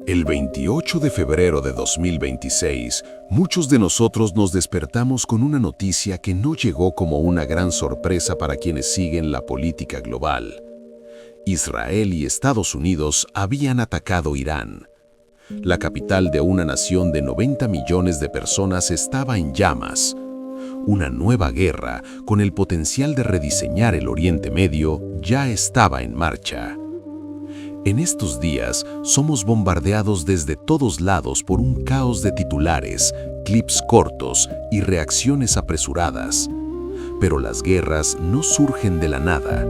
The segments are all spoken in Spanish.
El 28 de febrero de 2026, muchos de nosotros nos despertamos con una noticia que no llegó como una gran sorpresa para quienes siguen la política global. Israel y Estados Unidos habían atacado Irán. La capital de una nación de 90 millones de personas estaba en llamas. Una nueva guerra, con el potencial de rediseñar el Oriente Medio, ya estaba en marcha. En estos días somos bombardeados desde todos lados por un caos de titulares, clips cortos y reacciones apresuradas. Pero las guerras no surgen de la nada,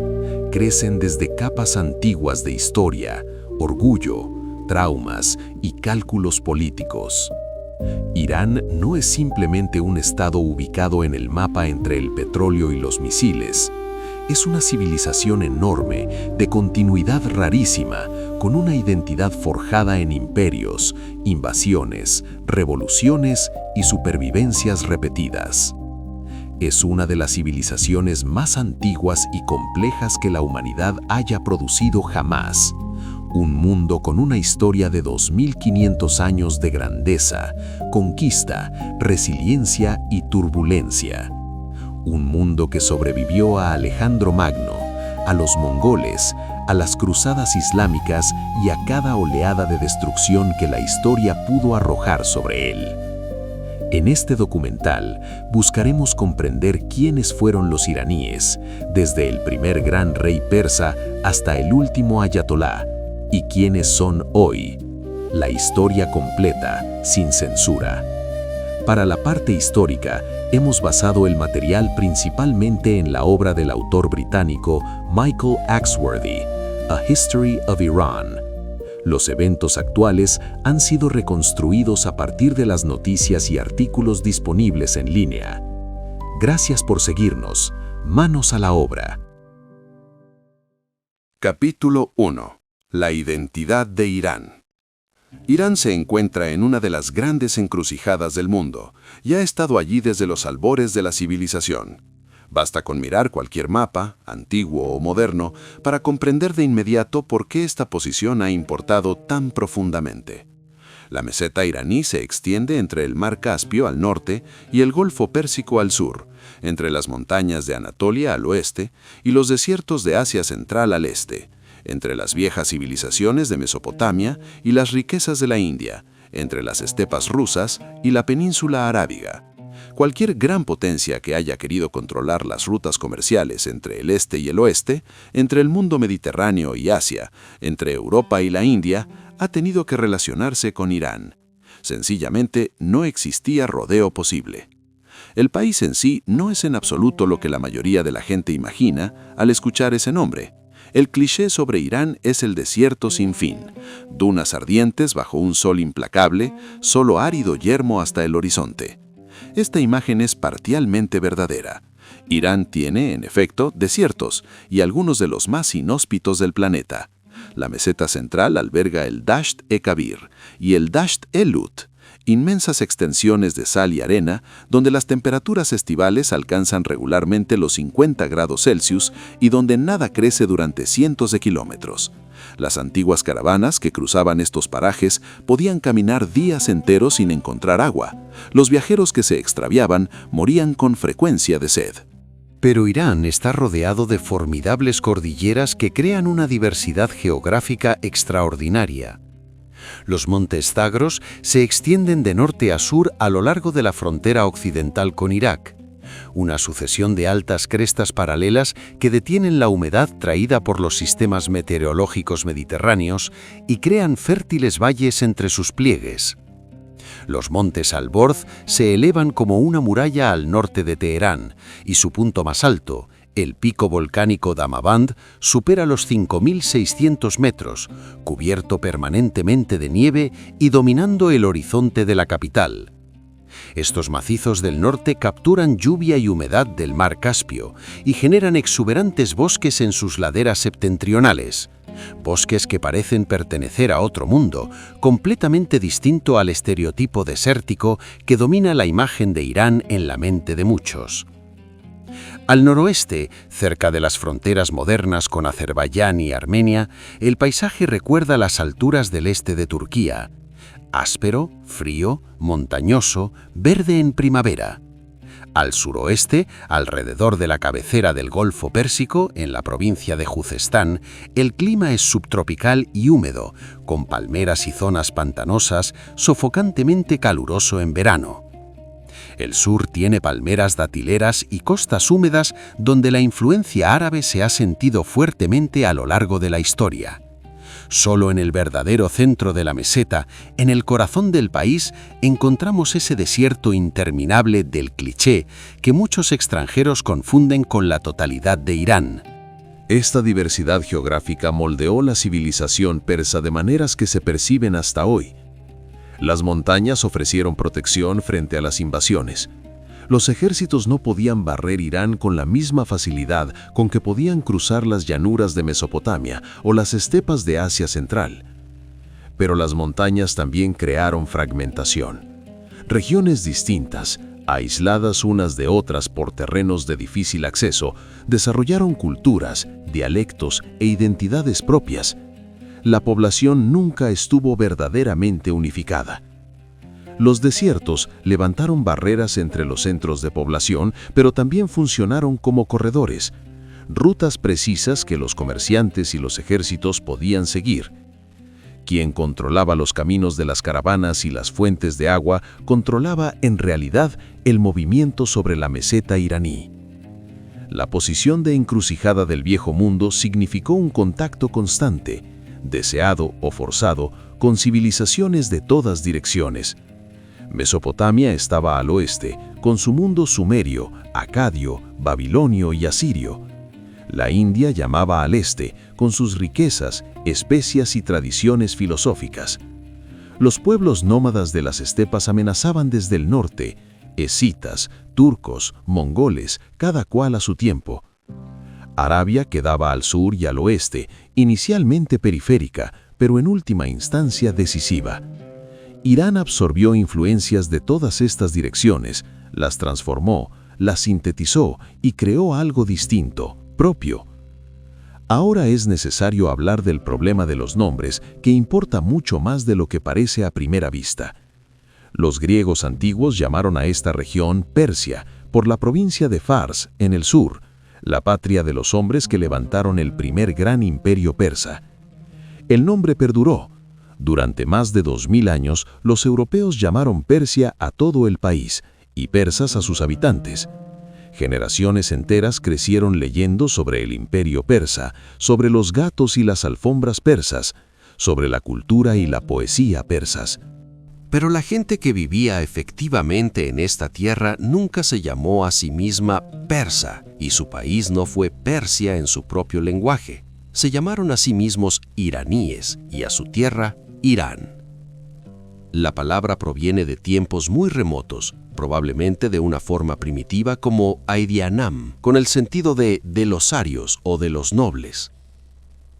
crecen desde capas antiguas de historia, orgullo, traumas y cálculos políticos. Irán no es simplemente un estado ubicado en el mapa entre el petróleo y los misiles. Es una civilización enorme, de continuidad rarísima, con una identidad forjada en imperios, invasiones, revoluciones y supervivencias repetidas. Es una de las civilizaciones más antiguas y complejas que la humanidad haya producido jamás. Un mundo con una historia de 2500 años de grandeza, conquista, resiliencia y turbulencia. Un mundo que sobrevivió a Alejandro Magno, a los mongoles, a las cruzadas islámicas y a cada oleada de destrucción que la historia pudo arrojar sobre él. En este documental buscaremos comprender quiénes fueron los iraníes, desde el primer gran rey persa hasta el último ayatolá, y quiénes son hoy. La historia completa, sin censura. Para la parte histórica, hemos basado el material principalmente en la obra del autor británico Michael Axworthy, A History of Iran. Los eventos actuales han sido reconstruidos a partir de las noticias y artículos disponibles en línea. Gracias por seguirnos. Manos a la obra. Capítulo 1. La identidad de Irán. Irán se encuentra en una de las grandes encrucijadas del mundo y ha estado allí desde los albores de la civilización. Basta con mirar cualquier mapa, antiguo o moderno, para comprender de inmediato por qué esta posición ha importado tan profundamente. La meseta iraní se extiende entre el mar Caspio al norte y el Golfo Pérsico al sur, entre las montañas de Anatolia al oeste y los desiertos de Asia Central al este, entre las viejas civilizaciones de Mesopotamia y las riquezas de la India, entre las estepas rusas y la península arábiga. Cualquier gran potencia que haya querido controlar las rutas comerciales entre el este y el oeste, entre el mundo mediterráneo y Asia, entre Europa y la India, ha tenido que relacionarse con Irán. Sencillamente, no existía rodeo posible. El país en sí no es en absoluto lo que la mayoría de la gente imagina al escuchar ese nombre. El cliché sobre Irán es el desierto sin fin, dunas ardientes bajo un sol implacable, solo árido yermo hasta el horizonte. Esta imagen es parcialmente verdadera. Irán tiene, en efecto, desiertos, y algunos de los más inhóspitos del planeta. La meseta central alberga el Dasht-e-Kabir y el Dasht-e-Lut, inmensas extensiones de sal y arena donde las temperaturas estivales alcanzan regularmente los 50 grados Celsius y donde nada crece durante cientos de kilómetros. Las antiguas caravanas que cruzaban estos parajes podían caminar días enteros sin encontrar agua. Los viajeros que se extraviaban morían con frecuencia de sed. Pero Irán está rodeado de formidables cordilleras que crean una diversidad geográfica extraordinaria. Los montes Zagros se extienden de norte a sur a lo largo de la frontera occidental con Irak, una sucesión de altas crestas paralelas que detienen la humedad traída por los sistemas meteorológicos mediterráneos y crean fértiles valles entre sus pliegues. Los montes Alborz se elevan como una muralla al norte de Teherán y su punto más alto, el pico volcánico Damavand, supera los 5.600 metros, cubierto permanentemente de nieve y dominando el horizonte de la capital. Estos macizos del norte capturan lluvia y humedad del mar Caspio y generan exuberantes bosques en sus laderas septentrionales, bosques que parecen pertenecer a otro mundo, completamente distinto al estereotipo desértico que domina la imagen de Irán en la mente de muchos. Al noroeste, cerca de las fronteras modernas con Azerbaiyán y Armenia, el paisaje recuerda las alturas del este de Turquía. Áspero, frío, montañoso, verde en primavera. Al suroeste, alrededor de la cabecera del Golfo Pérsico, en la provincia de Juzestán, el clima es subtropical y húmedo, con palmeras y zonas pantanosas, sofocantemente caluroso en verano. El sur tiene palmeras datileras y costas húmedas donde la influencia árabe se ha sentido fuertemente a lo largo de la historia. Solo en el verdadero centro de la meseta, en el corazón del país, encontramos ese desierto interminable del cliché que muchos extranjeros confunden con la totalidad de Irán. Esta diversidad geográfica moldeó la civilización persa de maneras que se perciben hasta hoy. Las montañas ofrecieron protección frente a las invasiones. Los ejércitos no podían barrer Irán con la misma facilidad con que podían cruzar las llanuras de Mesopotamia o las estepas de Asia Central. Pero las montañas también crearon fragmentación. Regiones distintas, aisladas unas de otras por terrenos de difícil acceso, desarrollaron culturas, dialectos e identidades propias. La población nunca estuvo verdaderamente unificada. Los desiertos levantaron barreras entre los centros de población, pero también funcionaron como corredores, rutas precisas que los comerciantes y los ejércitos podían seguir. Quien controlaba los caminos de las caravanas y las fuentes de agua controlaba en realidad el movimiento sobre la meseta iraní. La posición de encrucijada del viejo mundo significó un contacto constante, deseado o forzado, con civilizaciones de todas direcciones. Mesopotamia estaba al oeste, con su mundo sumerio, acadio, babilonio y asirio. La India llamaba al este, con sus riquezas, especias y tradiciones filosóficas. Los pueblos nómadas de las estepas amenazaban desde el norte, escitas, turcos, mongoles, cada cual a su tiempo. Arabia quedaba al sur y al oeste, inicialmente periférica, pero en última instancia decisiva. Irán absorbió influencias de todas estas direcciones, las transformó, las sintetizó y creó algo distinto, propio. Ahora es necesario hablar del problema de los nombres, que importa mucho más de lo que parece a primera vista. Los griegos antiguos llamaron a esta región Persia, por la provincia de Fars, en el sur, la patria de los hombres que levantaron el primer gran imperio persa. El nombre perduró. Durante más de 2000 años, los europeos llamaron Persia a todo el país y persas a sus habitantes. Generaciones enteras crecieron leyendo sobre el imperio persa, sobre los gatos y las alfombras persas, sobre la cultura y la poesía persas. Pero la gente que vivía efectivamente en esta tierra nunca se llamó a sí misma persa, y su país no fue Persia en su propio lenguaje. Se llamaron a sí mismos iraníes y a su tierra Irán. La palabra proviene de tiempos muy remotos, probablemente de una forma primitiva como Aidianam, con el sentido de los arios o de los nobles.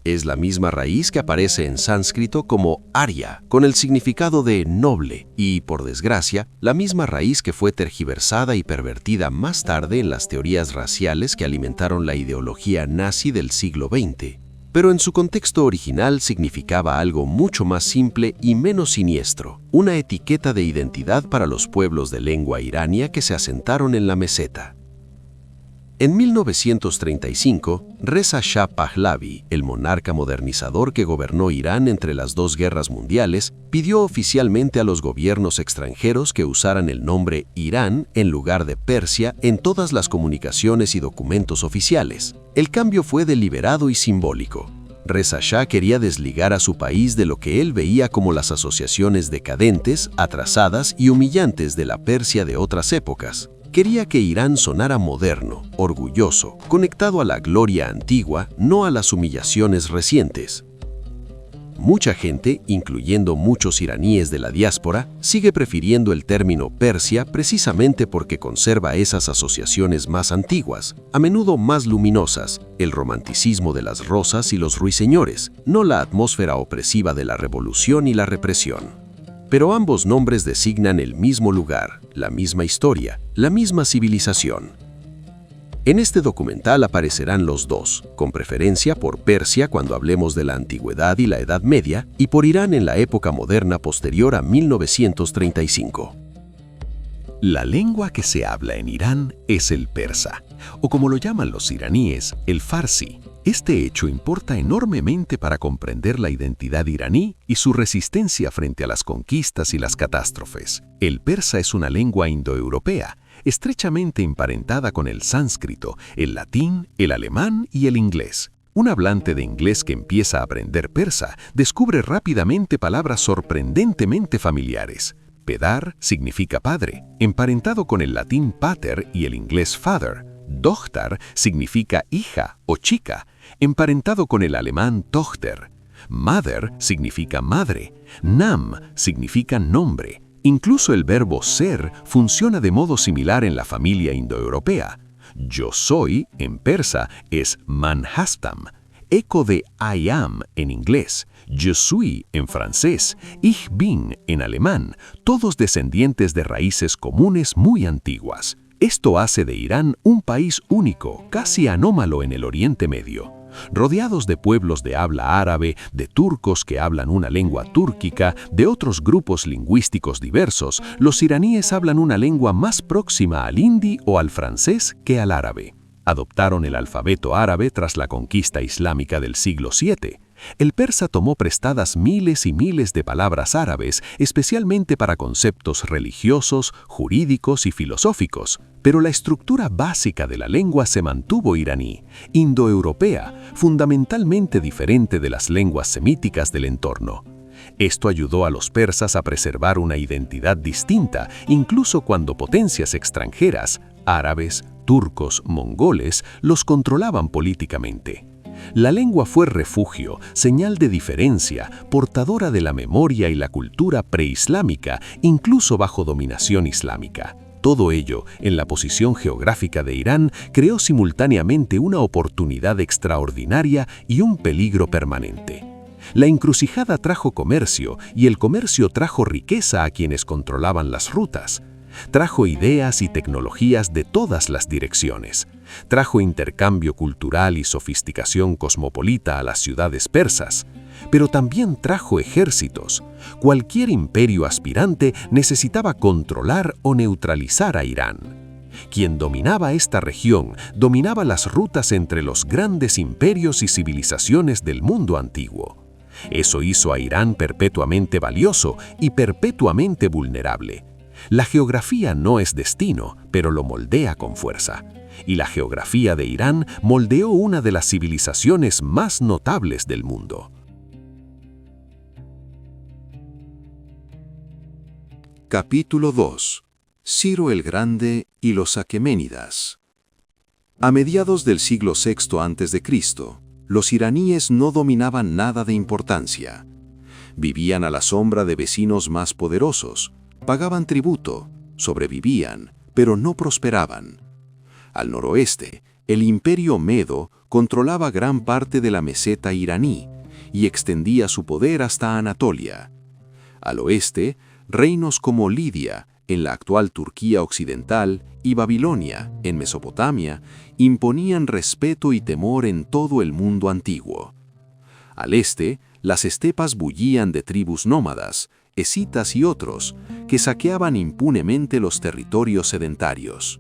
Es la misma raíz que aparece en sánscrito como Arya, con el significado de noble, y, por desgracia, la misma raíz que fue tergiversada y pervertida más tarde en las teorías raciales que alimentaron la ideología nazi del siglo XX. Pero en su contexto original significaba algo mucho más simple y menos siniestro, una etiqueta de identidad para los pueblos de lengua irania que se asentaron en la meseta. En 1935, Reza Shah Pahlavi, el monarca modernizador que gobernó Irán entre las dos guerras mundiales, pidió oficialmente a los gobiernos extranjeros que usaran el nombre Irán en lugar de Persia en todas las comunicaciones y documentos oficiales. El cambio fue deliberado y simbólico. Reza Shah quería desligar a su país de lo que él veía como las asociaciones decadentes, atrasadas y humillantes de la Persia de otras épocas. Quería que Irán sonara moderno, orgulloso, conectado a la gloria antigua, no a las humillaciones recientes. Mucha gente, incluyendo muchos iraníes de la diáspora, sigue prefiriendo el término Persia precisamente porque conserva esas asociaciones más antiguas, a menudo más luminosas, el romanticismo de las rosas y los ruiseñores, no la atmósfera opresiva de la revolución y la represión. Pero ambos nombres designan el mismo lugar, la misma historia, la misma civilización. En este documental aparecerán los dos, con preferencia por Persia cuando hablemos de la antigüedad y la Edad Media, y por Irán en la época moderna posterior a 1935. La lengua que se habla en Irán es el persa, o como lo llaman los iraníes, el farsi. Este hecho importa enormemente para comprender la identidad iraní y su resistencia frente a las conquistas y las catástrofes. El persa es una lengua indoeuropea, estrechamente emparentada con el sánscrito, el latín, el alemán y el inglés. Un hablante de inglés que empieza a aprender persa descubre rápidamente palabras sorprendentemente familiares. Pedar significa padre, emparentado con el latín pater y el inglés father. Dochtar significa hija o chica, emparentado con el alemán Tochter. Mother significa madre. Nam significa nombre. Incluso el verbo ser funciona de modo similar en la familia indoeuropea. Yo soy, en persa, es man hastam, eco de I am en inglés, je suis en francés, ich bin en alemán, todos descendientes de raíces comunes muy antiguas. Esto hace de Irán un país único, casi anómalo en el Oriente Medio. Rodeados de pueblos de habla árabe, de turcos que hablan una lengua túrquica, de otros grupos lingüísticos diversos, los iraníes hablan una lengua más próxima al hindi o al francés que al árabe. Adoptaron el alfabeto árabe tras la conquista islámica del siglo VII. El persa tomó prestadas miles y miles de palabras árabes, especialmente para conceptos religiosos, jurídicos y filosóficos, pero la estructura básica de la lengua se mantuvo iraní, indoeuropea, fundamentalmente diferente de las lenguas semíticas del entorno. Esto ayudó a los persas a preservar una identidad distinta, incluso cuando potencias extranjeras, árabes, turcos, mongoles, los controlaban políticamente. La lengua fue refugio, señal de diferencia, portadora de la memoria y la cultura preislámica, incluso bajo dominación islámica. Todo ello, en la posición geográfica de Irán, creó simultáneamente una oportunidad extraordinaria y un peligro permanente. La encrucijada trajo comercio y el comercio trajo riqueza a quienes controlaban las rutas. Trajo ideas y tecnologías de todas las direcciones. Trajo intercambio cultural y sofisticación cosmopolita a las ciudades persas. Pero también trajo ejércitos. Cualquier imperio aspirante necesitaba controlar o neutralizar a Irán. Quien dominaba esta región dominaba las rutas entre los grandes imperios y civilizaciones del mundo antiguo. Eso hizo a Irán perpetuamente valioso y perpetuamente vulnerable. La geografía no es destino, pero lo moldea con fuerza. Y la geografía de Irán moldeó una de las civilizaciones más notables del mundo. Capítulo 2. Ciro el Grande y los aqueménidas. A mediados del siglo VI a.C., los iraníes no dominaban nada de importancia. Vivían a la sombra de vecinos más poderosos, pagaban tributo, sobrevivían, pero no prosperaban. Al noroeste, el imperio medo controlaba gran parte de la meseta iraní y extendía su poder hasta Anatolia. Al oeste, reinos como Lidia, en la actual Turquía occidental, y Babilonia, en Mesopotamia, imponían respeto y temor en todo el mundo antiguo. Al este, las estepas bullían de tribus nómadas, escitas y otros, que saqueaban impunemente los territorios sedentarios.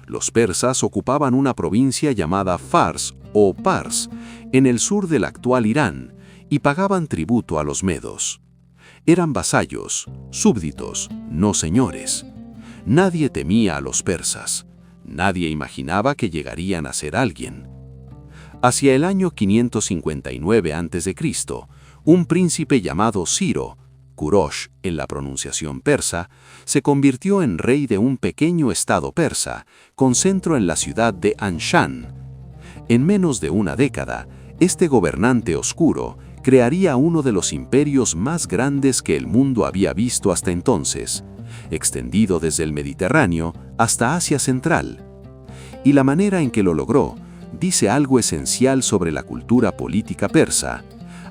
Los persas ocupaban una provincia llamada Fars o Pars, en el sur del actual Irán, y pagaban tributo a los medos. Eran vasallos, súbditos, no señores. Nadie temía a los persas. Nadie imaginaba que llegarían a ser alguien. Hacia el año 559 a.C., un príncipe llamado Ciro, Kurosh en la pronunciación persa, se convirtió en rey de un pequeño estado persa, con centro en la ciudad de Anshan. En menos de una década, este gobernante oscuro crearía uno de los imperios más grandes que el mundo había visto hasta entonces, extendido desde el Mediterráneo hasta Asia Central. Y la manera en que lo logró dice algo esencial sobre la cultura política persa,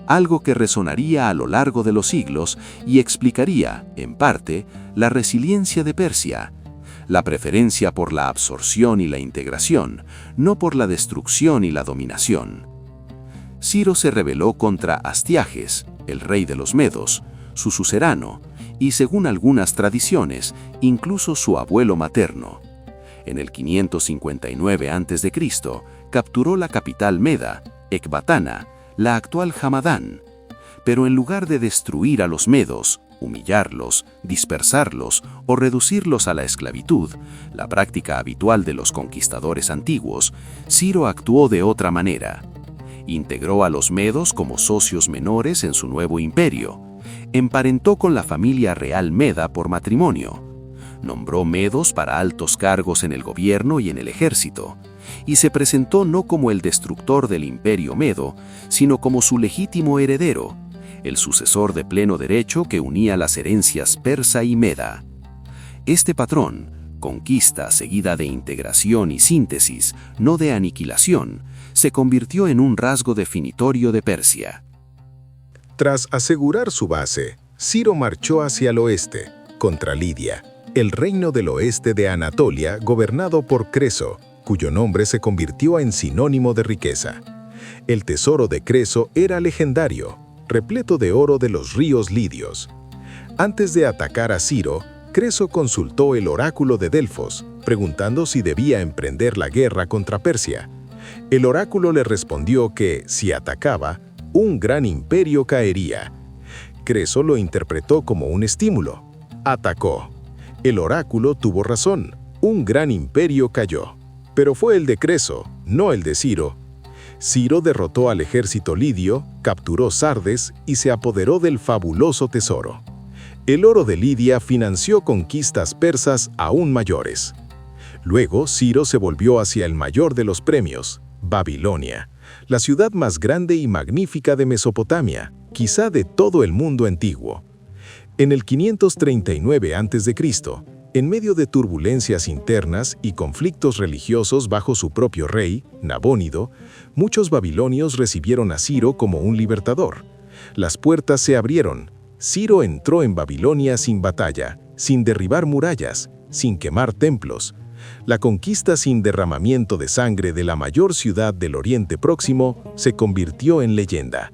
algo que resonaría a lo largo de los siglos y explicaría, en parte, la resiliencia de Persia, la preferencia por la absorción y la integración, no por la destrucción y la dominación. Ciro se rebeló contra Astiages, el rey de los Medos, su suzerano, y según algunas tradiciones, incluso su abuelo materno. En el 559 a.C., capturó la capital meda, Ecbatana, la actual Hamadán. Pero en lugar de destruir a los medos, humillarlos, dispersarlos o reducirlos a la esclavitud, la práctica habitual de los conquistadores antiguos, Ciro actuó de otra manera. Integró a los medos como socios menores en su nuevo imperio. Emparentó con la familia real meda por matrimonio. Nombró medos para altos cargos en el gobierno y en el ejército. Y se presentó no como el destructor del imperio medo, sino como su legítimo heredero, el sucesor de pleno derecho que unía las herencias persa y meda. Este patrón, conquista seguida de integración y síntesis, no de aniquilación, se convirtió en un rasgo definitorio de Persia. Tras asegurar su base, Ciro marchó hacia el oeste, contra Lidia, el reino del oeste de Anatolia gobernado por Creso, cuyo nombre se convirtió en sinónimo de riqueza. El tesoro de Creso era legendario, repleto de oro de los ríos lidios. Antes de atacar a Ciro, Creso consultó el oráculo de Delfos, preguntando si debía emprender la guerra contra Persia. El oráculo le respondió que, si atacaba, un gran imperio caería. Creso lo interpretó como un estímulo. Atacó. El oráculo tuvo razón. Un gran imperio cayó. Pero fue el de Creso, no el de Ciro. Ciro derrotó al ejército lidio, capturó Sardes y se apoderó del fabuloso tesoro. El oro de Lidia financió conquistas persas aún mayores. Luego, Ciro se volvió hacia el mayor de los premios, Babilonia, la ciudad más grande y magnífica de Mesopotamia, quizá de todo el mundo antiguo. En el 539 a.C., en medio de turbulencias internas y conflictos religiosos bajo su propio rey, Nabónido, muchos babilonios recibieron a Ciro como un libertador. Las puertas se abrieron. Ciro entró en Babilonia sin batalla, sin derribar murallas, sin quemar templos. La conquista sin derramamiento de sangre de la mayor ciudad del Oriente Próximo se convirtió en leyenda.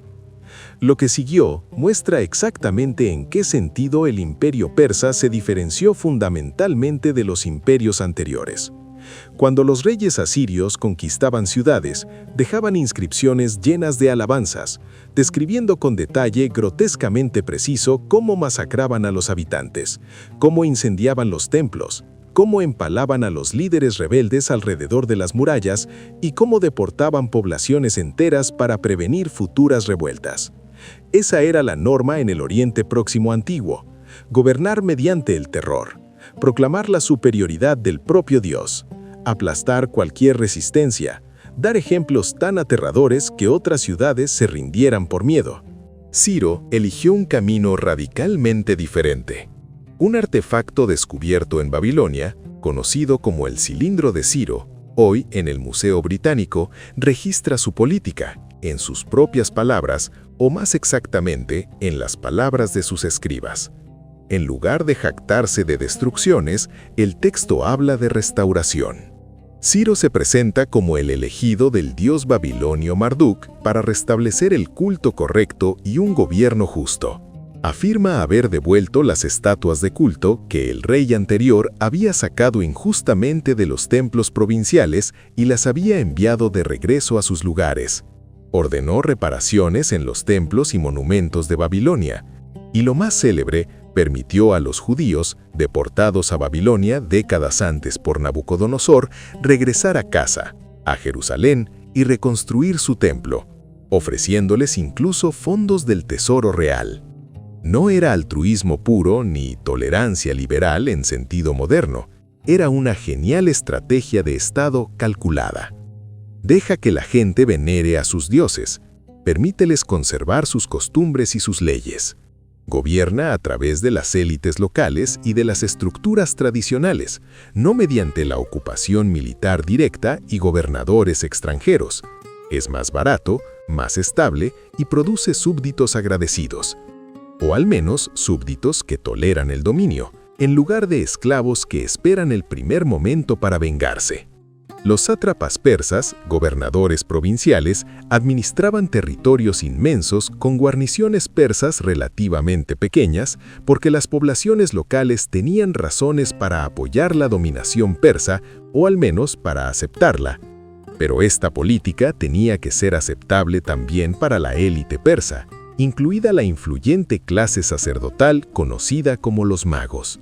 Lo que siguió muestra exactamente en qué sentido el imperio persa se diferenció fundamentalmente de los imperios anteriores. Cuando los reyes asirios conquistaban ciudades, dejaban inscripciones llenas de alabanzas, describiendo con detalle grotescamente preciso cómo masacraban a los habitantes, cómo incendiaban los templos, cómo empalaban a los líderes rebeldes alrededor de las murallas y cómo deportaban poblaciones enteras para prevenir futuras revueltas. Esa era la norma en el Oriente Próximo antiguo: gobernar mediante el terror, proclamar la superioridad del propio Dios, aplastar cualquier resistencia, dar ejemplos tan aterradores que otras ciudades se rindieran por miedo. Ciro eligió un camino radicalmente diferente. Un artefacto descubierto en Babilonia, conocido como el Cilindro de Ciro, hoy en el Museo Británico, registra su política, en sus propias palabras, o más exactamente, en las palabras de sus escribas. En lugar de jactarse de destrucciones, el texto habla de restauración. Ciro se presenta como el elegido del dios babilonio Marduk para restablecer el culto correcto y un gobierno justo. Afirma haber devuelto las estatuas de culto que el rey anterior había sacado injustamente de los templos provinciales y las había enviado de regreso a sus lugares. Ordenó reparaciones en los templos y monumentos de Babilonia, y lo más célebre, permitió a los judíos, deportados a Babilonia décadas antes por Nabucodonosor, regresar a casa, a Jerusalén, y reconstruir su templo, ofreciéndoles incluso fondos del tesoro real. No era altruismo puro ni tolerancia liberal en sentido moderno, era una genial estrategia de Estado calculada. Deja que la gente venere a sus dioses, permíteles conservar sus costumbres y sus leyes. Gobierna a través de las élites locales y de las estructuras tradicionales, no mediante la ocupación militar directa y gobernadores extranjeros. Es más barato, más estable y produce súbditos agradecidos. O al menos súbditos que toleran el dominio, en lugar de esclavos que esperan el primer momento para vengarse. Los sátrapas persas, gobernadores provinciales, administraban territorios inmensos con guarniciones persas relativamente pequeñas porque las poblaciones locales tenían razones para apoyar la dominación persa o al menos para aceptarla. Pero esta política tenía que ser aceptable también para la élite persa, incluida la influyente clase sacerdotal conocida como los magos.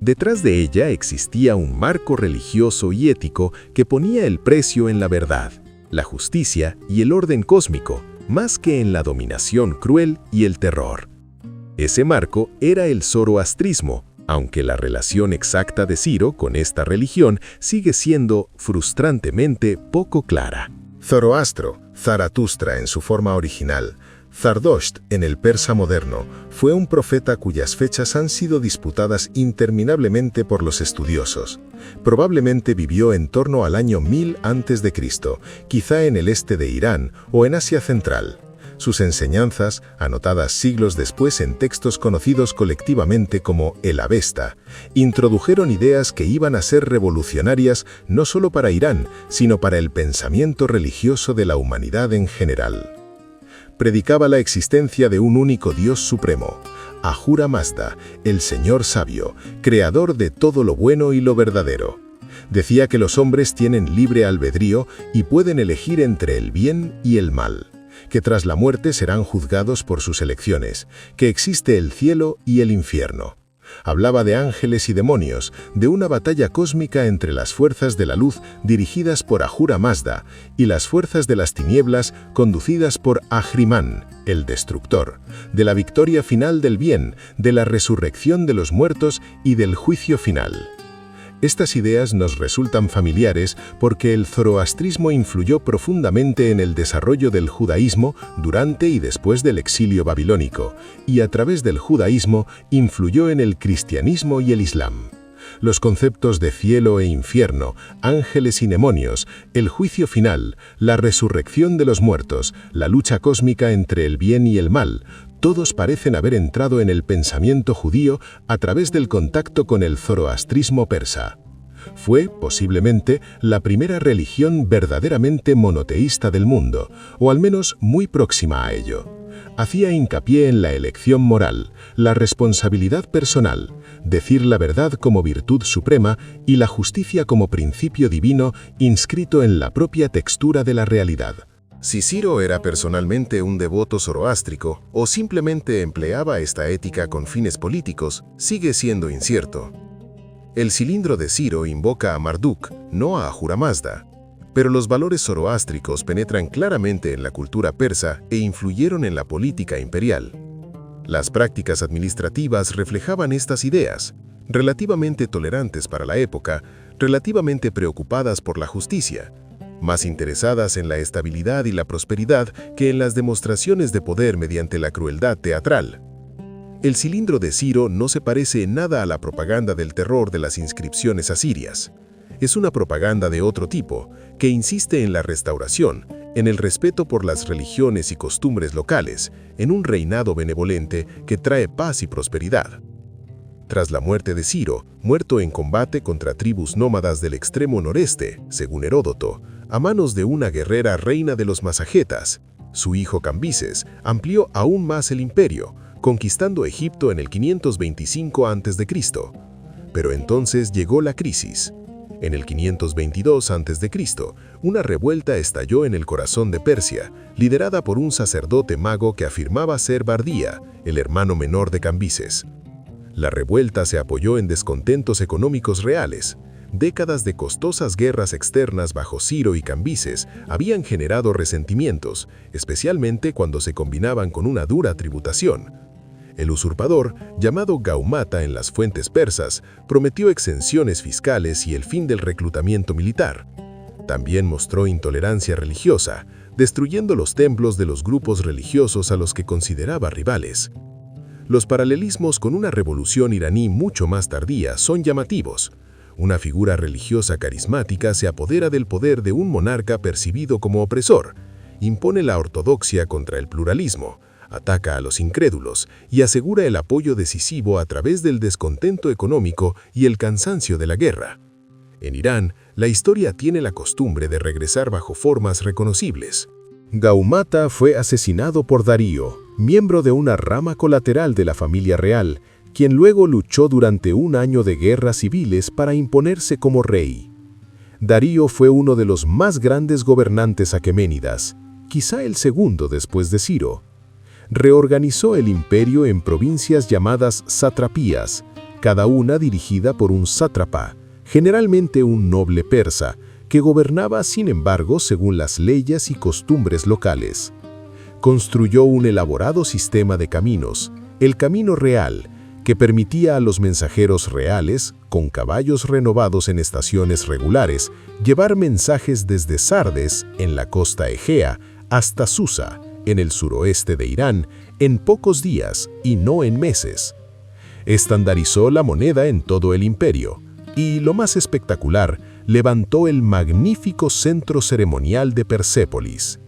Detrás de ella existía un marco religioso y ético que ponía el precio en la verdad, la justicia y el orden cósmico, más que en la dominación cruel y el terror. Ese marco era el zoroastrismo, aunque la relación exacta de Ciro con esta religión sigue siendo frustrantemente poco clara. Zoroastro, Zaratustra en su forma original, Zardosht en el persa moderno, fue un profeta cuyas fechas han sido disputadas interminablemente por los estudiosos. Probablemente vivió en torno al año 1000 a.C., quizá en el este de Irán o en Asia Central. Sus enseñanzas, anotadas siglos después en textos conocidos colectivamente como el Avesta, introdujeron ideas que iban a ser revolucionarias no solo para Irán, sino para el pensamiento religioso de la humanidad en general. Predicaba la existencia de un único Dios supremo, Ahura Mazda, el Señor sabio, creador de todo lo bueno y lo verdadero. Decía que los hombres tienen libre albedrío y pueden elegir entre el bien y el mal, que tras la muerte serán juzgados por sus elecciones, que existe el cielo y el infierno. Hablaba de ángeles y demonios, de una batalla cósmica entre las fuerzas de la luz dirigidas por Ahura Mazda y las fuerzas de las tinieblas conducidas por Ahriman, el destructor, de la victoria final del bien, de la resurrección de los muertos y del juicio final. Estas ideas nos resultan familiares porque el zoroastrismo influyó profundamente en el desarrollo del judaísmo durante y después del exilio babilónico, y a través del judaísmo influyó en el cristianismo y el islam. Los conceptos de cielo e infierno, ángeles y demonios, el juicio final, la resurrección de los muertos, la lucha cósmica entre el bien y el mal, todos parecen haber entrado en el pensamiento judío a través del contacto con el zoroastrismo persa. Fue, posiblemente, la primera religión verdaderamente monoteísta del mundo, o al menos muy próxima a ello. Hacía hincapié en la elección moral, la responsabilidad personal, decir la verdad como virtud suprema y la justicia como principio divino inscrito en la propia textura de la realidad. Si Ciro era personalmente un devoto zoroástrico o simplemente empleaba esta ética con fines políticos, sigue siendo incierto. El cilindro de Ciro invoca a Marduk, no a Ahura Mazda, pero los valores zoroástricos penetran claramente en la cultura persa e influyeron en la política imperial. Las prácticas administrativas reflejaban estas ideas, relativamente tolerantes para la época, relativamente preocupadas por la justicia, más interesadas en la estabilidad y la prosperidad que en las demostraciones de poder mediante la crueldad teatral. El cilindro de Ciro no se parece en nada a la propaganda del terror de las inscripciones asirias. Es una propaganda de otro tipo, que insiste en la restauración, en el respeto por las religiones y costumbres locales, en un reinado benevolente que trae paz y prosperidad. Tras la muerte de Ciro, muerto en combate contra tribus nómadas del extremo noreste, según Heródoto, a manos de una guerrera reina de los masagetas, su hijo Cambises amplió aún más el imperio, conquistando Egipto en el 525 a.C. Pero entonces llegó la crisis. En el 522 a.C., una revuelta estalló en el corazón de Persia, liderada por un sacerdote mago que afirmaba ser Bardía, el hermano menor de Cambises. La revuelta se apoyó en descontentos económicos reales. Décadas de costosas guerras externas bajo Ciro y Cambises habían generado resentimientos, especialmente cuando se combinaban con una dura tributación. El usurpador, llamado Gaumata en las fuentes persas, prometió exenciones fiscales y el fin del reclutamiento militar. También mostró intolerancia religiosa, destruyendo los templos de los grupos religiosos a los que consideraba rivales. Los paralelismos con una revolución iraní mucho más tardía son llamativos. Una figura religiosa carismática se apodera del poder de un monarca percibido como opresor, impone la ortodoxia contra el pluralismo, ataca a los incrédulos y asegura el apoyo decisivo a través del descontento económico y el cansancio de la guerra. En Irán, la historia tiene la costumbre de regresar bajo formas reconocibles. Gaumata fue asesinado por Darío, miembro de una rama colateral de la familia real, quien luego luchó durante un año de guerras civiles para imponerse como rey. Darío fue uno de los más grandes gobernantes aqueménidas, quizá el segundo después de Ciro. Reorganizó el imperio en provincias llamadas satrapías, cada una dirigida por un sátrapa, generalmente un noble persa, que gobernaba sin embargo según las leyes y costumbres locales. Construyó un elaborado sistema de caminos, el Camino Real, que permitía a los mensajeros reales, con caballos renovados en estaciones regulares, llevar mensajes desde Sardes, en la costa Egea, hasta Susa, en el suroeste de Irán, en pocos días y no en meses. Estandarizó la moneda en todo el imperio y, lo más espectacular, levantó el magnífico centro ceremonial de Persépolis.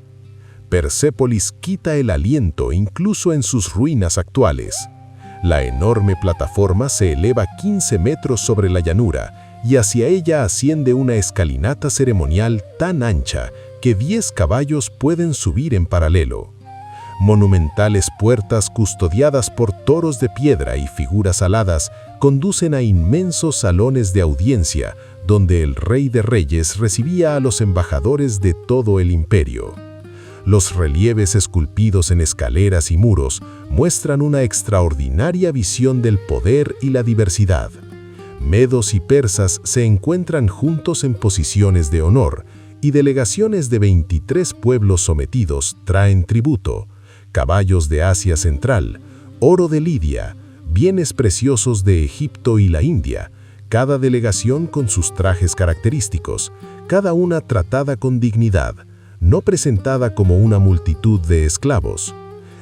Persépolis quita el aliento incluso en sus ruinas actuales. La enorme plataforma se eleva 15 metros sobre la llanura y hacia ella asciende una escalinata ceremonial tan ancha que 10 caballos pueden subir en paralelo. Monumentales puertas custodiadas por toros de piedra y figuras aladas conducen a inmensos salones de audiencia donde el Rey de Reyes recibía a los embajadores de todo el imperio. Los relieves esculpidos en escaleras y muros muestran una extraordinaria visión del poder y la diversidad. Medos y persas se encuentran juntos en posiciones de honor, y delegaciones de 23 pueblos sometidos traen tributo, caballos de Asia Central, oro de Lidia, bienes preciosos de Egipto y la India, cada delegación con sus trajes característicos, cada una tratada con dignidad, no presentada como una multitud de esclavos.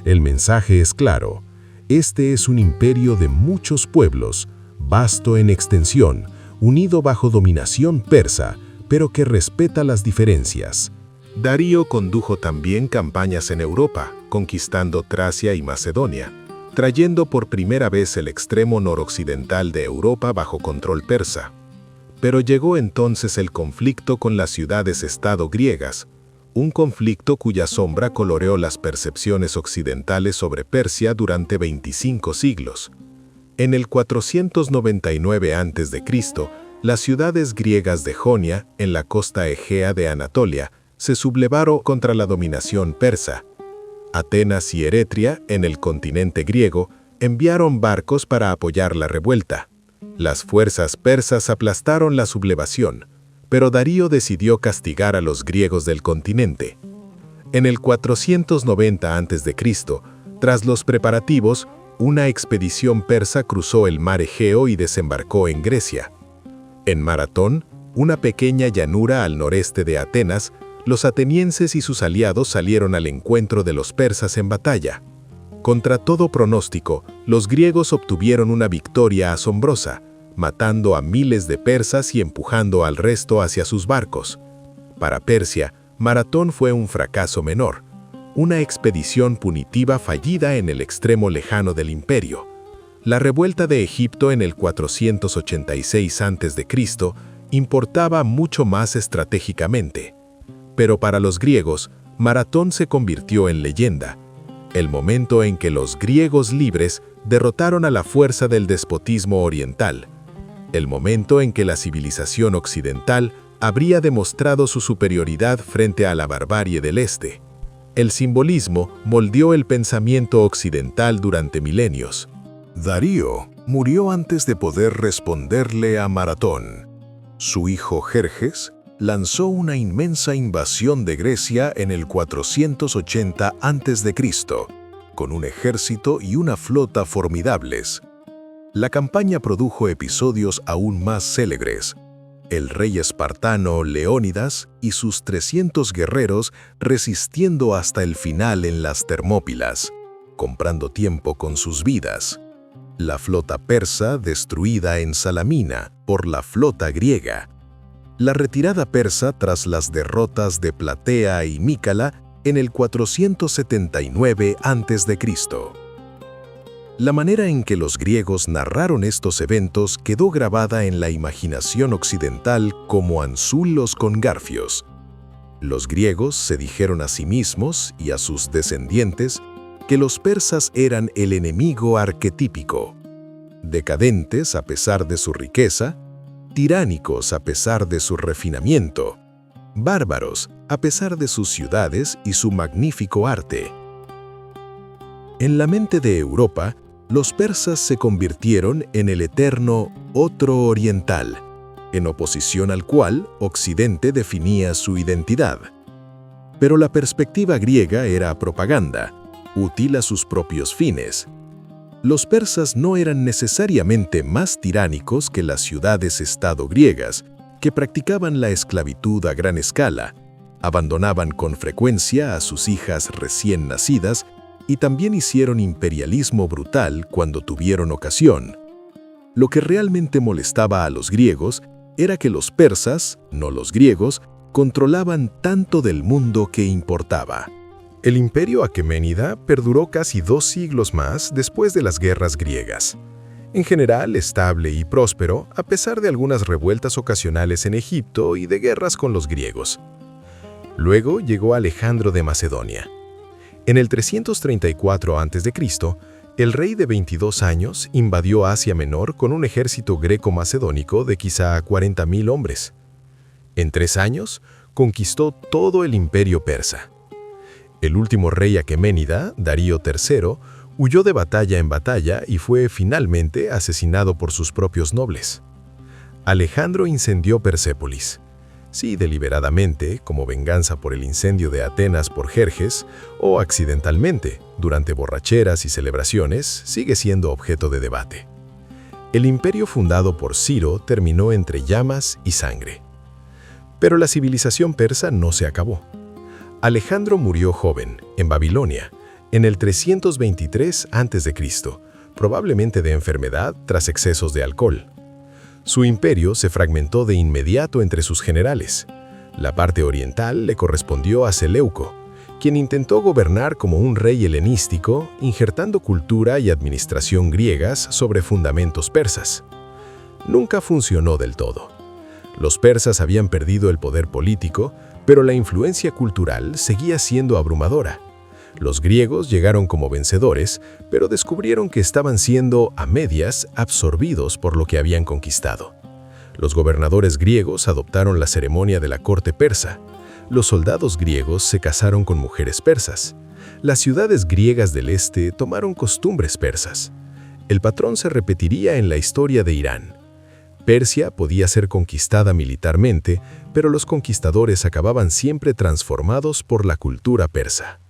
El mensaje es claro: este es un imperio de muchos pueblos, vasto en extensión, unido bajo dominación persa, pero que respeta las diferencias. Darío condujo también campañas en Europa, conquistando Tracia y Macedonia, trayendo por primera vez el extremo noroccidental de Europa bajo control persa. Pero llegó entonces el conflicto con las ciudades-estado griegas, un conflicto cuya sombra coloreó las percepciones occidentales sobre Persia durante 25 siglos. En el 499 a.C., las ciudades griegas de Jonia, en la costa egea de Anatolia, se sublevaron contra la dominación persa. Atenas y Eretria, en el continente griego, enviaron barcos para apoyar la revuelta. Las fuerzas persas aplastaron la sublevación, pero Darío decidió castigar a los griegos del continente. En el 490 a.C., tras los preparativos, una expedición persa cruzó el mar Egeo y desembarcó en Grecia. En Maratón, una pequeña llanura al noreste de Atenas, los atenienses y sus aliados salieron al encuentro de los persas en batalla. Contra todo pronóstico, los griegos obtuvieron una victoria asombrosa, matando a miles de persas y empujando al resto hacia sus barcos. Para Persia, Maratón fue un fracaso menor, una expedición punitiva fallida en el extremo lejano del imperio. La revuelta de Egipto en el 486 a.C. importaba mucho más estratégicamente. Pero para los griegos, Maratón se convirtió en leyenda, el momento en que los griegos libres derrotaron a la fuerza del despotismo oriental, el momento en que la civilización occidental habría demostrado su superioridad frente a la barbarie del este. El simbolismo moldeó el pensamiento occidental durante milenios. Darío murió antes de poder responderle a Maratón. Su hijo Jerjes lanzó una inmensa invasión de Grecia en el 480 a.C., con un ejército y una flota formidables. La campaña produjo episodios aún más célebres. El rey espartano Leónidas y sus 300 guerreros resistiendo hasta el final en las Termópilas, comprando tiempo con sus vidas. La flota persa destruida en Salamina por la flota griega. La retirada persa tras las derrotas de Platea y Mícala en el 479 a.C. La manera en que los griegos narraron estos eventos quedó grabada en la imaginación occidental como anzuelos con garfios. Los griegos se dijeron a sí mismos y a sus descendientes que los persas eran el enemigo arquetípico, decadentes a pesar de su riqueza, tiránicos a pesar de su refinamiento, bárbaros a pesar de sus ciudades y su magnífico arte. En la mente de Europa, los persas se convirtieron en el eterno otro oriental, en oposición al cual Occidente definía su identidad. Pero la perspectiva griega era propaganda, útil a sus propios fines. Los persas no eran necesariamente más tiránicos que las ciudades-estado griegas, que practicaban la esclavitud a gran escala, abandonaban con frecuencia a sus hijas recién nacidas y también hicieron imperialismo brutal cuando tuvieron ocasión. Lo que realmente molestaba a los griegos era que los persas, no los griegos, controlaban tanto del mundo que importaba. El imperio aqueménida perduró casi 2 siglos más después de las guerras griegas. En general estable y próspero, a pesar de algunas revueltas ocasionales en Egipto y de guerras con los griegos. Luego llegó Alejandro de Macedonia. En el 334 a.C., el rey de 22 años invadió Asia Menor con un ejército greco-macedónico de quizá 40.000 hombres. En 3 años, conquistó todo el imperio persa. El último rey aqueménida, Darío III, huyó de batalla en batalla y fue finalmente asesinado por sus propios nobles. Alejandro incendió Persépolis. Sí, deliberadamente, como venganza por el incendio de Atenas por Jerjes, o accidentalmente, durante borracheras y celebraciones, sigue siendo objeto de debate. El imperio fundado por Ciro terminó entre llamas y sangre. Pero la civilización persa no se acabó. Alejandro murió joven, en Babilonia, en el 323 a.C., probablemente de enfermedad tras excesos de alcohol. Su imperio se fragmentó de inmediato entre sus generales. La parte oriental le correspondió a Seleuco, quien intentó gobernar como un rey helenístico, injertando cultura y administración griegas sobre fundamentos persas. Nunca funcionó del todo. Los persas habían perdido el poder político, pero la influencia cultural seguía siendo abrumadora. Los griegos llegaron como vencedores, pero descubrieron que estaban siendo, a medias, absorbidos por lo que habían conquistado. Los gobernadores griegos adoptaron la ceremonia de la corte persa. Los soldados griegos se casaron con mujeres persas. Las ciudades griegas del este tomaron costumbres persas. El patrón se repetiría en la historia de Irán. Persia podía ser conquistada militarmente, pero los conquistadores acababan siempre transformados por la cultura persa.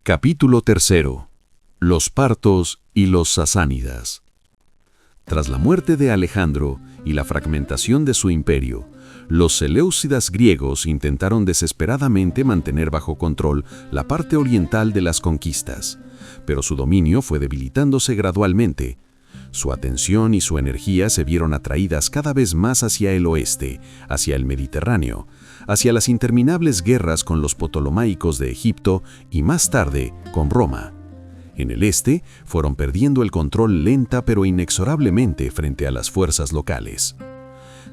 Capítulo 3. Los partos y los sasánidas. Tras la muerte de Alejandro y la fragmentación de su imperio, los seleucidas griegos intentaron desesperadamente mantener bajo control la parte oriental de las conquistas, pero su dominio fue debilitándose gradualmente. Su atención y su energía se vieron atraídas cada vez más hacia el oeste, hacia el Mediterráneo, hacia las interminables guerras con los ptolomaicos de Egipto y más tarde con Roma. En el este fueron perdiendo el control lenta pero inexorablemente frente a las fuerzas locales.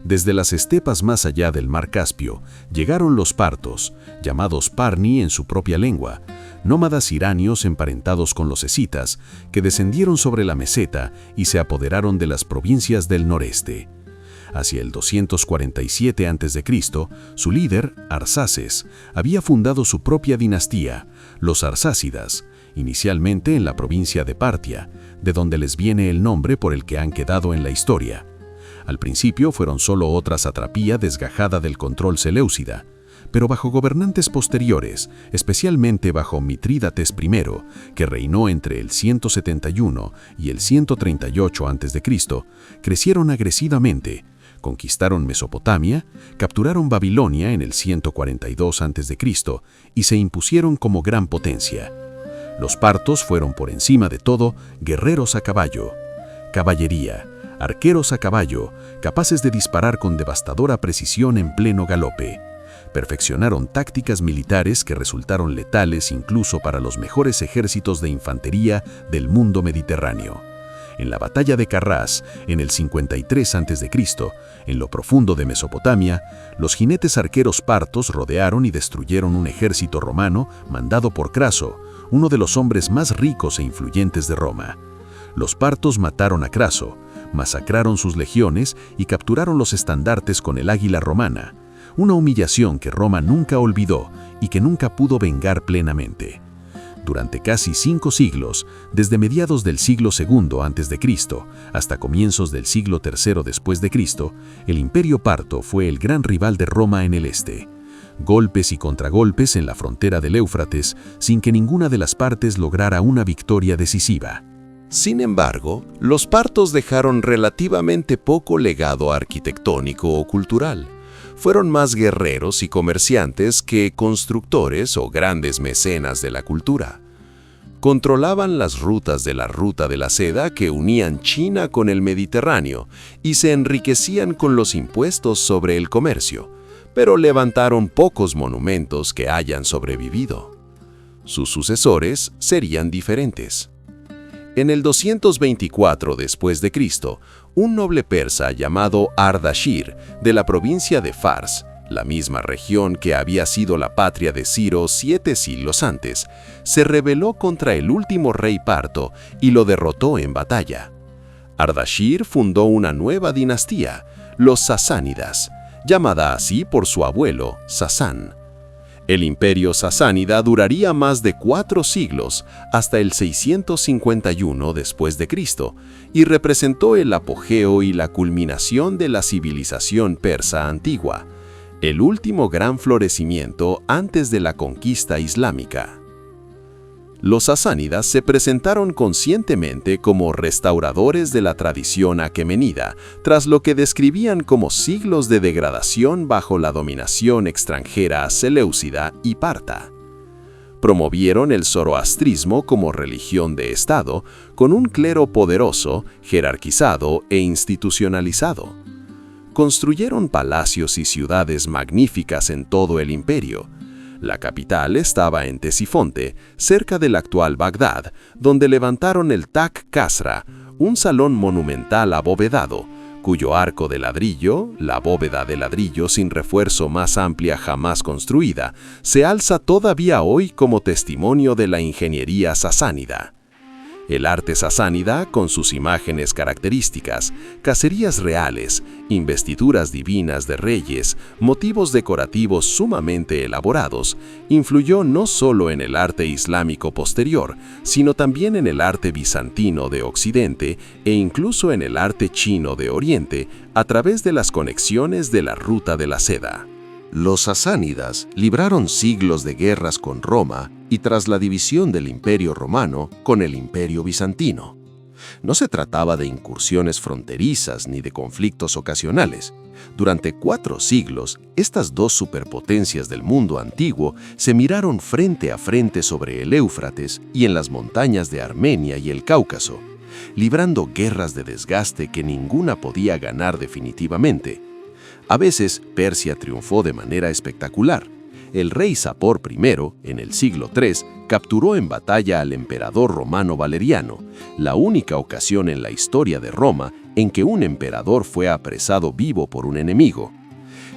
Desde las estepas más allá del mar Caspio llegaron los partos, llamados parni en su propia lengua, nómadas iranios emparentados con los escitas, que descendieron sobre la meseta y se apoderaron de las provincias del noreste. Hacia el 247 a.C., su líder, Arsaces, había fundado su propia dinastía, los Arsácidas, inicialmente en la provincia de Partia, de donde les viene el nombre por el que han quedado en la historia. Al principio fueron solo otra satrapía desgajada del control seleucida, pero bajo gobernantes posteriores, especialmente bajo Mitrídates I, que reinó entre el 171 y el 138 a.C., crecieron agresivamente, conquistaron Mesopotamia, capturaron Babilonia en el 142 a.C. y se impusieron como gran potencia. Los partos fueron por encima de todo guerreros a caballo, caballería, arqueros a caballo, capaces de disparar con devastadora precisión en pleno galope. Perfeccionaron tácticas militares que resultaron letales incluso para los mejores ejércitos de infantería del mundo mediterráneo. En la batalla de Carrás, en el 53 a.C., en lo profundo de Mesopotamia, los jinetes arqueros partos rodearon y destruyeron un ejército romano mandado por Craso, uno de los hombres más ricos e influyentes de Roma. Los partos mataron a Craso, masacraron sus legiones y capturaron los estandartes con el águila romana, una humillación que Roma nunca olvidó y que nunca pudo vengar plenamente. Durante casi 5 siglos, desde mediados del siglo II a.C. hasta comienzos del siglo III después de Cristo, el Imperio Parto fue el gran rival de Roma en el este. Golpes y contragolpes en la frontera del Éufrates, sin que ninguna de las partes lograra una victoria decisiva. Sin embargo, los partos dejaron relativamente poco legado arquitectónico o cultural. Fueron más guerreros y comerciantes que constructores o grandes mecenas de la cultura. Controlaban las rutas de la Ruta de la Seda que unían China con el Mediterráneo y se enriquecían con los impuestos sobre el comercio, pero levantaron pocos monumentos que hayan sobrevivido. Sus sucesores serían diferentes. En el 224 después de Cristo, un noble persa llamado Ardashir, de la provincia de Fars, la misma región que había sido la patria de Ciro 7 siglos antes, se rebeló contra el último rey parto y lo derrotó en batalla. Ardashir fundó una nueva dinastía, los sasánidas, llamada así por su abuelo, Sasán. El imperio sasánida duraría más de 4 siglos, hasta el 651 después de Cristo, y representó el apogeo y la culminación de la civilización persa antigua, el último gran florecimiento antes de la conquista islámica. Los sasánidas se presentaron conscientemente como restauradores de la tradición aquemenida, tras lo que describían como siglos de degradación bajo la dominación extranjera seleucida y parta. Promovieron el zoroastrismo como religión de Estado, con un clero poderoso, jerarquizado e institucionalizado. Construyeron palacios y ciudades magníficas en todo el imperio. La capital estaba en Ctesifonte, cerca del actual Bagdad, donde levantaron el Tak Kasra, un salón monumental abovedado, cuyo arco de ladrillo, la bóveda de ladrillo sin refuerzo más amplia jamás construida, se alza todavía hoy como testimonio de la ingeniería sasánida. El arte sasánida, con sus imágenes características, cacerías reales, investiduras divinas de reyes, motivos decorativos sumamente elaborados, influyó no solo en el arte islámico posterior, sino también en el arte bizantino de Occidente e incluso en el arte chino de Oriente, a través de las conexiones de la Ruta de la Seda. Los sasánidas libraron siglos de guerras con Roma y tras la división del Imperio Romano con el Imperio Bizantino. No se trataba de incursiones fronterizas ni de conflictos ocasionales. Durante 4 siglos, estas dos superpotencias del mundo antiguo se miraron frente a frente sobre el Éufrates y en las montañas de Armenia y el Cáucaso, librando guerras de desgaste que ninguna podía ganar definitivamente. A veces, Persia triunfó de manera espectacular. El rey Sapor I, en el siglo III, capturó en batalla al emperador romano Valeriano, la única ocasión en la historia de Roma en que un emperador fue apresado vivo por un enemigo.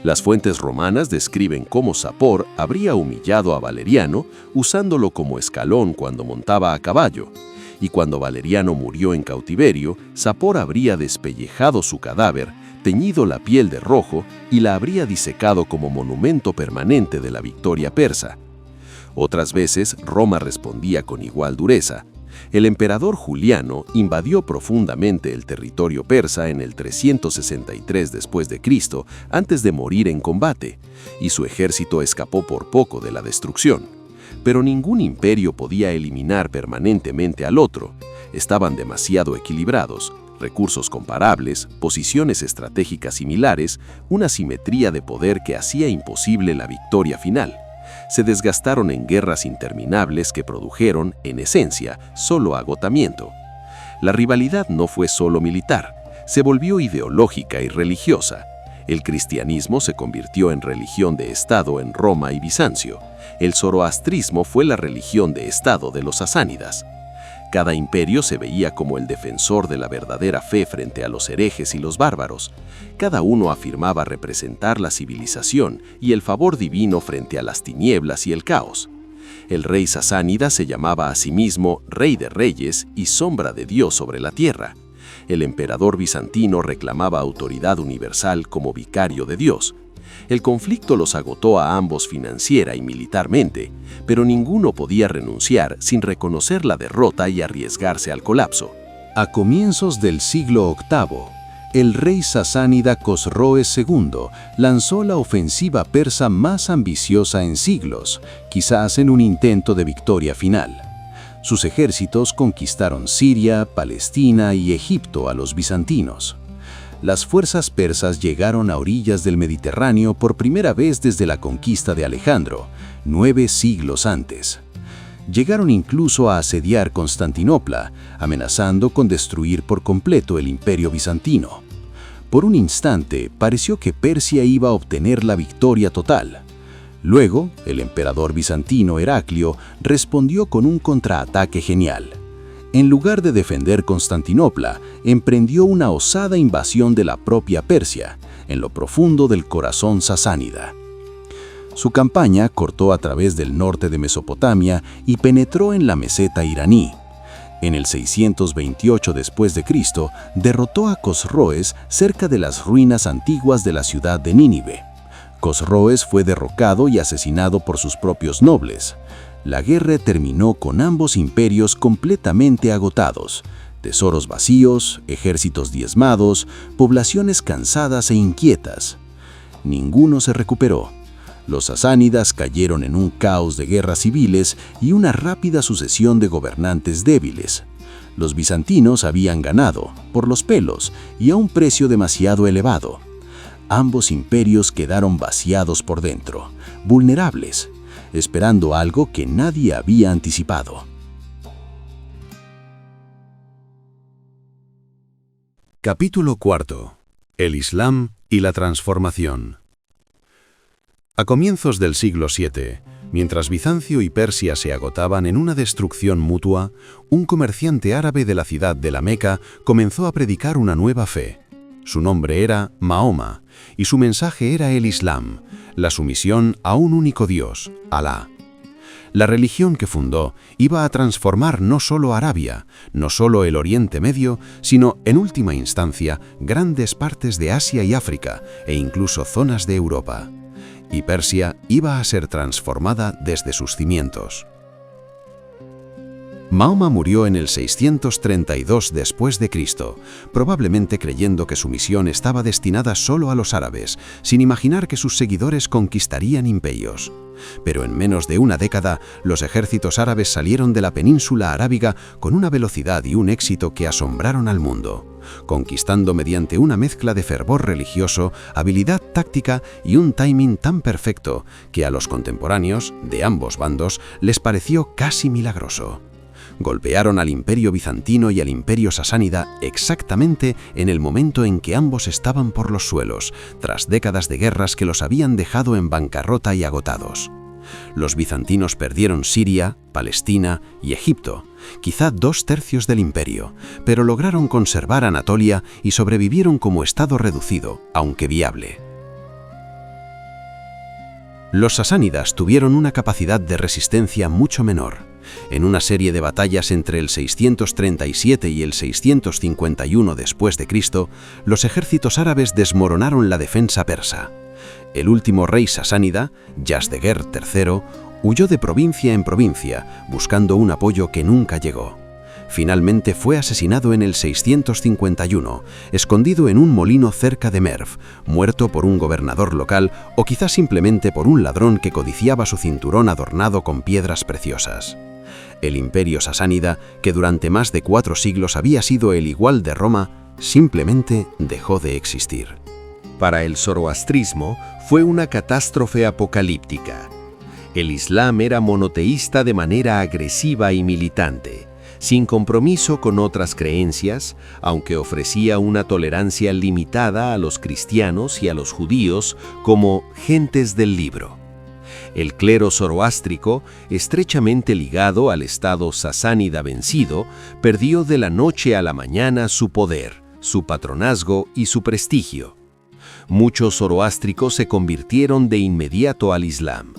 Las fuentes romanas describen cómo Sapor habría humillado a Valeriano usándolo como escalón cuando montaba a caballo, y cuando Valeriano murió en cautiverio, Sapor habría despellejado su cadáver, teñido la piel de rojo y la habría disecado como monumento permanente de la victoria persa. Otras veces, Roma respondía con igual dureza. El emperador Juliano invadió profundamente el territorio persa en el 363 después de Cristo, antes de morir en combate, y su ejército escapó por poco de la destrucción. Pero ningún imperio podía eliminar permanentemente al otro. Estaban demasiado equilibrados. Recursos comparables, posiciones estratégicas similares, una simetría de poder que hacía imposible la victoria final. Se desgastaron en guerras interminables que produjeron, en esencia, solo agotamiento. La rivalidad no fue solo militar, se volvió ideológica y religiosa. El cristianismo se convirtió en religión de Estado en Roma y Bizancio. El zoroastrismo fue la religión de Estado de los sasánidas. Cada imperio se veía como el defensor de la verdadera fe frente a los herejes y los bárbaros. Cada uno afirmaba representar la civilización y el favor divino frente a las tinieblas y el caos. El rey sasánida se llamaba a sí mismo Rey de Reyes y Sombra de Dios sobre la tierra. El emperador bizantino reclamaba autoridad universal como vicario de Dios. El conflicto los agotó a ambos financiera y militarmente, pero ninguno podía renunciar sin reconocer la derrota y arriesgarse al colapso. A comienzos del siglo VIII, el rey sasánida Cosroes II lanzó la ofensiva persa más ambiciosa en siglos, quizás en un intento de victoria final. Sus ejércitos conquistaron Siria, Palestina y Egipto a los bizantinos. Las fuerzas persas llegaron a orillas del Mediterráneo por primera vez desde la conquista de Alejandro, 9 siglos antes. Llegaron incluso a asediar Constantinopla, amenazando con destruir por completo el imperio bizantino. Por un instante pareció que Persia iba a obtener la victoria total. Luego, el emperador bizantino Heraclio respondió con un contraataque genial. En lugar de defender Constantinopla, emprendió una osada invasión de la propia Persia, en lo profundo del corazón sasánida. Su campaña cortó a través del norte de Mesopotamia y penetró en la meseta iraní. En el 628 después de Cristo, derrotó a Cosroes cerca de las ruinas antiguas de la ciudad de Nínive. Cosroes fue derrocado y asesinado por sus propios nobles. La guerra terminó con ambos imperios completamente agotados, tesoros vacíos, ejércitos diezmados, poblaciones cansadas e inquietas. Ninguno se recuperó. Los sasánidas cayeron en un caos de guerras civiles y una rápida sucesión de gobernantes débiles. Los bizantinos habían ganado, por los pelos, y a un precio demasiado elevado. Ambos imperios quedaron vaciados por dentro, vulnerables, esperando algo que nadie había anticipado. Capítulo 4. El Islam y la transformación. A comienzos del siglo VII, mientras Bizancio y Persia se agotaban en una destrucción mutua, un comerciante árabe de la ciudad de la Meca comenzó a predicar una nueva fe. Su nombre era Mahoma, y su mensaje era el Islam, la sumisión a un único Dios, Alá. La religión que fundó iba a transformar no solo Arabia, no solo el Oriente Medio, sino, en última instancia, grandes partes de Asia y África, e incluso zonas de Europa. Y Persia iba a ser transformada desde sus cimientos. Mahoma murió en el 632 después de Cristo, probablemente creyendo que su misión estaba destinada solo a los árabes, sin imaginar que sus seguidores conquistarían imperios. Pero en menos de una década, los ejércitos árabes salieron de la península arábiga con una velocidad y un éxito que asombraron al mundo, conquistando mediante una mezcla de fervor religioso, habilidad táctica y un timing tan perfecto que a los contemporáneos, de ambos bandos, les pareció casi milagroso. Golpearon al imperio bizantino y al imperio sasánida exactamente en el momento en que ambos estaban por los suelos, tras décadas de guerras que los habían dejado en bancarrota y agotados. Los bizantinos perdieron Siria, Palestina y Egipto, quizá 2/3 del imperio, pero lograron conservar Anatolia y sobrevivieron como estado reducido, aunque viable. Los sasánidas tuvieron una capacidad de resistencia mucho menor. En una serie de batallas entre el 637 y el 651 después de Cristo, los ejércitos árabes desmoronaron la defensa persa. El último rey sasánida, Yazdegerd III, huyó de provincia en provincia, buscando un apoyo que nunca llegó. Finalmente fue asesinado en el 651, escondido en un molino cerca de Merv, muerto por un gobernador local o quizás simplemente por un ladrón que codiciaba su cinturón adornado con piedras preciosas. El imperio sasánida, que durante más de 4 siglos había sido el igual de Roma, simplemente dejó de existir. Para el zoroastrismo fue una catástrofe apocalíptica. El Islam era monoteísta de manera agresiva y militante. sin compromiso con otras creencias, aunque ofrecía una tolerancia limitada a los cristianos y a los judíos como gentes del libro. El clero zoroástrico, estrechamente ligado al estado sasánida vencido, perdió de la noche a la mañana su poder, su patronazgo y su prestigio. Muchos zoroástricos se convirtieron de inmediato al Islam.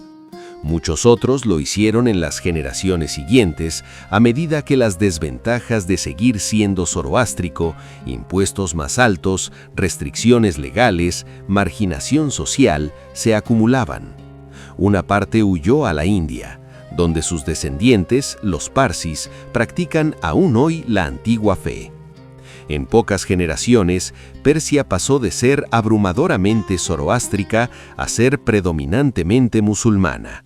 Muchos otros lo hicieron en las generaciones siguientes, a medida que las desventajas de seguir siendo zoroástrico, impuestos más altos, restricciones legales, marginación social, se acumulaban. Una parte huyó a la India, donde sus descendientes, los parsis, practican aún hoy la antigua fe. En pocas generaciones, Persia pasó de ser abrumadoramente zoroástrica a ser predominantemente musulmana.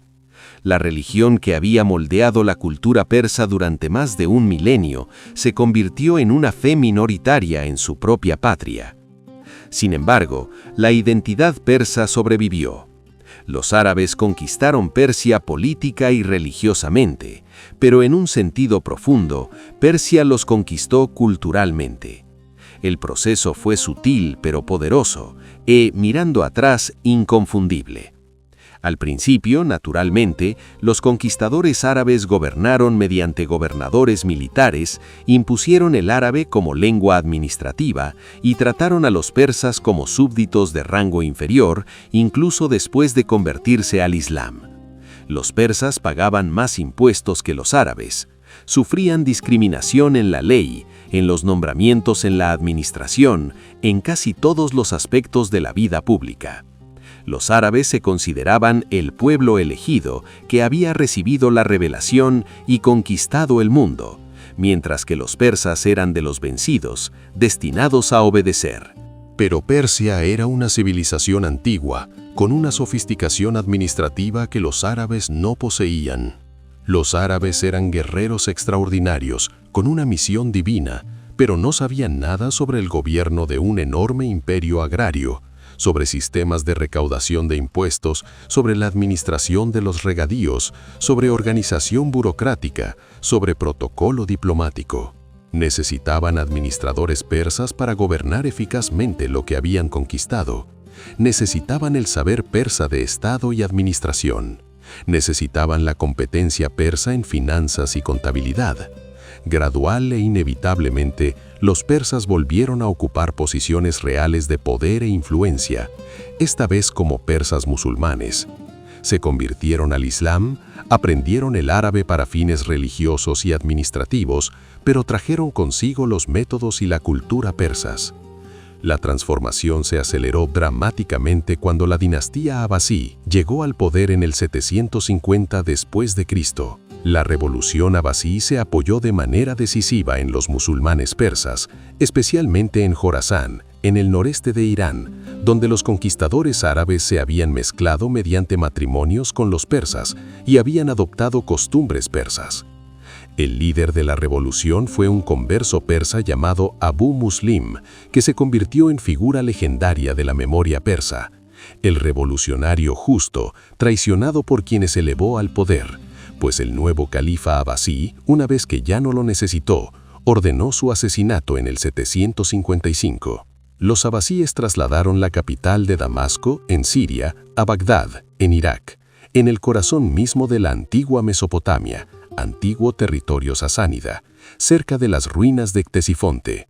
La religión que había moldeado la cultura persa durante más de un milenio se convirtió en una fe minoritaria en su propia patria. Sin embargo, la identidad persa sobrevivió. Los árabes conquistaron Persia política y religiosamente, pero en un sentido profundo, Persia los conquistó culturalmente. El proceso fue sutil pero poderoso e, mirando atrás, inconfundible. Al principio, naturalmente, los conquistadores árabes gobernaron mediante gobernadores militares, impusieron el árabe como lengua administrativa y trataron a los persas como súbditos de rango inferior, incluso después de convertirse al Islam. Los persas pagaban más impuestos que los árabes, sufrían discriminación en la ley, en los nombramientos en la administración, en casi todos los aspectos de la vida pública. Los árabes se consideraban el pueblo elegido que había recibido la revelación y conquistado el mundo, mientras que los persas eran de los vencidos, destinados a obedecer. Pero Persia era una civilización antigua, con una sofisticación administrativa que los árabes no poseían. Los árabes eran guerreros extraordinarios, con una misión divina, pero no sabían nada sobre el gobierno de un enorme imperio agrario, sobre sistemas de recaudación de impuestos, sobre la administración de los regadíos, sobre organización burocrática, sobre protocolo diplomático. Necesitaban administradores persas para gobernar eficazmente lo que habían conquistado. Necesitaban el saber persa de Estado y administración. Necesitaban la competencia persa en finanzas y contabilidad. Gradual e inevitablemente, los persas volvieron a ocupar posiciones reales de poder e influencia, esta vez como persas musulmanes. Se convirtieron al Islam, aprendieron el árabe para fines religiosos y administrativos, pero trajeron consigo los métodos y la cultura persas. La transformación se aceleró dramáticamente cuando la dinastía abasí llegó al poder en el 750 después de Cristo. La revolución abasí se apoyó de manera decisiva en los musulmanes persas, especialmente en Jorasán, en el noreste de Irán, donde los conquistadores árabes se habían mezclado mediante matrimonios con los persas y habían adoptado costumbres persas. El líder de la revolución fue un converso persa llamado Abu Muslim, que se convirtió en figura legendaria de la memoria persa. El revolucionario justo, traicionado por quienes elevó al poder, pues el nuevo califa abasí, una vez que ya no lo necesitó, ordenó su asesinato en el 755. Los abasíes trasladaron la capital de Damasco, en Siria, a Bagdad, en Irak, en el corazón mismo de la antigua Mesopotamia, antiguo territorio sasánida, cerca de las ruinas de Ctesifonte.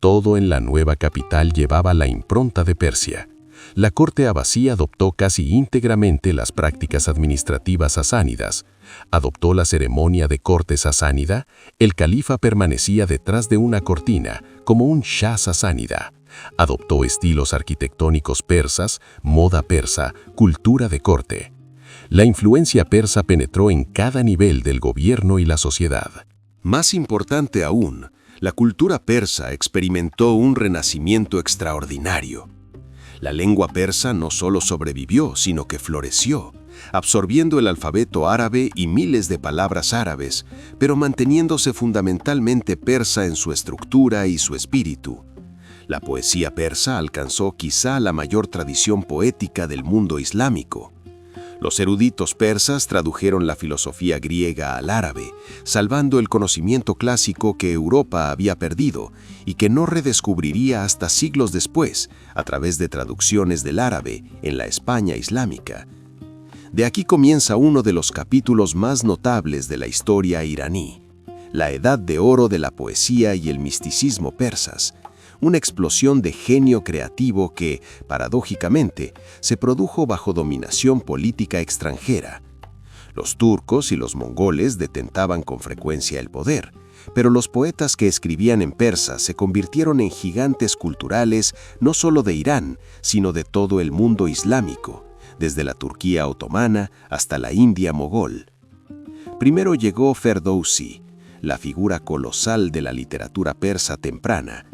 Todo en la nueva capital llevaba la impronta de Persia. La corte abasí adoptó casi íntegramente las prácticas administrativas sasánidas. Adoptó la ceremonia de corte sasánida. El califa permanecía detrás de una cortina, como un shah sasánida. Adoptó estilos arquitectónicos persas, moda persa, cultura de corte. La influencia persa penetró en cada nivel del gobierno y la sociedad. Más importante aún, la cultura persa experimentó un renacimiento extraordinario. La lengua persa no solo sobrevivió, sino que floreció, absorbiendo el alfabeto árabe y miles de palabras árabes, pero manteniéndose fundamentalmente persa en su estructura y su espíritu. La poesía persa alcanzó quizá la mayor tradición poética del mundo islámico. Los eruditos persas tradujeron la filosofía griega al árabe, salvando el conocimiento clásico que Europa había perdido y que no redescubriría hasta siglos después, a través de traducciones del árabe en la España islámica. De aquí comienza uno de los capítulos más notables de la historia iraní, la edad de oro de la poesía y el misticismo persas, una explosión de genio creativo que, paradójicamente, se produjo bajo dominación política extranjera. Los turcos y los mongoles detentaban con frecuencia el poder, pero los poetas que escribían en persa se convirtieron en gigantes culturales no solo de Irán, sino de todo el mundo islámico, desde la Turquía otomana hasta la India mogol. Primero llegó Ferdowsi, la figura colosal de la literatura persa temprana.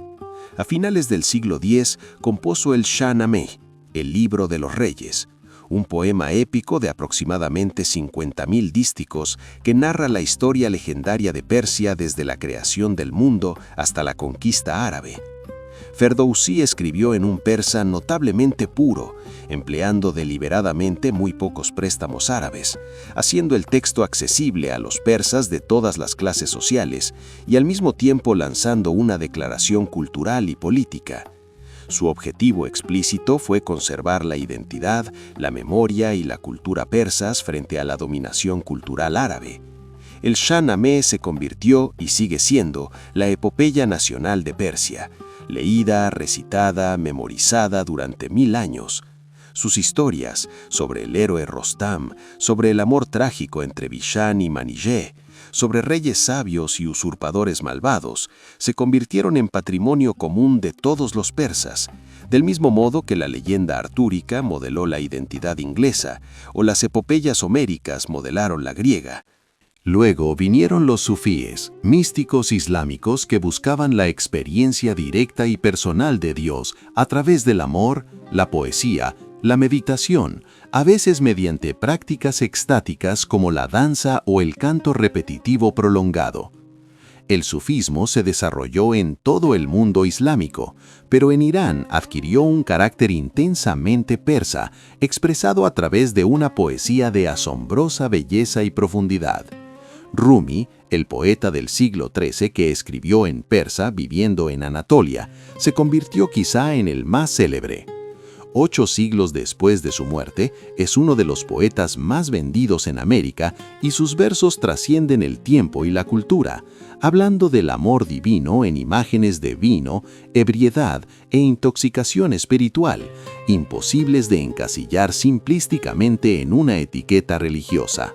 A finales del siglo X compuso el Shahnameh, el libro de los reyes, un poema épico de aproximadamente 50.000 dísticos que narra la historia legendaria de Persia desde la creación del mundo hasta la conquista árabe. Ferdowsi escribió en un persa notablemente puro, empleando deliberadamente muy pocos préstamos árabes, haciendo el texto accesible a los persas de todas las clases sociales y al mismo tiempo lanzando una declaración cultural y política. Su objetivo explícito fue conservar la identidad, la memoria y la cultura persas frente a la dominación cultural árabe. El Shahnameh se convirtió, y sigue siendo, la epopeya nacional de Persia, leída, recitada, memorizada durante 1000 años. Sus historias, sobre el héroe Rostam, sobre el amor trágico entre Bishan y Manilleh, sobre reyes sabios y usurpadores malvados, se convirtieron en patrimonio común de todos los persas, del mismo modo que la leyenda artúrica modeló la identidad inglesa, o las epopeyas homéricas modelaron la griega. Luego vinieron los sufíes, místicos islámicos que buscaban la experiencia directa y personal de Dios a través del amor, la poesía, la meditación, a veces mediante prácticas extáticas como la danza o el canto repetitivo prolongado. El sufismo se desarrolló en todo el mundo islámico, pero en Irán adquirió un carácter intensamente persa, expresado a través de una poesía de asombrosa belleza y profundidad. Rumi, el poeta del siglo XIII que escribió en persa viviendo en Anatolia, se convirtió quizá en el más célebre. 8 siglos después de su muerte, es uno de los poetas más vendidos en América y sus versos trascienden el tiempo y la cultura, hablando del amor divino en imágenes de vino, ebriedad e intoxicación espiritual, imposibles de encasillar simplísticamente en una etiqueta religiosa.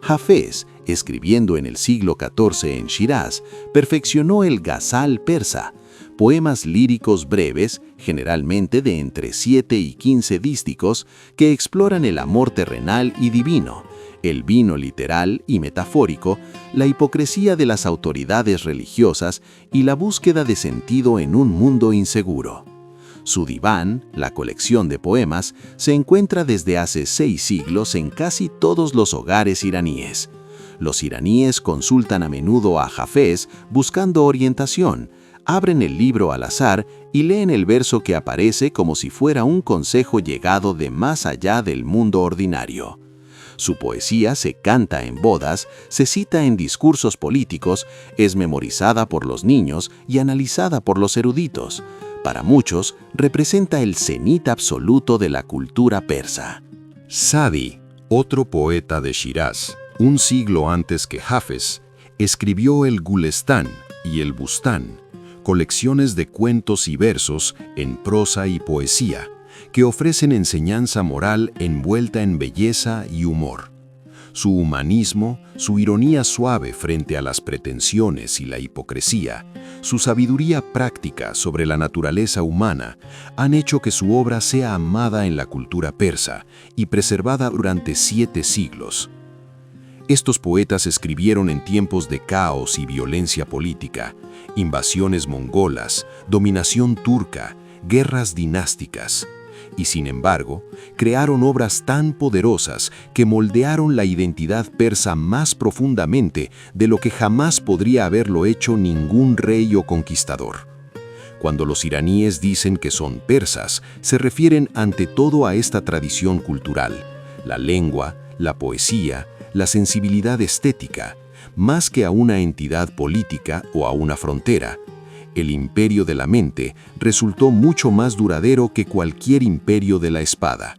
Hafez, escribiendo en el siglo XIV en Shiraz, perfeccionó el ghazal persa, poemas líricos breves, generalmente de entre 7 y 15 dísticos, que exploran el amor terrenal y divino, el vino literal y metafórico, la hipocresía de las autoridades religiosas y la búsqueda de sentido en un mundo inseguro. Su diván, la colección de poemas, se encuentra desde hace 6 siglos en casi todos los hogares iraníes. Los iraníes consultan a menudo a Hafez buscando orientación, abren el libro al azar y leen el verso que aparece como si fuera un consejo llegado de más allá del mundo ordinario. Su poesía se canta en bodas, se cita en discursos políticos, es memorizada por los niños y analizada por los eruditos. Para muchos, representa el cenit absoluto de la cultura persa. Sadi, otro poeta de Shiraz, un siglo antes que Hafez, escribió el Gulestán y el Bustán, colecciones de cuentos y versos en prosa y poesía, que ofrecen enseñanza moral envuelta en belleza y humor. Su humanismo, su ironía suave frente a las pretensiones y la hipocresía, su sabiduría práctica sobre la naturaleza humana, han hecho que su obra sea amada en la cultura persa y preservada durante 7 siglos. Estos poetas escribieron en tiempos de caos y violencia política, invasiones mongolas, dominación turca, guerras dinásticas. Y sin embargo, crearon obras tan poderosas que moldearon la identidad persa más profundamente de lo que jamás podría haberlo hecho ningún rey o conquistador. Cuando los iraníes dicen que son persas, se refieren ante todo a esta tradición cultural, la lengua, la poesía, la sensibilidad estética, más que a una entidad política o a una frontera. El imperio de la mente resultó mucho más duradero que cualquier imperio de la espada.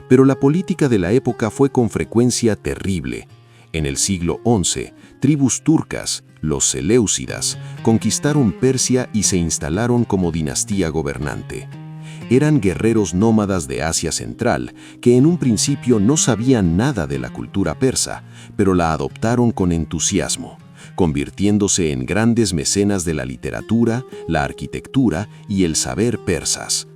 Pero la política de la época fue con frecuencia terrible. En el siglo XI, tribus turcas, los Seleucidas, conquistaron Persia y se instalaron como dinastía gobernante. Eran guerreros nómadas de Asia Central que en un principio no sabían nada de la cultura persa, pero la adoptaron con entusiasmo, convirtiéndose en grandes mecenas de la literatura, la arquitectura y el saber persas.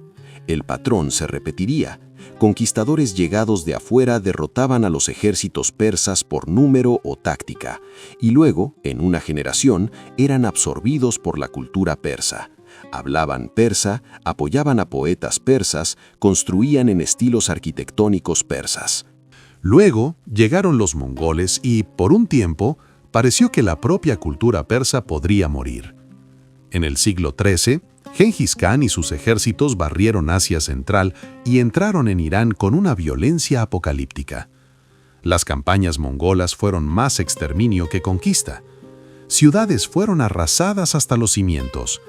El patrón se repetiría. Conquistadores llegados de afuera derrotaban a los ejércitos persas por número o táctica, y luego, en una generación, eran absorbidos por la cultura persa. Hablaban persa, apoyaban a poetas persas, construían en estilos arquitectónicos persas. Luego llegaron los mongoles y, por un tiempo, pareció que la propia cultura persa podría morir. En el siglo XIII, Gengis Khan y sus ejércitos barrieron Asia Central y entraron en Irán con una violencia apocalíptica. Las campañas mongolas fueron más exterminio que conquista. Ciudades fueron arrasadas hasta los cimientos.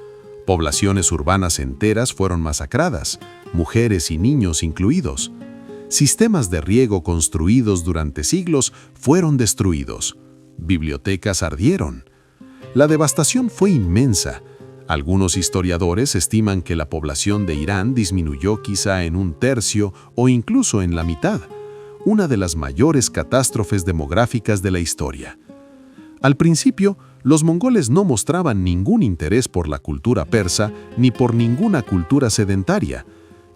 Poblaciones urbanas enteras fueron masacradas, mujeres y niños incluidos. Sistemas de riego construidos durante siglos fueron destruidos. Bibliotecas ardieron. La devastación fue inmensa. Algunos historiadores estiman que la población de Irán disminuyó quizá en 1/3 o incluso en la mitad, una de las mayores catástrofes demográficas de la historia. Al principio, los mongoles no mostraban ningún interés por la cultura persa ni por ninguna cultura sedentaria.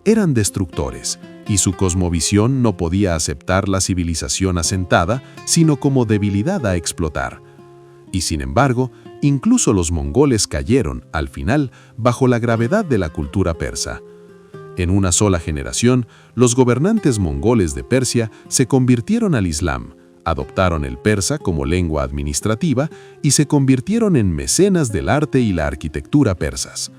Eran destructores, y su cosmovisión no podía aceptar la civilización asentada, sino como debilidad a explotar. Y sin embargo, incluso los mongoles cayeron, al final, bajo la gravedad de la cultura persa. En una sola generación, los gobernantes mongoles de Persia se convirtieron al Islam, adoptaron el persa como lengua administrativa y se convirtieron en mecenas del arte y la arquitectura persas.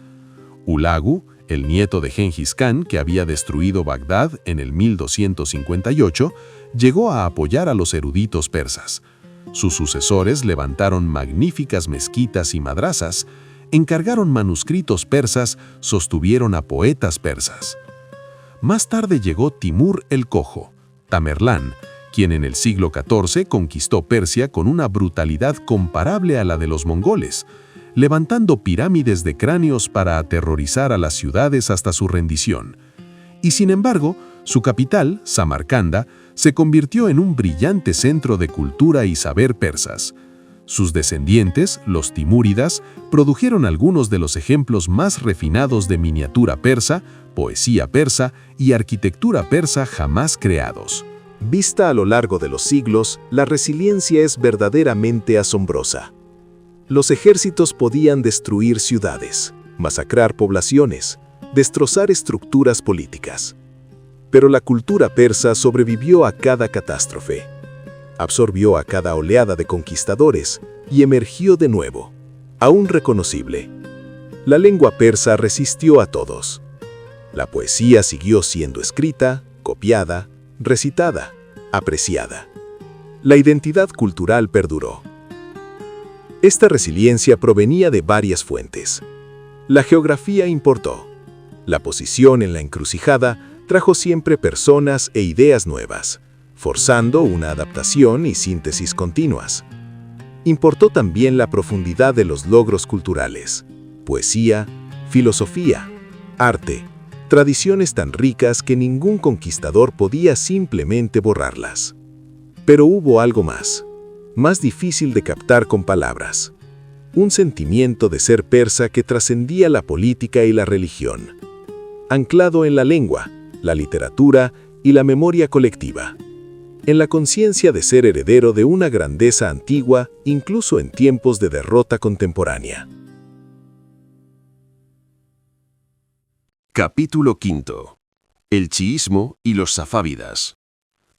Hulagu, el nieto de Gengis Khan, que había destruido Bagdad en el 1258, llegó a apoyar a los eruditos persas. Sus sucesores levantaron magníficas mezquitas y madrasas, encargaron manuscritos persas, sostuvieron a poetas persas. Más tarde llegó Timur el Cojo, Tamerlán, quien en el siglo XIV conquistó Persia con una brutalidad comparable a la de los mongoles, levantando pirámides de cráneos para aterrorizar a las ciudades hasta su rendición. Y sin embargo, su capital, Samarcanda, se convirtió en un brillante centro de cultura y saber persas. Sus descendientes, los timúridas, produjeron algunos de los ejemplos más refinados de miniatura persa, poesía persa y arquitectura persa jamás creados. Vista a lo largo de los siglos, la resiliencia es verdaderamente asombrosa. Los ejércitos podían destruir ciudades, masacrar poblaciones, destrozar estructuras políticas. Pero la cultura persa sobrevivió a cada catástrofe, absorbió a cada oleada de conquistadores y emergió de nuevo, aún reconocible. La lengua persa resistió a todos. La poesía siguió siendo escrita, copiada, recitada, apreciada. La identidad cultural perduró. Esta resiliencia provenía de varias fuentes. La geografía importó. La posición en la encrucijada trajo siempre personas e ideas nuevas, forzando una adaptación y síntesis continuas. Importó también la profundidad de los logros culturales, poesía, filosofía, arte, tradiciones tan ricas que ningún conquistador podía simplemente borrarlas. Pero hubo algo más difícil de captar con palabras. Un sentimiento de ser persa que trascendía la política y la religión, anclado en la lengua, la literatura y la memoria colectiva, en la conciencia de ser heredero de una grandeza antigua incluso en tiempos de derrota contemporánea. Capítulo V. El chiismo y los safávidas.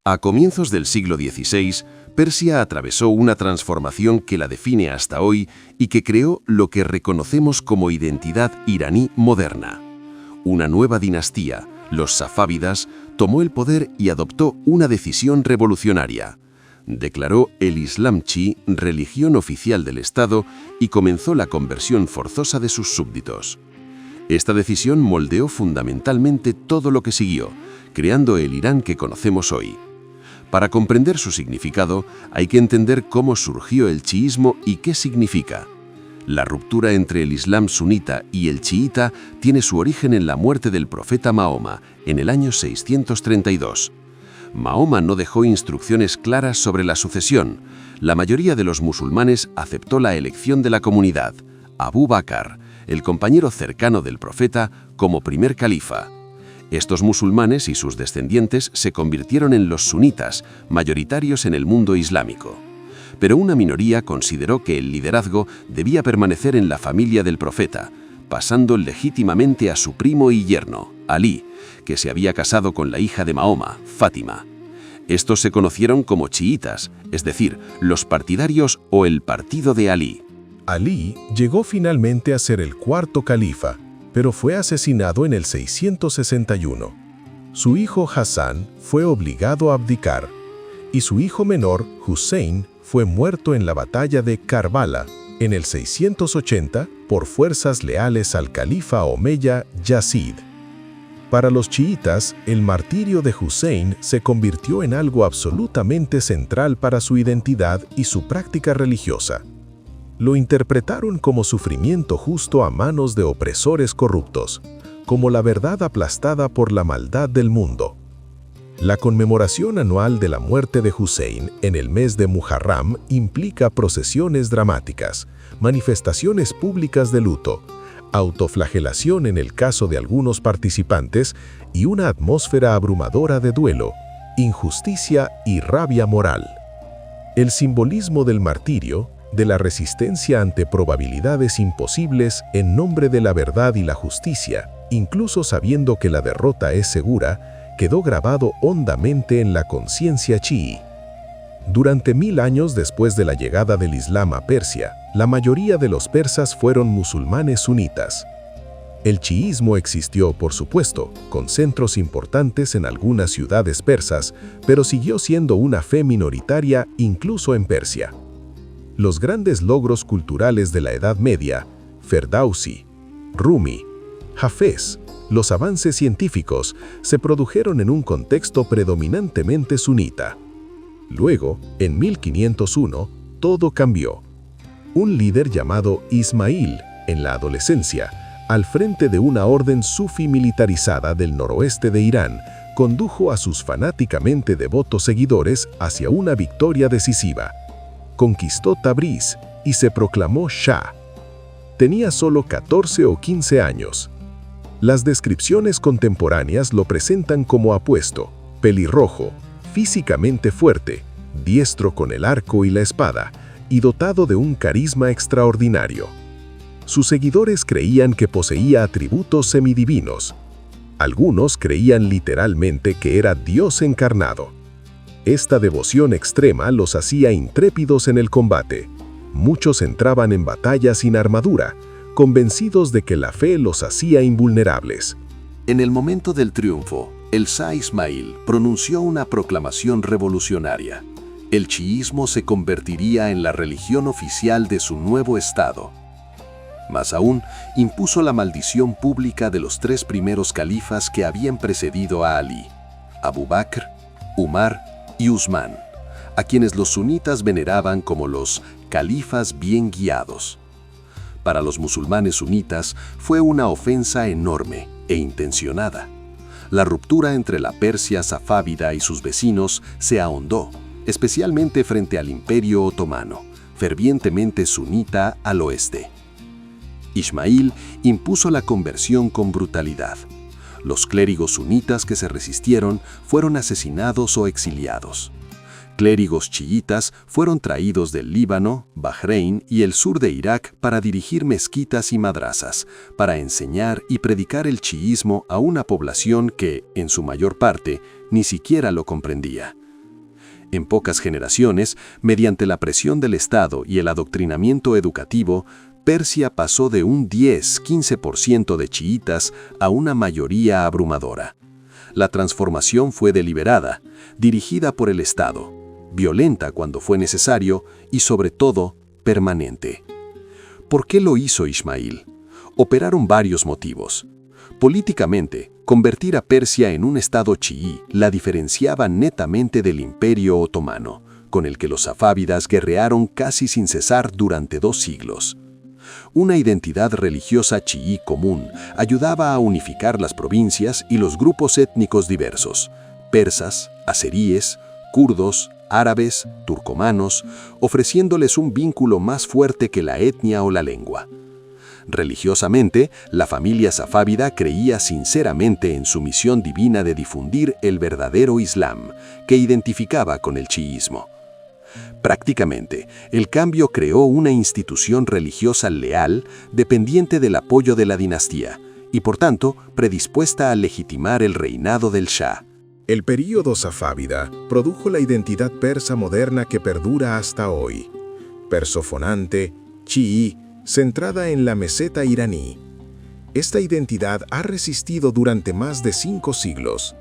A comienzos del siglo XVI, Persia atravesó una transformación que la define hasta hoy y que creó lo que reconocemos como identidad iraní moderna. Una nueva dinastía, los safávidas, tomó el poder y adoptó una decisión revolucionaria. Declaró el Islam chií religión oficial del Estado y comenzó la conversión forzosa de sus súbditos. Esta decisión moldeó fundamentalmente todo lo que siguió, creando el Irán que conocemos hoy. Para comprender su significado, hay que entender cómo surgió el chiismo y qué significa. La ruptura entre el Islam sunita y el chiita tiene su origen en la muerte del profeta Mahoma, en el año 632. Mahoma no dejó instrucciones claras sobre la sucesión. La mayoría de los musulmanes aceptó la elección de la comunidad, Abu Bakr, el compañero cercano del profeta, como primer califa. Estos musulmanes y sus descendientes se convirtieron en los sunitas, mayoritarios en el mundo islámico. Pero una minoría consideró que el liderazgo debía permanecer en la familia del profeta, pasando legítimamente a su primo y yerno, Alí, que se había casado con la hija de Mahoma, Fátima. Estos se conocieron como chiitas, es decir, los partidarios o el partido de Alí. Alí llegó finalmente a ser el cuarto califa, pero fue asesinado en el 661. Su hijo Hassan fue obligado a abdicar, y su hijo menor, Hussein, fue muerto en la batalla de Karbala, en el 680, por fuerzas leales al califa omeya Yazid. Para los chiitas, el martirio de Hussein se convirtió en algo absolutamente central para su identidad y su práctica religiosa. Lo interpretaron como sufrimiento justo a manos de opresores corruptos, como la verdad aplastada por la maldad del mundo. La conmemoración anual de la muerte de Hussein en el mes de Muharram implica procesiones dramáticas, manifestaciones públicas de luto, autoflagelación en el caso de algunos participantes y una atmósfera abrumadora de duelo, injusticia y rabia moral. El simbolismo del martirio, de la resistencia ante probabilidades imposibles en nombre de la verdad y la justicia, incluso sabiendo que la derrota es segura, quedó grabado hondamente en la conciencia chií. Durante 1000 años después de la llegada del Islam a Persia, la mayoría de los persas fueron musulmanes sunitas. El chiísmo existió, por supuesto, con centros importantes en algunas ciudades persas, pero siguió siendo una fe minoritaria incluso en Persia. Los grandes logros culturales de la Edad Media, Ferdowsi, Rumi, Hafez, los avances científicos, se produjeron en un contexto predominantemente sunita. Luego, en 1501, todo cambió. Un líder llamado Ismail, en la adolescencia, al frente de una orden sufí militarizada del noroeste de Irán, condujo a sus fanáticamente devotos seguidores hacia una victoria decisiva. Conquistó Tabriz y se proclamó Shah. Tenía solo 14 o 15 años. Las descripciones contemporáneas lo presentan como apuesto, pelirrojo, físicamente fuerte, diestro con el arco y la espada, y dotado de un carisma extraordinario. Sus seguidores creían que poseía atributos semidivinos. Algunos creían literalmente que era Dios encarnado. Esta devoción extrema los hacía intrépidos en el combate. Muchos entraban en batalla sin armadura, convencidos de que la fe los hacía invulnerables. En el momento del triunfo, el Shah Ismail pronunció una proclamación revolucionaria. El chiísmo se convertiría en la religión oficial de su nuevo estado. Más aún, impuso la maldición pública de los 3 primeros califas que habían precedido a Alí, Abu Bakr, Umar y Usman, a quienes los sunitas veneraban como los califas bien guiados. Para los musulmanes sunitas fue una ofensa enorme e intencionada. La ruptura entre la Persia safávida y sus vecinos se ahondó, especialmente frente al Imperio Otomano, fervientemente sunita al oeste. Ismail impuso la conversión con brutalidad. Los clérigos sunitas que se resistieron fueron asesinados o exiliados. Clérigos chiitas fueron traídos del Líbano, Bahrein y el sur de Irak para dirigir mezquitas y madrasas, para enseñar y predicar el chiísmo a una población que, en su mayor parte, ni siquiera lo comprendía. En pocas generaciones, mediante la presión del Estado y el adoctrinamiento educativo, Persia pasó de un 10-15% de chiitas a una mayoría abrumadora. La transformación fue deliberada, dirigida por el Estado, violenta cuando fue necesario y, sobre todo, permanente. ¿Por qué lo hizo Ismail? Operaron varios motivos. Políticamente, convertir a Persia en un estado chií la diferenciaba netamente del Imperio Otomano, con el que los safávidas guerrearon casi sin cesar durante 2 siglos. Una identidad religiosa chií común ayudaba a unificar las provincias y los grupos étnicos diversos: persas, azeríes, kurdos, árabes, turcomanos, ofreciéndoles un vínculo más fuerte que la etnia o la lengua. Religiosamente, la familia safávida creía sinceramente en su misión divina de difundir el verdadero Islam, que identificaba con el chiísmo. Prácticamente, el cambio creó una institución religiosa leal, dependiente del apoyo de la dinastía, y por tanto predispuesta a legitimar el reinado del Shah. El período safávida produjo la identidad persa moderna que perdura hasta hoy. Persofonante, chií, centrada en la meseta iraní. Esta identidad ha resistido durante más de 5 siglos.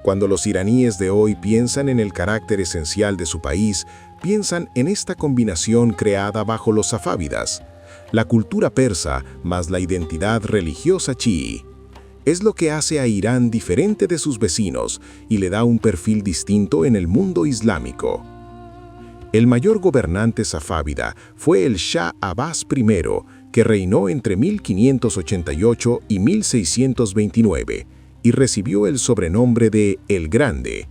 Cuando los iraníes de hoy piensan en el carácter esencial de su país, piensan en esta combinación creada bajo los safávidas, la cultura persa más la identidad religiosa chií. Es lo que hace a Irán diferente de sus vecinos y le da un perfil distinto en el mundo islámico. El mayor gobernante safávida fue el Shah Abbas I, que reinó entre 1588 y 1629 y recibió el sobrenombre de El Grande.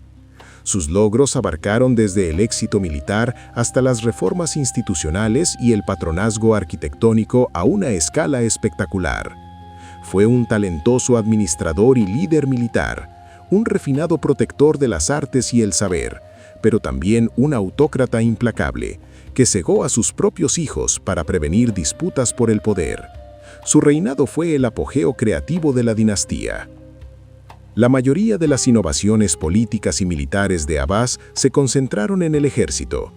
Sus logros abarcaron desde el éxito militar hasta las reformas institucionales y el patronazgo arquitectónico a una escala espectacular. Fue un talentoso administrador y líder militar, un refinado protector de las artes y el saber, pero también un autócrata implacable, que cegó a sus propios hijos para prevenir disputas por el poder. Su reinado fue el apogeo creativo de la dinastía. La mayoría de las innovaciones políticas y militares de Abbas se concentraron en el ejército.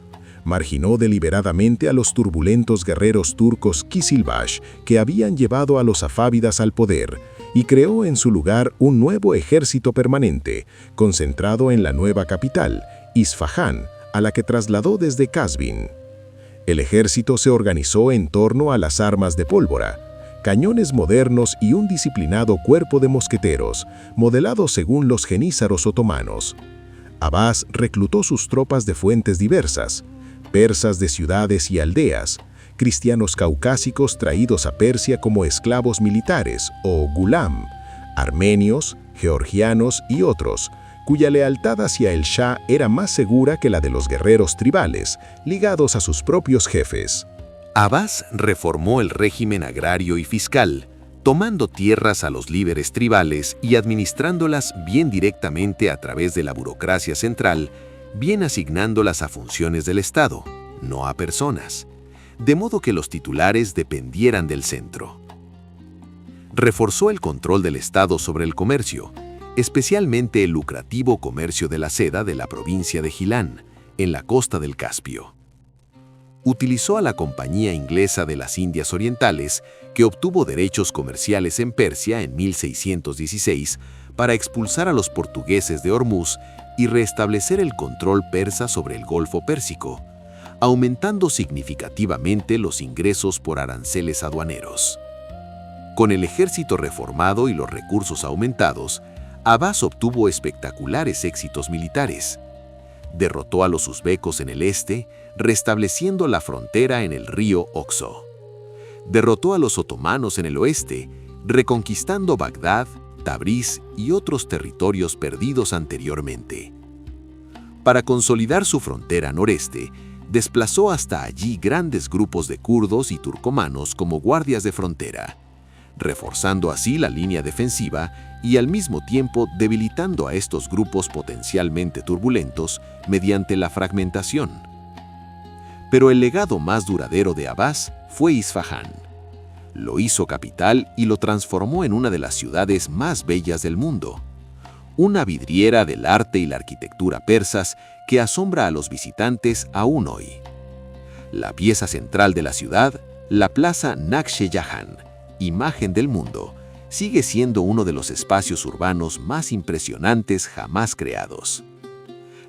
Marginó deliberadamente a los turbulentos guerreros turcos Kizilbash que habían llevado a los safávidas al poder y creó en su lugar un nuevo ejército permanente, concentrado en la nueva capital, Isfahán, a la que trasladó desde Kazvin. El ejército se organizó en torno a las armas de pólvora, cañones modernos y un disciplinado cuerpo de mosqueteros, modelado según los jenízaros otomanos. Abbas reclutó sus tropas de fuentes diversas: persas de ciudades y aldeas, cristianos caucásicos traídos a Persia como esclavos militares o gulam, armenios, georgianos y otros, cuya lealtad hacia el Shah era más segura que la de los guerreros tribales, ligados a sus propios jefes. Abbas reformó el régimen agrario y fiscal, tomando tierras a los líderes tribales y administrándolas bien directamente a través de la burocracia central, bien asignándolas a funciones del Estado, no a personas, de modo que los titulares dependieran del centro. Reforzó el control del Estado sobre el comercio, especialmente el lucrativo comercio de la seda de la provincia de Gilán, en la costa del Caspio. Utilizó a la Compañía Inglesa de las Indias Orientales, que obtuvo derechos comerciales en Persia en 1616, para expulsar a los portugueses de Hormuz y restablecer el control persa sobre el Golfo Pérsico, aumentando significativamente los ingresos por aranceles aduaneros. Con el ejército reformado y los recursos aumentados, Abbas obtuvo espectaculares éxitos militares. Derrotó a los uzbecos en el este, restableciendo la frontera en el río Oxo. Derrotó a los otomanos en el oeste, reconquistando Bagdad, Tabriz y otros territorios perdidos anteriormente. Para consolidar su frontera noreste, desplazó hasta allí grandes grupos de kurdos y turcomanos como guardias de frontera, reforzando así la línea defensiva y al mismo tiempo debilitando a estos grupos potencialmente turbulentos mediante la fragmentación. Pero el legado más duradero de Abbas fue Isfahán. Lo hizo capital y lo transformó en una de las ciudades más bellas del mundo, una vidriera del arte y la arquitectura persas que asombra a los visitantes aún hoy. La pieza central de la ciudad, la plaza Nakhche Jahan, imagen del mundo, sigue siendo uno de los espacios urbanos más impresionantes jamás creados.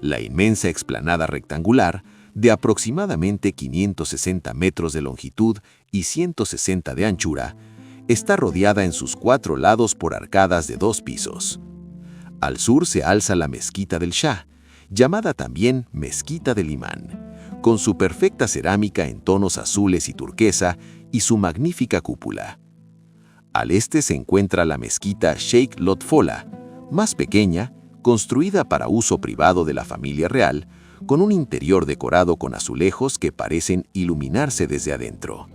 La inmensa explanada rectangular, de aproximadamente 560 metros de longitud y 160 de anchura, está rodeada en sus 4 lados por arcadas de 2 pisos. Al sur se alza la Mezquita del Shah, llamada también Mezquita del Imán, con su perfecta cerámica en tonos azules y turquesa y su magnífica cúpula. Al este se encuentra la Mezquita Sheikh Lotfola, más pequeña, construida para uso privado de la familia real, con un interior decorado con azulejos que parecen iluminarse desde adentro.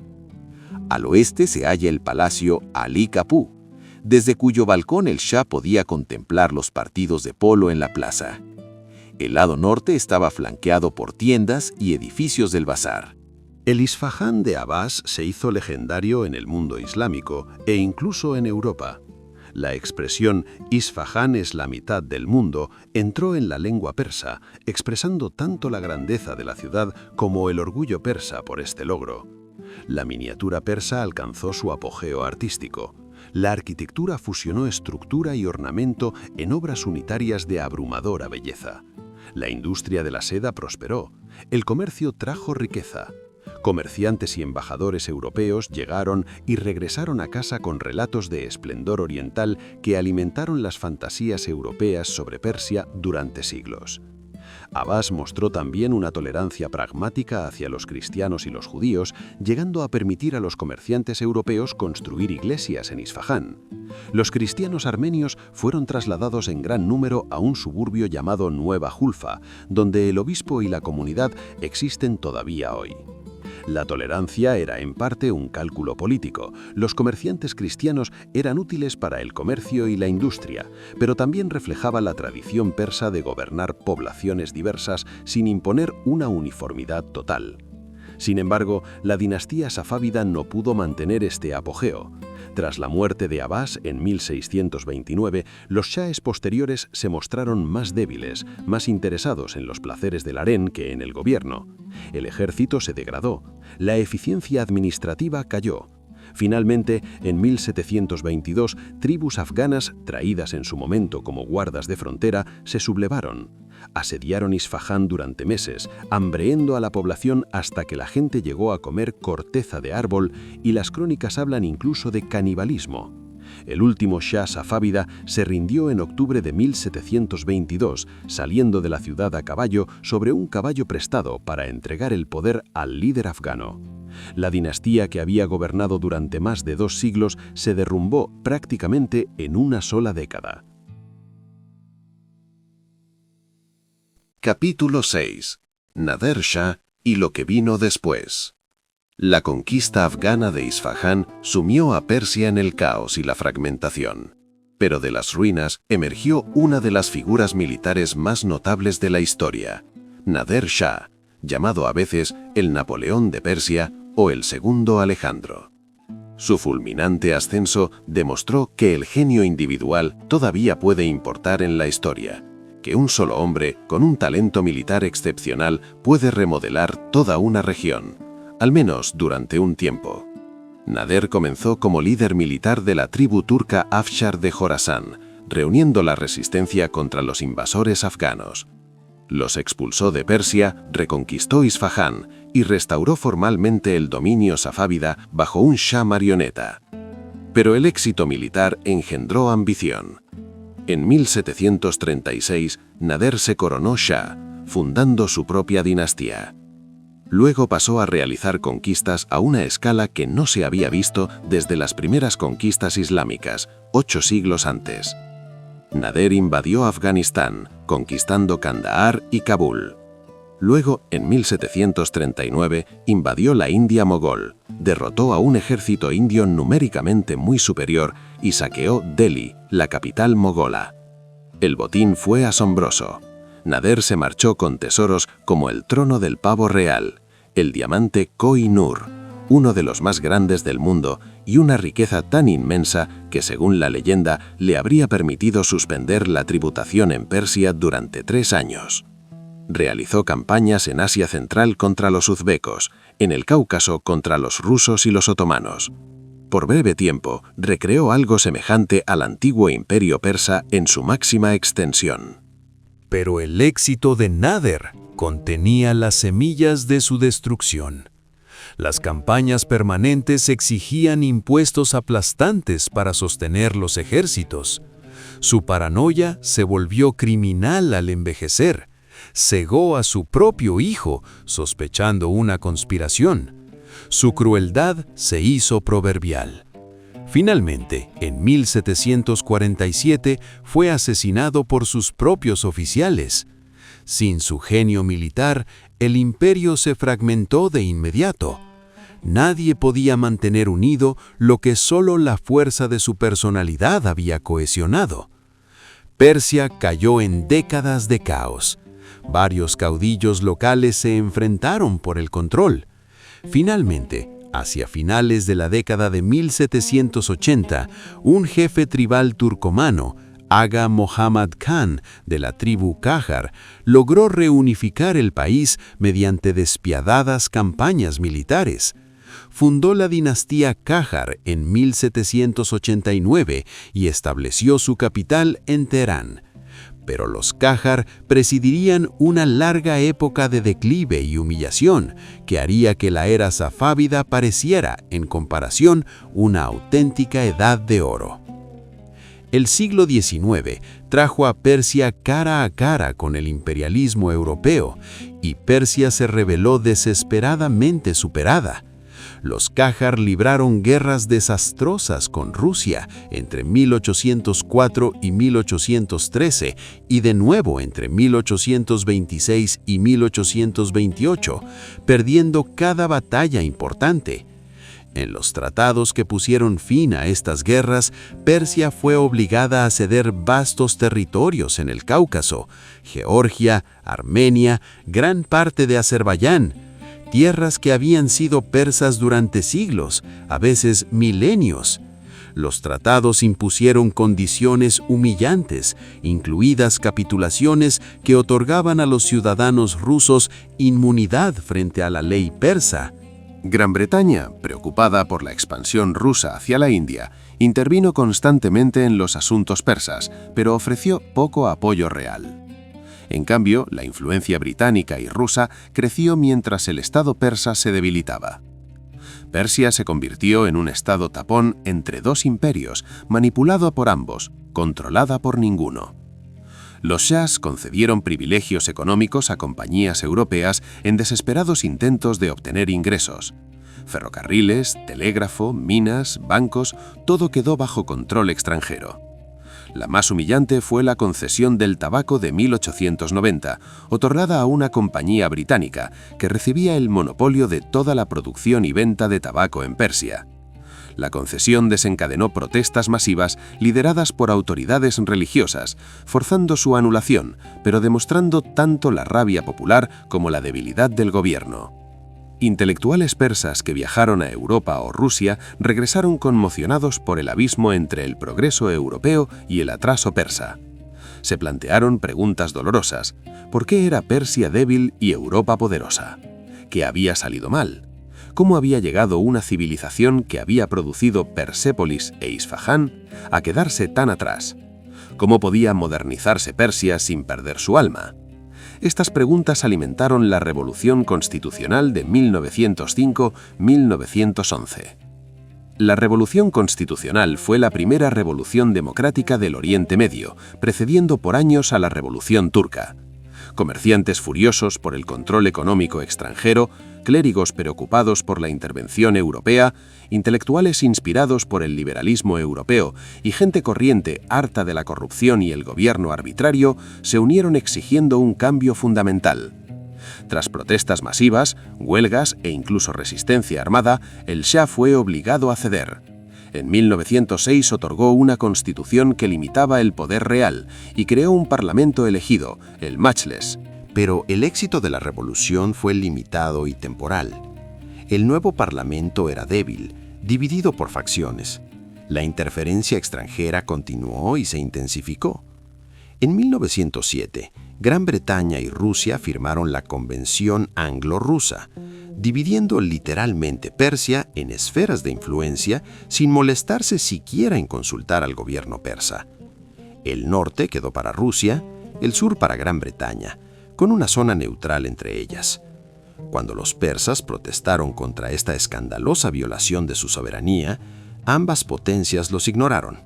Al oeste se halla el Palacio Ali Kapur, desde cuyo balcón el Shah podía contemplar los partidos de polo en la plaza. El lado norte estaba flanqueado por tiendas y edificios del bazar. El Isfahán de Abbas se hizo legendario en el mundo islámico e incluso en Europa. La expresión Isfahán es la mitad del mundo entró en la lengua persa, expresando tanto la grandeza de la ciudad como el orgullo persa por este logro. La miniatura persa alcanzó su apogeo artístico. La arquitectura fusionó estructura y ornamento en obras unitarias de abrumadora belleza. La industria de la seda prosperó. El comercio trajo riqueza. Comerciantes y embajadores europeos llegaron y regresaron a casa con relatos de esplendor oriental que alimentaron las fantasías europeas sobre Persia durante siglos. Abbas mostró también una tolerancia pragmática hacia los cristianos y los judíos, llegando a permitir a los comerciantes europeos construir iglesias en Isfahán. Los cristianos armenios fueron trasladados en gran número a un suburbio llamado Nueva Julfa, donde el obispo y la comunidad existen todavía hoy. La tolerancia era en parte un cálculo político. Los comerciantes cristianos eran útiles para el comercio y la industria, pero también reflejaba la tradición persa de gobernar poblaciones diversas sin imponer una uniformidad total. Sin embargo, la dinastía safávida no pudo mantener este apogeo. Tras la muerte de Abbas en 1629, los shahes posteriores se mostraron más débiles, más interesados en los placeres del harén que en el gobierno. El ejército se degradó, la eficiencia administrativa cayó. Finalmente, en 1722, tribus afganas, traídas en su momento como guardas de frontera, se sublevaron. Asediaron Isfahán durante meses, hambriendo a la población hasta que la gente llegó a comer corteza de árbol y las crónicas hablan incluso de canibalismo. El último shah safávida se rindió en octubre de 1722, saliendo de la ciudad a caballo sobre un caballo prestado para entregar el poder al líder afgano. La dinastía que había gobernado durante más de 2 siglos se derrumbó prácticamente en una sola década. Capítulo 6. Nader Shah y lo que vino después. La conquista afgana de Isfahán sumió a Persia en el caos y la fragmentación. Pero de las ruinas emergió una de las figuras militares más notables de la historia, Nader Shah, llamado a veces el Napoleón de Persia o el segundo Alejandro. Su fulminante ascenso demostró que el genio individual todavía puede importar en la historia, que un solo hombre con un talento militar excepcional puede remodelar toda una región, al menos durante un tiempo. Nader comenzó como líder militar de la tribu turca Afshar de Jorasán, reuniendo la resistencia contra los invasores afganos. Los expulsó de Persia, reconquistó Isfahán y restauró formalmente el dominio safávida bajo un shah marioneta. Pero el éxito militar engendró ambición. En 1736, Nader se coronó shah, fundando su propia dinastía. Luego pasó a realizar conquistas a una escala que no se había visto desde las primeras conquistas islámicas, 8 siglos antes. Nader invadió Afganistán, conquistando Kandahar y Kabul. Luego, en 1739, invadió la India mogol, derrotó a un ejército indio numéricamente muy superior y saqueó Delhi, la capital mogola. El botín fue asombroso. Nader se marchó con tesoros como el trono del pavo real, el diamante Koh-i-Noor, uno de los más grandes del mundo, y una riqueza tan inmensa que, según la leyenda, le habría permitido suspender la tributación en Persia durante 3 años. Realizó campañas en Asia Central contra los uzbecos, en el Cáucaso contra los rusos y los otomanos. Por breve tiempo, recreó algo semejante al antiguo imperio persa en su máxima extensión. Pero el éxito de Nader contenía las semillas de su destrucción. Las campañas permanentes exigían impuestos aplastantes para sostener los ejércitos. Su paranoia se volvió criminal al envejecer. Cegó a su propio hijo, sospechando una conspiración. Su crueldad se hizo proverbial. Finalmente, en 1747 fue asesinado por sus propios oficiales. Sin su genio militar, el imperio se fragmentó de inmediato. Nadie podía mantener unido lo que solo la fuerza de su personalidad había cohesionado. Persia cayó en décadas de caos. Varios caudillos locales se enfrentaron por el control. Finalmente, hacia finales de la década de 1780, un jefe tribal turcomano, Aga Muhammad Khan, de la tribu Qajar, logró reunificar el país mediante despiadadas campañas militares. Fundó la dinastía Qajar en 1789 y estableció su capital en Teherán. Pero los Qajar presidirían una larga época de declive y humillación que haría que la era safávida pareciera, en comparación, una auténtica edad de oro. El siglo XIX trajo a Persia cara a cara con el imperialismo europeo, y Persia se reveló desesperadamente superada. Los Qajar libraron guerras desastrosas con Rusia entre 1804 y 1813 y de nuevo entre 1826 y 1828, perdiendo cada batalla importante. En los tratados que pusieron fin a estas guerras, Persia fue obligada a ceder vastos territorios en el Cáucaso, Georgia, Armenia, gran parte de Azerbaiyán, tierras que habían sido persas durante siglos, a veces milenios. Los tratados impusieron condiciones humillantes, incluidas capitulaciones que otorgaban a los ciudadanos rusos inmunidad frente a la ley persa. Gran Bretaña, preocupada por la expansión rusa hacia la India, intervino constantemente en los asuntos persas, pero ofreció poco apoyo real. En cambio, la influencia británica y rusa creció mientras el Estado persa se debilitaba. Persia se convirtió en un estado tapón entre dos imperios, manipulado por ambos, controlada por ninguno. Los shahs concedieron privilegios económicos a compañías europeas en desesperados intentos de obtener ingresos. Ferrocarriles, telégrafo, minas, bancos, todo quedó bajo control extranjero. La más humillante fue la concesión del tabaco de 1890, otorgada a una compañía británica que recibía el monopolio de toda la producción y venta de tabaco en Persia. La concesión desencadenó protestas masivas lideradas por autoridades religiosas, forzando su anulación, pero demostrando tanto la rabia popular como la debilidad del gobierno. Intelectuales persas que viajaron a Europa o Rusia regresaron conmocionados por el abismo entre el progreso europeo y el atraso persa. Se plantearon preguntas dolorosas. ¿Por qué era Persia débil y Europa poderosa? ¿Qué había salido mal? ¿Cómo había llegado una civilización que había producido Persépolis e Isfahán a quedarse tan atrás? ¿Cómo podía modernizarse Persia sin perder su alma? Estas preguntas alimentaron la Revolución Constitucional de 1905-1911. La Revolución Constitucional fue la primera revolución democrática del Oriente Medio, precediendo por años a la Revolución Turca. Comerciantes furiosos por el control económico extranjero, clérigos preocupados por la intervención europea, intelectuales inspirados por el liberalismo europeo y gente corriente harta de la corrupción y el gobierno arbitrario se unieron exigiendo un cambio fundamental. Tras protestas masivas, huelgas e incluso resistencia armada, el Shah fue obligado a ceder. En 1906 otorgó una constitución que limitaba el poder real y creó un parlamento elegido, el Majlis. Pero el éxito de la revolución fue limitado y temporal. El nuevo parlamento era débil, dividido por facciones. La interferencia extranjera continuó y se intensificó. En 1907, Gran Bretaña y Rusia firmaron la Convención Anglo-Rusa, dividiendo literalmente Persia en esferas de influencia sin molestarse siquiera en consultar al gobierno persa. El norte quedó para Rusia, el sur para Gran Bretaña, con una zona neutral entre ellas. Cuando los persas protestaron contra esta escandalosa violación de su soberanía, ambas potencias los ignoraron.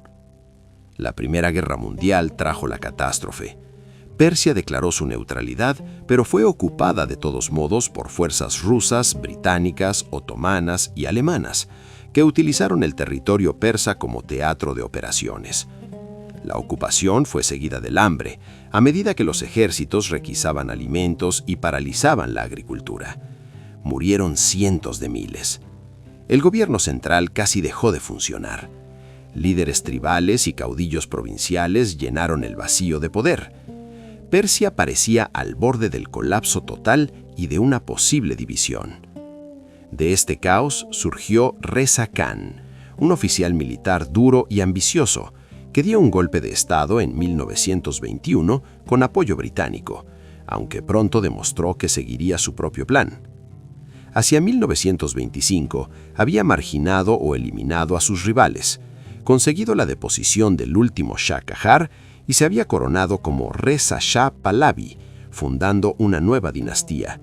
La Primera Guerra Mundial trajo la catástrofe. Persia declaró su neutralidad, pero fue ocupada de todos modos por fuerzas rusas, británicas, otomanas y alemanas, que utilizaron el territorio persa como teatro de operaciones. La ocupación fue seguida del hambre, a medida que los ejércitos requisaban alimentos y paralizaban la agricultura. Murieron cientos de miles. El gobierno central casi dejó de funcionar. Líderes tribales y caudillos provinciales llenaron el vacío de poder. Persia parecía al borde del colapso total y de una posible división. De este caos surgió Reza Khan, un oficial militar duro y ambicioso, que dio un golpe de Estado en 1921 con apoyo británico, aunque pronto demostró que seguiría su propio plan. Hacia 1925 había marginado o eliminado a sus rivales, conseguido la deposición del último Shah Qajar y se había coronado como Reza Shah Pahlavi, fundando una nueva dinastía.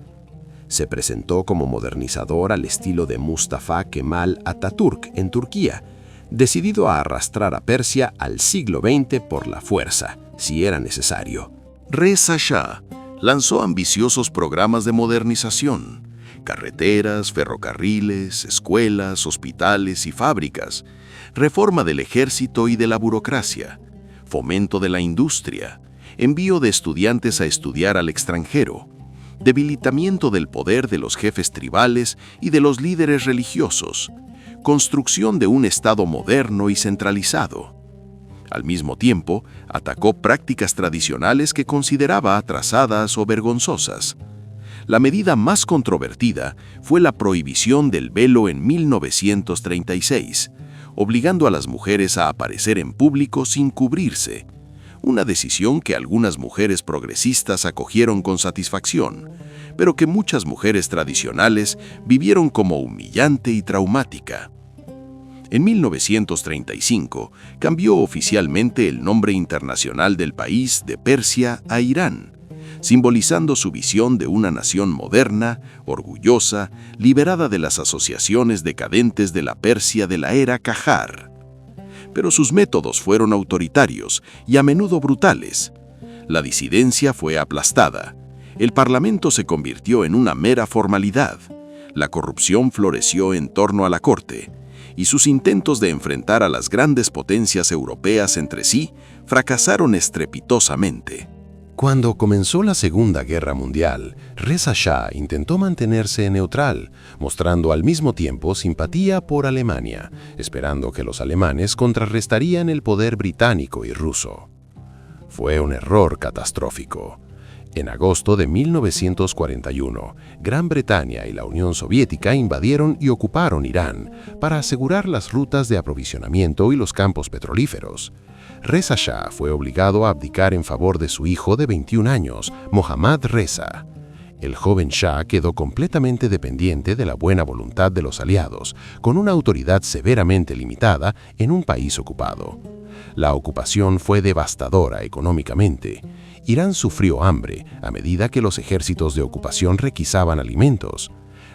Se presentó como modernizador al estilo de Mustafa Kemal Atatürk en Turquía, decidido a arrastrar a Persia al siglo XX por la fuerza, si era necesario. Reza Shah lanzó ambiciosos programas de modernización: carreteras, ferrocarriles, escuelas, hospitales y fábricas, reforma del ejército y de la burocracia, fomento de la industria, envío de estudiantes a estudiar al extranjero, debilitamiento del poder de los jefes tribales y de los líderes religiosos, construcción de un Estado moderno y centralizado. Al mismo tiempo, atacó prácticas tradicionales que consideraba atrasadas o vergonzosas. La medida más controvertida fue la prohibición del velo en 1936, obligando a las mujeres a aparecer en público sin cubrirse, una decisión que algunas mujeres progresistas acogieron con satisfacción, pero que muchas mujeres tradicionales vivieron como humillante y traumática. En 1935 cambió oficialmente el nombre internacional del país de Persia a Irán, simbolizando su visión de una nación moderna, orgullosa, liberada de las asociaciones decadentes de la Persia de la era Qajar. Pero sus métodos fueron autoritarios y a menudo brutales. La disidencia fue aplastada. El parlamento se convirtió en una mera formalidad. La corrupción floreció en torno a la corte, y sus intentos de enfrentar a las grandes potencias europeas entre sí fracasaron estrepitosamente. Cuando comenzó la Segunda Guerra Mundial, Reza Shah intentó mantenerse neutral, mostrando al mismo tiempo simpatía por Alemania, esperando que los alemanes contrarrestarían el poder británico y ruso. Fue un error catastrófico. En agosto de 1941, Gran Bretaña y la Unión Soviética invadieron y ocuparon Irán para asegurar las rutas de aprovisionamiento y los campos petrolíferos. Reza Shah fue obligado a abdicar en favor de su hijo de 21 años, Mohammad Reza. El joven Shah quedó completamente dependiente de la buena voluntad de los aliados, con una autoridad severamente limitada en un país ocupado. La ocupación fue devastadora económicamente. Irán sufrió hambre a medida que los ejércitos de ocupación requisaban alimentos.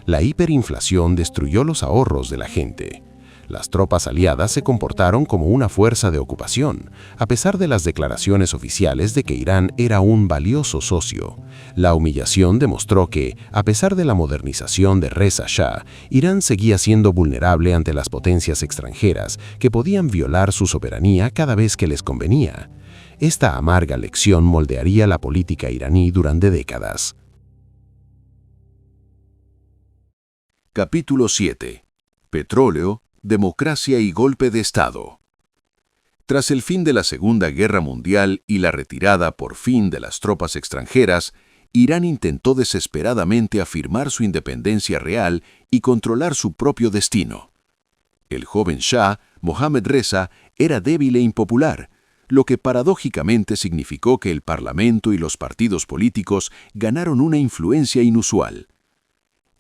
La hiperinflación destruyó los ahorros de la gente. Las tropas aliadas se comportaron como una fuerza de ocupación, a pesar de las declaraciones oficiales de que Irán era un valioso socio. La humillación demostró que, a pesar de la modernización de Reza Shah, Irán seguía siendo vulnerable ante las potencias extranjeras que podían violar su soberanía cada vez que les convenía. Esta amarga lección moldearía la política iraní durante décadas. Capítulo 7. Petróleo, democracia y golpe de Estado. Tras el fin de la Segunda Guerra Mundial y la retirada por fin de las tropas extranjeras, Irán intentó desesperadamente afirmar su independencia real y controlar su propio destino. El joven Shah, Mohammad Reza, era débil e impopular, lo que paradójicamente significó que el Parlamento y los partidos políticos ganaron una influencia inusual.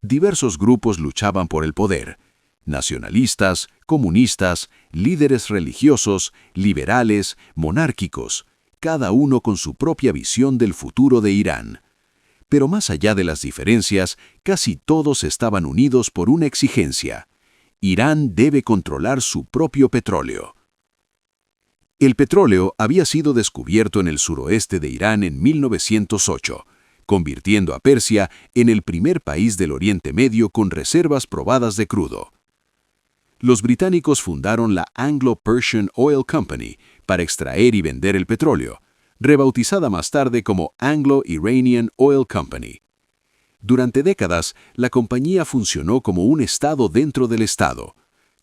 Diversos grupos luchaban por el poder: nacionalistas, comunistas, líderes religiosos, liberales, monárquicos, cada uno con su propia visión del futuro de Irán. Pero más allá de las diferencias, casi todos estaban unidos por una exigencia: Irán debe controlar su propio petróleo. El petróleo había sido descubierto en el suroeste de Irán en 1908, convirtiendo a Persia en el primer país del Oriente Medio con reservas probadas de crudo. Los británicos fundaron la Anglo-Persian Oil Company para extraer y vender el petróleo, rebautizada más tarde como Anglo-Iranian Oil Company. Durante décadas, la compañía funcionó como un estado dentro del estado.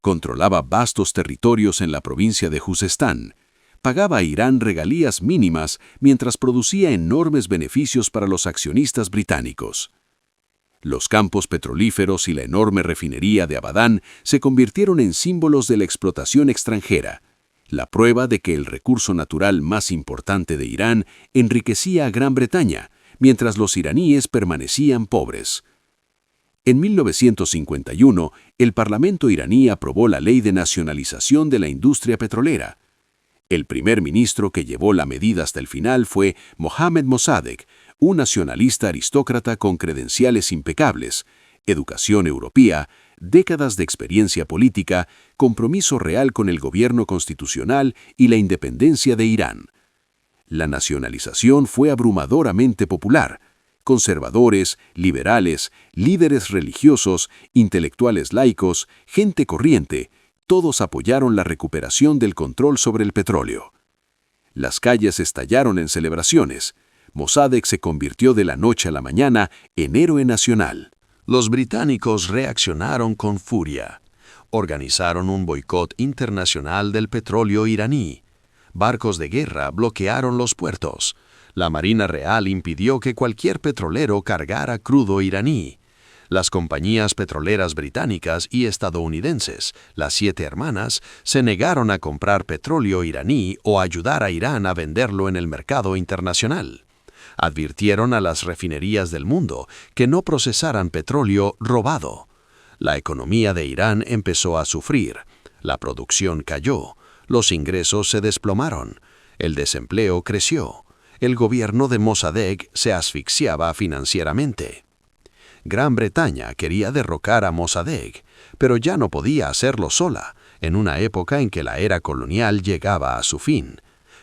Controlaba vastos territorios en la provincia de Juzestán. Pagaba a Irán regalías mínimas mientras producía enormes beneficios para los accionistas británicos. Los campos petrolíferos y la enorme refinería de Abadán se convirtieron en símbolos de la explotación extranjera, la prueba de que el recurso natural más importante de Irán enriquecía a Gran Bretaña, mientras los iraníes permanecían pobres. En 1951, el Parlamento iraní aprobó la Ley de Nacionalización de la Industria Petrolera. El primer ministro que llevó la medida hasta el final fue Mohammad Mossadegh, un nacionalista aristócrata con credenciales impecables, educación europea, décadas de experiencia política, compromiso real con el gobierno constitucional y la independencia de Irán. La nacionalización fue abrumadoramente popular. Conservadores, liberales, líderes religiosos, intelectuales laicos, gente corriente, todos apoyaron la recuperación del control sobre el petróleo. Las calles estallaron en celebraciones. Mossadegh se convirtió de la noche a la mañana en héroe nacional. Los británicos reaccionaron con furia. Organizaron un boicot internacional del petróleo iraní. Barcos de guerra bloquearon los puertos. La Marina Real impidió que cualquier petrolero cargara crudo iraní. Las compañías petroleras británicas y estadounidenses, las 7 hermanas, se negaron a comprar petróleo iraní o ayudar a Irán a venderlo en el mercado internacional. Advirtieron a las refinerías del mundo que no procesaran petróleo robado. La economía de Irán empezó a sufrir. La producción cayó. Los ingresos se desplomaron. El desempleo creció. El gobierno de Mossadegh se asfixiaba financieramente. Gran Bretaña quería derrocar a Mossadegh, pero ya no podía hacerlo sola, en una época en que la era colonial llegaba a su fin.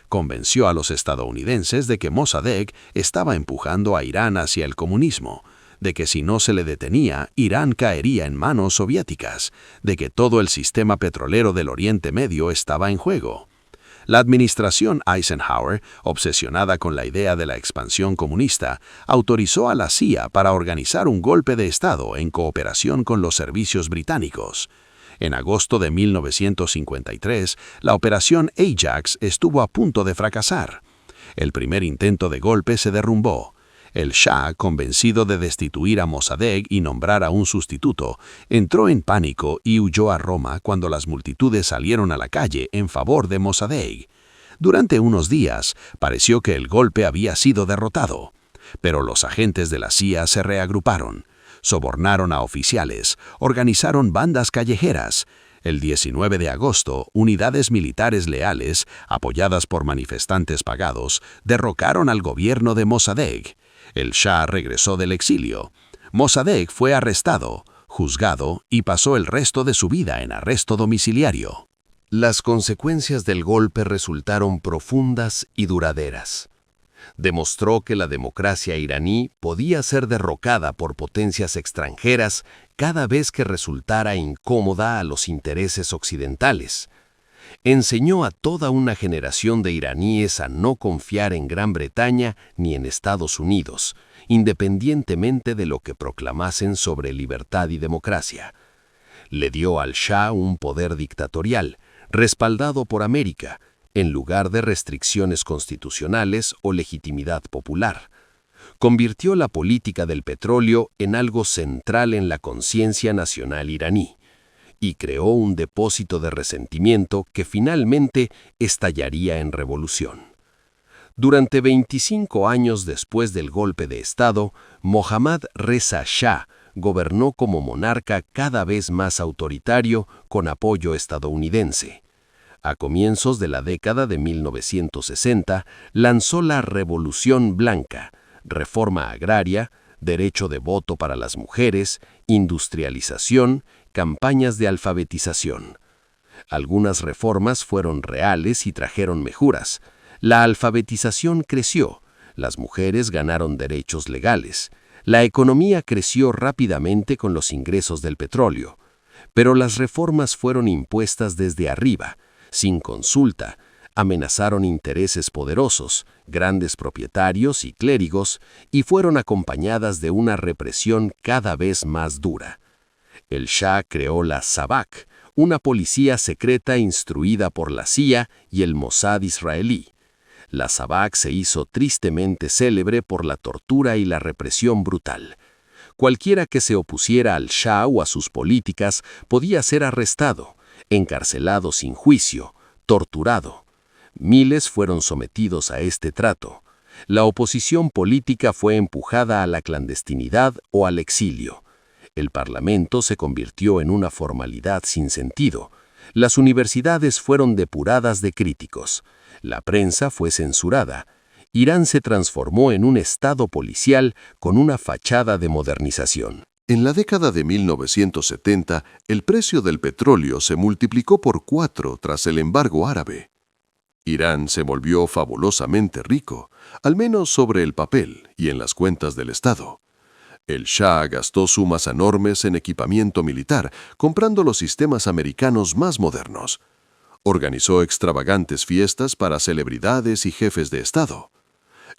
Convenció a los estadounidenses de que Mossadegh estaba empujando a Irán hacia el comunismo, de que si no se le detenía, Irán caería en manos soviéticas, de que todo el sistema petrolero del Oriente Medio estaba en juego. La administración Eisenhower, obsesionada con la idea de la expansión comunista, autorizó a la CIA para organizar un golpe de Estado en cooperación con los servicios británicos. En agosto de 1953, la operación Ajax estuvo a punto de fracasar. El primer intento de golpe se derrumbó. El Shah, convencido de destituir a Mossadegh y nombrar a un sustituto, entró en pánico y huyó a Roma cuando las multitudes salieron a la calle en favor de Mossadegh. Durante unos días, pareció que el golpe había sido derrotado, pero los agentes de la CIA se reagruparon, sobornaron a oficiales, organizaron bandas callejeras. El 19 de agosto, unidades militares leales, apoyadas por manifestantes pagados, derrocaron al gobierno de Mossadegh. El Shah regresó del exilio. Mossadegh fue arrestado, juzgado y pasó el resto de su vida en arresto domiciliario. Las consecuencias del golpe resultaron profundas y duraderas. Demostró que la democracia iraní podía ser derrocada por potencias extranjeras cada vez que resultara incómoda a los intereses occidentales. Enseñó a toda una generación de iraníes a no confiar en Gran Bretaña ni en Estados Unidos, independientemente de lo que proclamasen sobre libertad y democracia. Le dio al Shah un poder dictatorial, respaldado por América, en lugar de restricciones constitucionales o legitimidad popular. Convirtió la política del petróleo en algo central en la conciencia nacional iraní. y creó un depósito de resentimiento que finalmente estallaría en revolución. Durante 25 años después del golpe de Estado, Mohammad Reza Shah gobernó como monarca cada vez más autoritario con apoyo estadounidense. A comienzos de la década de 1960, lanzó la Revolución Blanca, reforma agraria, derecho de voto para las mujeres, industrialización, campañas de alfabetización. Algunas reformas fueron reales y trajeron mejoras. La alfabetización creció, las mujeres ganaron derechos legales, la economía creció rápidamente con los ingresos del petróleo, pero las reformas fueron impuestas desde arriba, sin consulta, amenazaron intereses poderosos, grandes propietarios y clérigos, y fueron acompañadas de una represión cada vez más dura. El Shah creó la Sabak, una policía secreta instruida por la CIA y el Mossad israelí. La Sabak se hizo tristemente célebre por la tortura y la represión brutal. Cualquiera que se opusiera al Shah o a sus políticas podía ser arrestado, encarcelado sin juicio, torturado. Miles fueron sometidos a este trato. La oposición política fue empujada a la clandestinidad o al exilio. El Parlamento se convirtió en una formalidad sin sentido. Las universidades fueron depuradas de críticos. La prensa fue censurada. Irán se transformó en un estado policial con una fachada de modernización. En la década de 1970, el precio del petróleo se multiplicó por 4 tras el embargo árabe. Irán se volvió fabulosamente rico, al menos sobre el papel y en las cuentas del Estado. El Shah gastó sumas enormes en equipamiento militar, comprando los sistemas americanos más modernos. Organizó extravagantes fiestas para celebridades y jefes de Estado.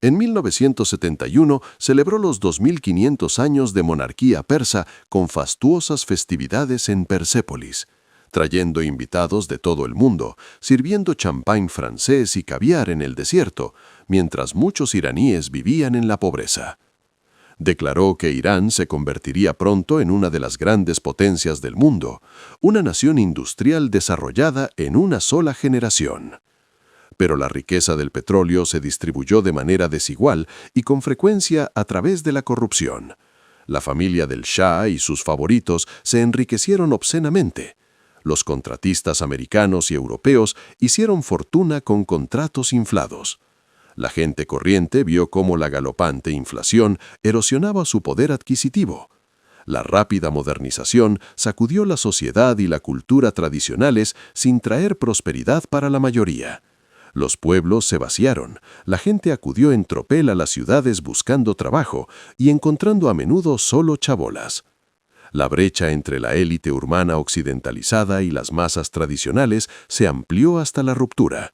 En 1971 celebró los 2500 años de monarquía persa con fastuosas festividades en Persépolis, trayendo invitados de todo el mundo, sirviendo champán francés y caviar en el desierto, mientras muchos iraníes vivían en la pobreza. Declaró que Irán se convertiría pronto en una de las grandes potencias del mundo, una nación industrial desarrollada en una sola generación. Pero la riqueza del petróleo se distribuyó de manera desigual y con frecuencia a través de la corrupción. La familia del Shah y sus favoritos se enriquecieron obscenamente. Los contratistas americanos y europeos hicieron fortuna con contratos inflados. La gente corriente vio cómo la galopante inflación erosionaba su poder adquisitivo. La rápida modernización sacudió la sociedad y la cultura tradicionales sin traer prosperidad para la mayoría. Los pueblos se vaciaron, la gente acudió en tropel a las ciudades buscando trabajo y encontrando a menudo solo chabolas. La brecha entre la élite urbana occidentalizada y las masas tradicionales se amplió hasta la ruptura.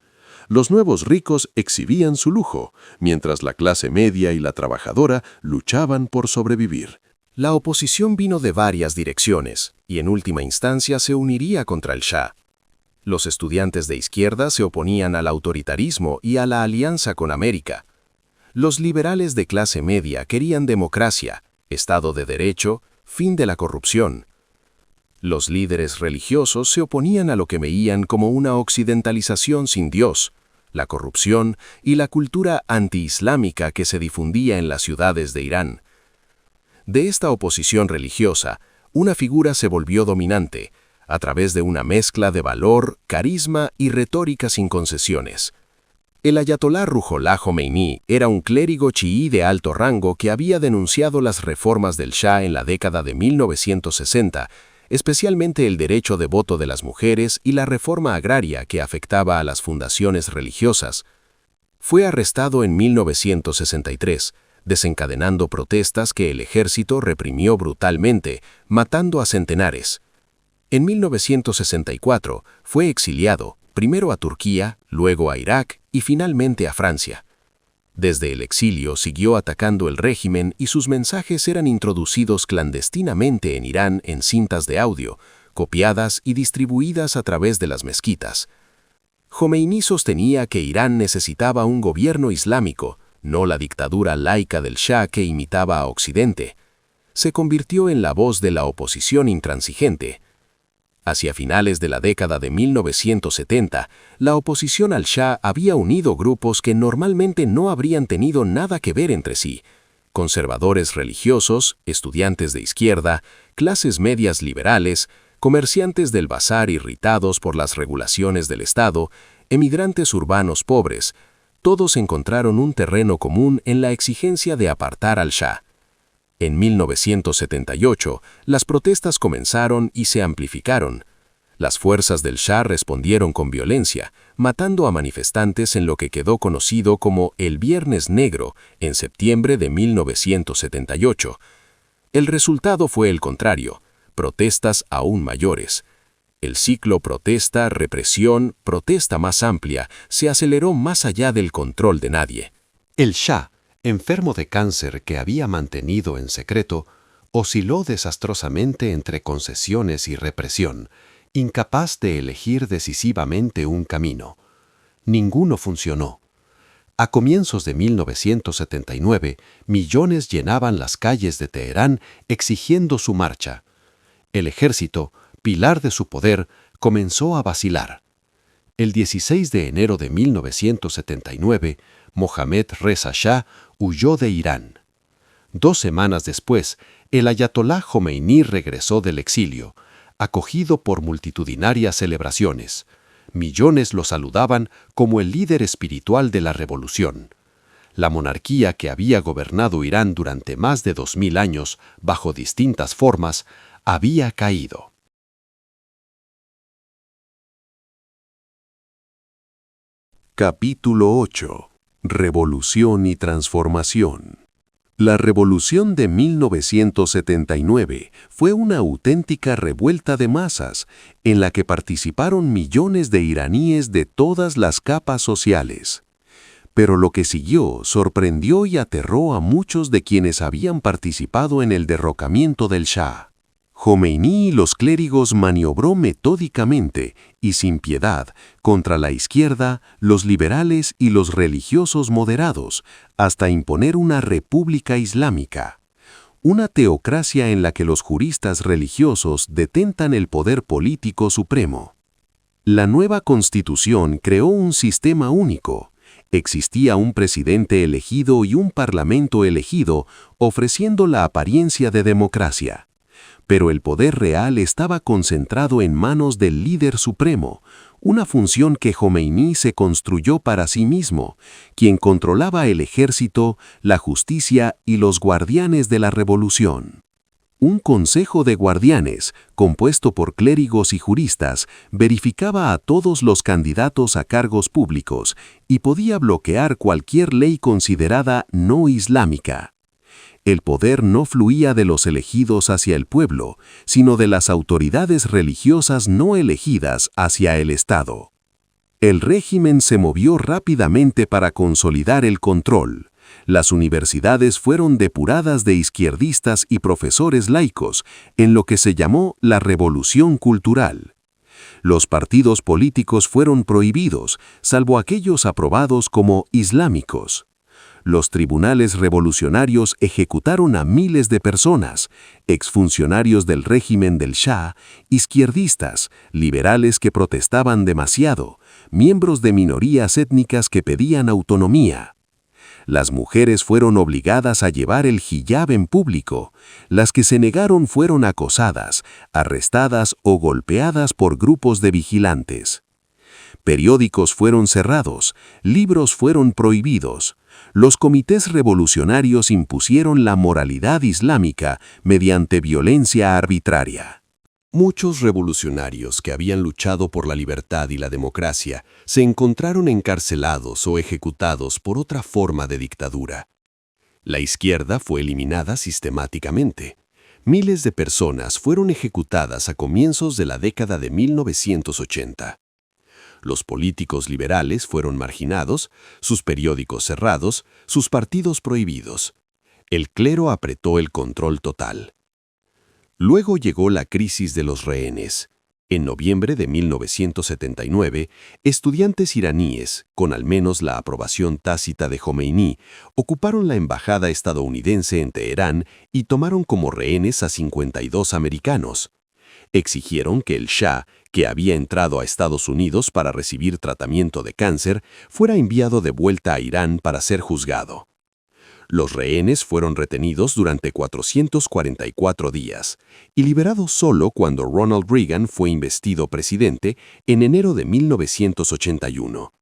Los nuevos ricos exhibían su lujo, mientras la clase media y la trabajadora luchaban por sobrevivir. La oposición vino de varias direcciones y en última instancia se uniría contra el Shah. Los estudiantes de izquierda se oponían al autoritarismo y a la alianza con América. Los liberales de clase media querían democracia, Estado de Derecho, fin de la corrupción. Los líderes religiosos se oponían a lo que veían como una occidentalización sin Dios, la corrupción y la cultura antiislámica que se difundía en las ciudades de Irán. De esta oposición religiosa, una figura se volvió dominante, a través de una mezcla de valor, carisma y retórica sin concesiones. El ayatolá Ruhollah Jomeini era un clérigo chií de alto rango que había denunciado las reformas del Shah en la década de 1960, especialmente el derecho de voto de las mujeres y la reforma agraria que afectaba a las fundaciones religiosas. Fue arrestado en 1963, desencadenando protestas que el ejército reprimió brutalmente, matando a centenares. En 1964 fue exiliado, primero a Turquía, luego a Irak y finalmente a Francia. Desde el exilio siguió atacando el régimen y sus mensajes eran introducidos clandestinamente en Irán en cintas de audio, copiadas y distribuidas a través de las mezquitas. Jomeini sostenía que Irán necesitaba un gobierno islámico, no la dictadura laica del Shah que imitaba a Occidente. Se convirtió en la voz de la oposición intransigente. Hacia finales de la década de 1970, la oposición al Shah había unido grupos que normalmente no habrían tenido nada que ver entre sí: conservadores religiosos, estudiantes de izquierda, clases medias liberales, comerciantes del bazar irritados por las regulaciones del Estado, emigrantes urbanos pobres. Todos encontraron un terreno común en la exigencia de apartar al Shah. En 1978, las protestas comenzaron y se amplificaron. Las fuerzas del Shah respondieron con violencia, matando a manifestantes en lo que quedó conocido como el Viernes Negro en septiembre de 1978. El resultado fue el contrario: protestas aún mayores. El ciclo protesta, represión, protesta más amplia se aceleró más allá del control de nadie. El Shah, enfermo de cáncer que había mantenido en secreto, osciló desastrosamente entre concesiones y represión, incapaz de elegir decisivamente un camino. Ninguno funcionó. A comienzos de 1979, millones llenaban las calles de Teherán exigiendo su marcha. El ejército, pilar de su poder, comenzó a vacilar. El 16 de enero de 1979, Mohammad Reza Shah huyó de Irán. 2 semanas después, el ayatolá Jomeini regresó del exilio, acogido por multitudinarias celebraciones. Millones lo saludaban como el líder espiritual de la revolución. La monarquía que había gobernado Irán durante más de 2000 años, bajo distintas formas, había caído. Capítulo 8. Revolución y transformación. La revolución de 1979 fue una auténtica revuelta de masas en la que participaron millones de iraníes de todas las capas sociales. Pero lo que siguió sorprendió y aterró a muchos de quienes habían participado en el derrocamiento del Shah. Jomeini y los clérigos maniobró metódicamente y sin piedad contra la izquierda, los liberales y los religiosos moderados, hasta imponer una república islámica, una teocracia en la que los juristas religiosos detentan el poder político supremo. La nueva constitución creó un sistema único. Existía un presidente elegido y un parlamento elegido, ofreciendo la apariencia de democracia. Pero el poder real estaba concentrado en manos del líder supremo, una función que Jomeini se construyó para sí mismo, quien controlaba el ejército, la justicia y los guardianes de la revolución. Un consejo de guardianes, compuesto por clérigos y juristas, verificaba a todos los candidatos a cargos públicos y podía bloquear cualquier ley considerada no islámica. El poder no fluía de los elegidos hacia el pueblo, sino de las autoridades religiosas no elegidas hacia el Estado. El régimen se movió rápidamente para consolidar el control. Las universidades fueron depuradas de izquierdistas y profesores laicos, en lo que se llamó la Revolución Cultural. Los partidos políticos fueron prohibidos, salvo aquellos aprobados como islámicos. Los tribunales revolucionarios ejecutaron a miles de personas, exfuncionarios del régimen del Shah, izquierdistas, liberales que protestaban demasiado, miembros de minorías étnicas que pedían autonomía. Las mujeres fueron obligadas a llevar el hiyab en público. Las que se negaron fueron acosadas, arrestadas o golpeadas por grupos de vigilantes. Periódicos fueron cerrados, libros fueron prohibidos. Los comités revolucionarios impusieron la moralidad islámica mediante violencia arbitraria. Muchos revolucionarios que habían luchado por la libertad y la democracia se encontraron encarcelados o ejecutados por otra forma de dictadura. La izquierda fue eliminada sistemáticamente. Miles de personas fueron ejecutadas a comienzos de la década de 1980. Los políticos liberales fueron marginados, sus periódicos cerrados, sus partidos prohibidos. El clero apretó el control total. Luego llegó la crisis de los rehenes. En noviembre de 1979, estudiantes iraníes, con al menos la aprobación tácita de Jomeini, ocuparon la embajada estadounidense en Teherán y tomaron como rehenes a 52 americanos. Exigieron que el Shah, que había entrado a Estados Unidos para recibir tratamiento de cáncer, fuera enviado de vuelta a Irán para ser juzgado. Los rehenes fueron retenidos durante 444 días y liberados solo cuando Ronald Reagan fue investido presidente en enero de 1981.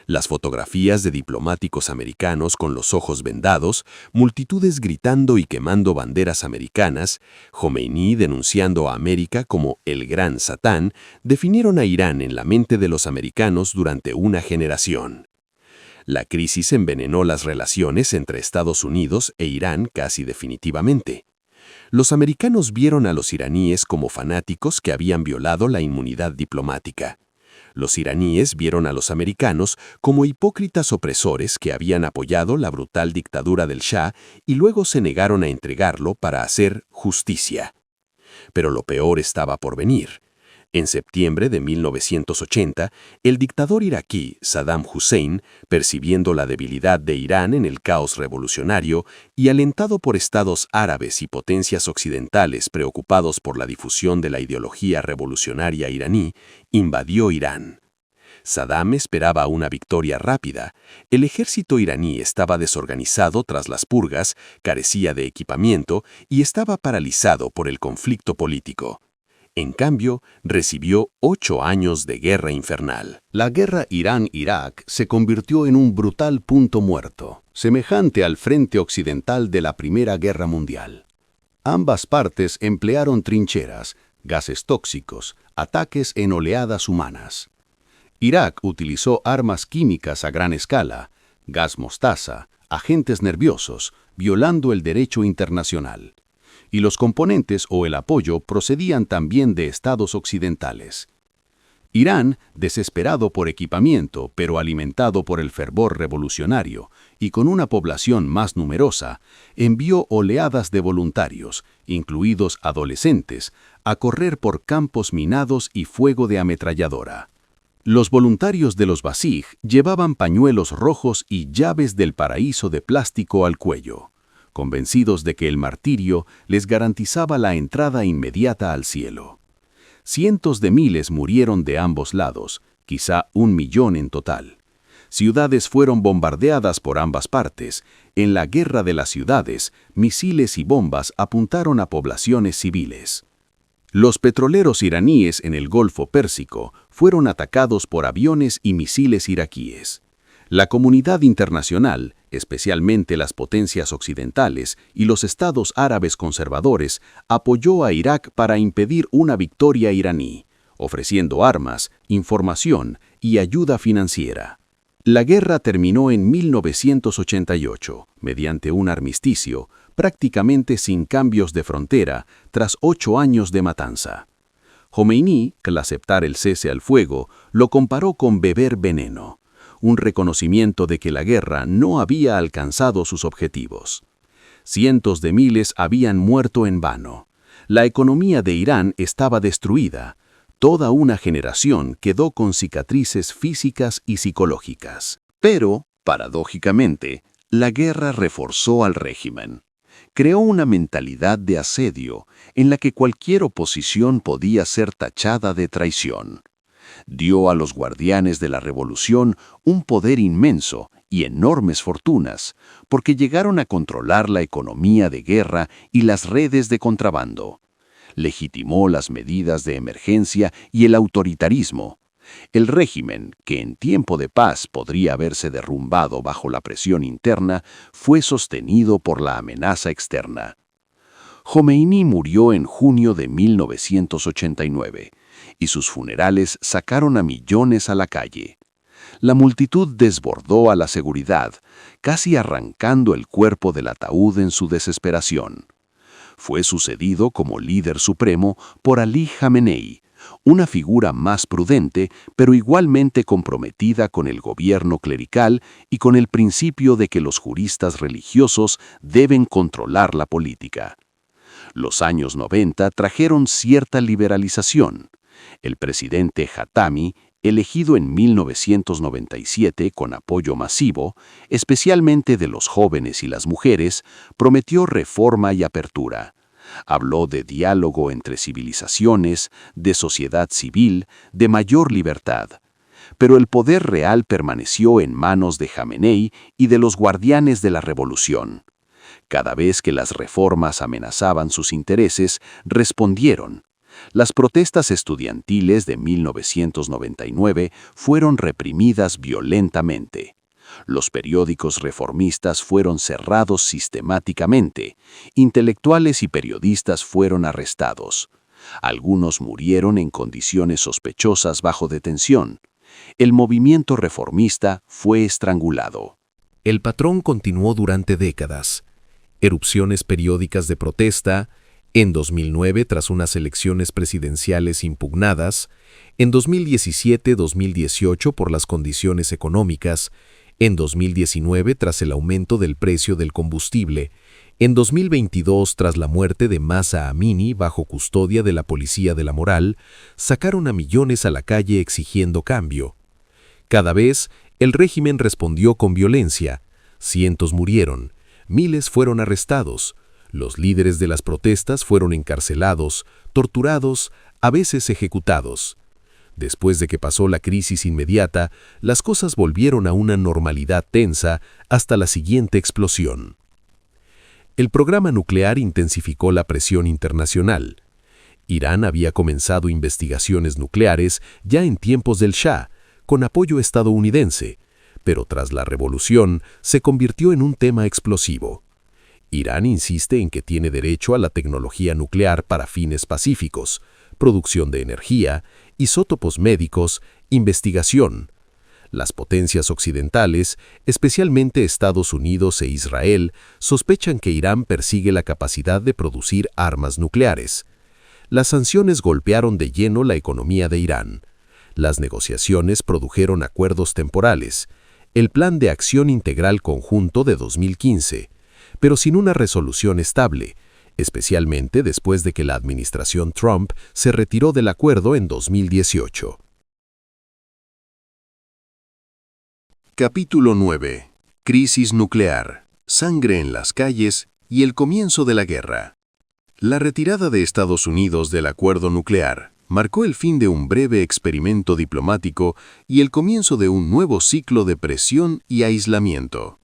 Las fotografías de diplomáticos americanos con los ojos vendados, multitudes gritando y quemando banderas americanas, Jomeini denunciando a América como el Gran Satán, definieron a Irán en la mente de los americanos durante una generación. La crisis envenenó las relaciones entre Estados Unidos e Irán casi definitivamente. Los americanos vieron a los iraníes como fanáticos que habían violado la inmunidad diplomática. Los iraníes vieron a los americanos como hipócritas opresores que habían apoyado la brutal dictadura del Shah y luego se negaron a entregarlo para hacer justicia. Pero lo peor estaba por venir. En septiembre de 1980, el dictador iraquí Saddam Hussein, percibiendo la debilidad de Irán en el caos revolucionario y alentado por estados árabes y potencias occidentales preocupados por la difusión de la ideología revolucionaria iraní, invadió Irán. Saddam esperaba una victoria rápida. El ejército iraní estaba desorganizado tras las purgas, carecía de equipamiento y estaba paralizado por el conflicto político. En cambio, recibió 8 años de guerra infernal. La guerra Irán-Irak se convirtió en un brutal punto muerto, semejante al frente occidental de la Primera Guerra Mundial. Ambas partes emplearon trincheras, gases tóxicos, ataques en oleadas humanas. Irak utilizó armas químicas a gran escala, gas mostaza, agentes nerviosos, violando el derecho internacional. Y los componentes o el apoyo procedían también de estados occidentales. Irán, desesperado por equipamiento, pero alimentado por el fervor revolucionario y con una población más numerosa, envió oleadas de voluntarios, incluidos adolescentes, a correr por campos minados y fuego de ametralladora. Los voluntarios de los Basij llevaban pañuelos rojos y llaves del paraíso de plástico al cuello, convencidos de que el martirio les garantizaba la entrada inmediata al cielo. Cientos de miles murieron de ambos lados, quizá 1 millón en total. Ciudades fueron bombardeadas por ambas partes. En la guerra de las ciudades, misiles y bombas apuntaron a poblaciones civiles. Los petroleros iraníes en el Golfo Pérsico fueron atacados por aviones y misiles iraquíes. La comunidad internacional, especialmente las potencias occidentales y los estados árabes conservadores, apoyó a Irak para impedir una victoria iraní, ofreciendo armas, información y ayuda financiera. La guerra terminó en 1988, mediante un armisticio, prácticamente sin cambios de frontera, tras 8 años de matanza. Jomeini, al aceptar el cese al fuego, lo comparó con beber veneno, un reconocimiento de que la guerra no había alcanzado sus objetivos. Cientos de miles habían muerto en vano. La economía de Irán estaba destruida. Toda una generación quedó con cicatrices físicas y psicológicas. Pero, paradójicamente, la guerra reforzó al régimen. Creó una mentalidad de asedio en la que cualquier oposición podía ser tachada de traición. Dio a los guardianes de la revolución un poder inmenso y enormes fortunas, porque llegaron a controlar la economía de guerra y las redes de contrabando. Legitimó las medidas de emergencia y el autoritarismo. El régimen, que en tiempo de paz podría haberse derrumbado bajo la presión interna, fue sostenido por la amenaza externa. Jomeini murió en junio de 1989, y sus funerales sacaron a millones a la calle. La multitud desbordó a la seguridad, casi arrancando el cuerpo del ataúd en su desesperación. Fue sucedido como líder supremo por Ali Jamenei, una figura más prudente, pero igualmente comprometida con el gobierno clerical y con el principio de que los juristas religiosos deben controlar la política. Los años 90 trajeron cierta liberalización. El presidente Khatami, elegido en 1997 con apoyo masivo, especialmente de los jóvenes y las mujeres, prometió reforma y apertura. Habló de diálogo entre civilizaciones, de sociedad civil, de mayor libertad. Pero el poder real permaneció en manos de Jamenei y de los guardianes de la revolución. Cada vez que las reformas amenazaban sus intereses, respondieron. Las protestas estudiantiles de 1999 fueron reprimidas violentamente. Los periódicos reformistas fueron cerrados sistemáticamente. Intelectuales y periodistas fueron arrestados. Algunos murieron en condiciones sospechosas bajo detención. El movimiento reformista fue estrangulado. El patrón continuó durante décadas. Erupciones periódicas de protesta, en 2009 tras unas elecciones presidenciales impugnadas, en 2017-2018 por las condiciones económicas, en 2019 tras el aumento del precio del combustible, en 2022 tras la muerte de Mahsa Amini bajo custodia de la Policía de la Moral, sacaron a millones a la calle exigiendo cambio. Cada vez, el régimen respondió con violencia. Cientos murieron, miles fueron arrestados. Los líderes de las protestas fueron encarcelados, torturados, a veces ejecutados. Después de que pasó la crisis inmediata, las cosas volvieron a una normalidad tensa hasta la siguiente explosión. El programa nuclear intensificó la presión internacional. Irán había comenzado investigaciones nucleares ya en tiempos del Shah, con apoyo estadounidense, pero tras la revolución se convirtió en un tema explosivo. Irán insiste en que tiene derecho a la tecnología nuclear para fines pacíficos, producción de energía, isótopos médicos, investigación. Las potencias occidentales, especialmente Estados Unidos e Israel, sospechan que Irán persigue la capacidad de producir armas nucleares. Las sanciones golpearon de lleno la economía de Irán. Las negociaciones produjeron acuerdos temporales, el Plan de Acción Integral Conjunto de 2015, pero sin una resolución estable, especialmente después de que la administración Trump se retiró del acuerdo en 2018. Capítulo 9. Crisis nuclear, sangre en las calles y el comienzo de la guerra. La retirada de Estados Unidos del acuerdo nuclear marcó el fin de un breve experimento diplomático y el comienzo de un nuevo ciclo de presión y aislamiento.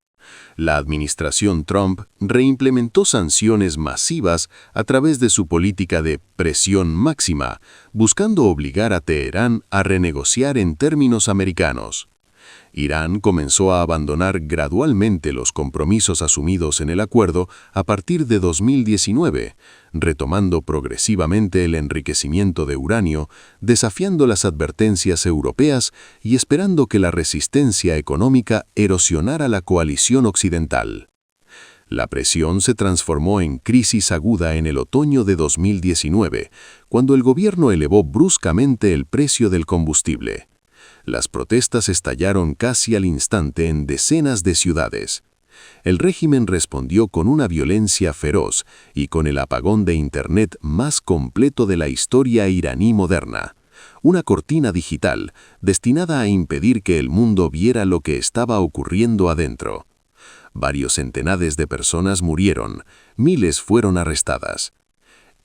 La administración Trump reimplementó sanciones masivas a través de su política de presión máxima, buscando obligar a Teherán a renegociar en términos americanos. Irán comenzó a abandonar gradualmente los compromisos asumidos en el acuerdo a partir de 2019, retomando progresivamente el enriquecimiento de uranio, desafiando las advertencias europeas y esperando que la resistencia económica erosionara la coalición occidental. La presión se transformó en crisis aguda en el otoño de 2019, cuando el gobierno elevó bruscamente el precio del combustible. Las protestas estallaron casi al instante en decenas de ciudades. El régimen respondió con una violencia feroz y con el apagón de Internet más completo de la historia iraní moderna. Una cortina digital destinada a impedir que el mundo viera lo que estaba ocurriendo adentro. Varios centenares de personas murieron, miles fueron arrestadas.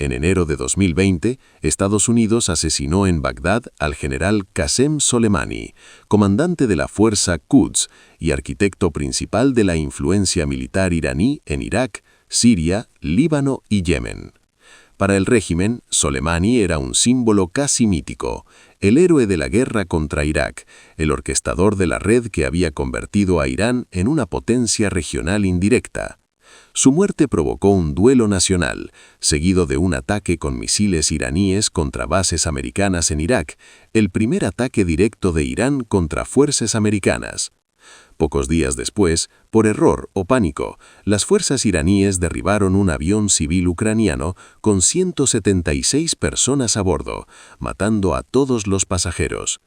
En enero de 2020, Estados Unidos asesinó en Bagdad al general Qasem Soleimani, comandante de la fuerza Quds y arquitecto principal de la influencia militar iraní en Irak, Siria, Líbano y Yemen. Para el régimen, Soleimani era un símbolo casi mítico, el héroe de la guerra contra Irak, el orquestador de la red que había convertido a Irán en una potencia regional indirecta. Su muerte provocó un duelo nacional, seguido de un ataque con misiles iraníes contra bases americanas en Irak, el primer ataque directo de Irán contra fuerzas americanas. Pocos días después, por error o pánico, las fuerzas iraníes derribaron un avión civil ucraniano con 176 personas a bordo, matando a todos los pasajeros.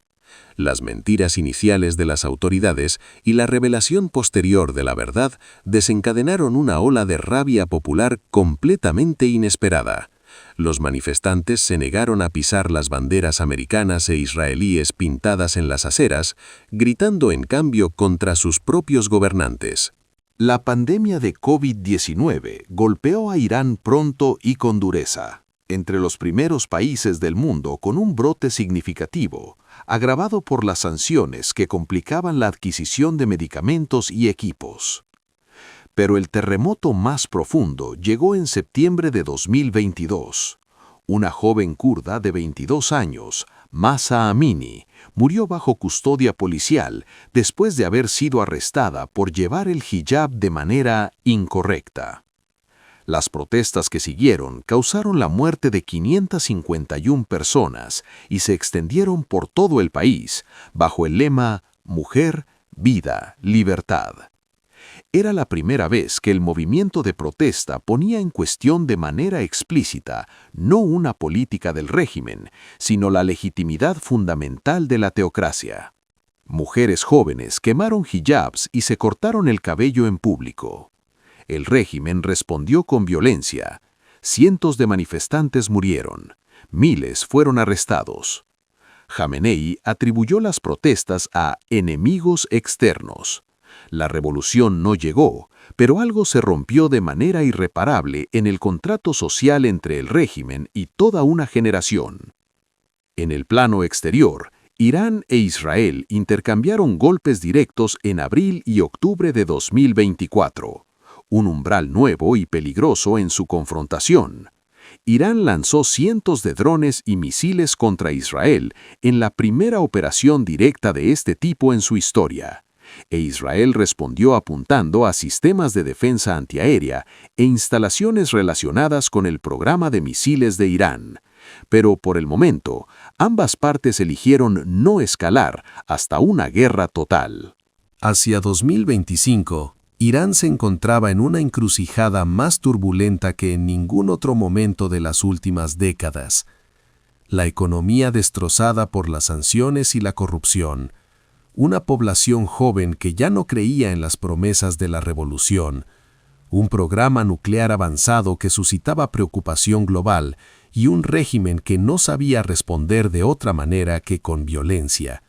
Las mentiras iniciales de las autoridades y la revelación posterior de la verdad desencadenaron una ola de rabia popular completamente inesperada. Los manifestantes se negaron a pisar las banderas americanas e israelíes pintadas en las aceras, gritando en cambio contra sus propios gobernantes. La pandemia de COVID-19 golpeó a Irán pronto y con dureza, entre los primeros países del mundo con un brote significativo, agravado por las sanciones que complicaban la adquisición de medicamentos y equipos. Pero el terremoto más profundo llegó en septiembre de 2022. Una joven kurda de 22 años, Mahsa Amini, murió bajo custodia policial después de haber sido arrestada por llevar el hijab de manera incorrecta. Las protestas que siguieron causaron la muerte de 551 personas y se extendieron por todo el país bajo el lema Mujer, Vida, Libertad. Era la primera vez que el movimiento de protesta ponía en cuestión de manera explícita no una política del régimen, sino la legitimidad fundamental de la teocracia. Mujeres jóvenes quemaron hijabs y se cortaron el cabello en público. El régimen respondió con violencia. Cientos de manifestantes murieron. Miles fueron arrestados. Jamenei atribuyó las protestas a enemigos externos. La revolución no llegó, pero algo se rompió de manera irreparable en el contrato social entre el régimen y toda una generación. En el plano exterior, Irán e Israel intercambiaron golpes directos en abril y octubre de 2024, un umbral nuevo y peligroso en su confrontación. Irán lanzó cientos de drones y misiles contra Israel en la primera operación directa de este tipo en su historia. E Israel respondió apuntando a sistemas de defensa antiaérea e instalaciones relacionadas con el programa de misiles de Irán. Pero por el momento, ambas partes eligieron no escalar hasta una guerra total. Hacia 2025, Irán se encontraba en una encrucijada más turbulenta que en ningún otro momento de las últimas décadas. La economía destrozada por las sanciones y la corrupción, una población joven que ya no creía en las promesas de la revolución, un programa nuclear avanzado que suscitaba preocupación global y un régimen que no sabía responder de otra manera que con violencia.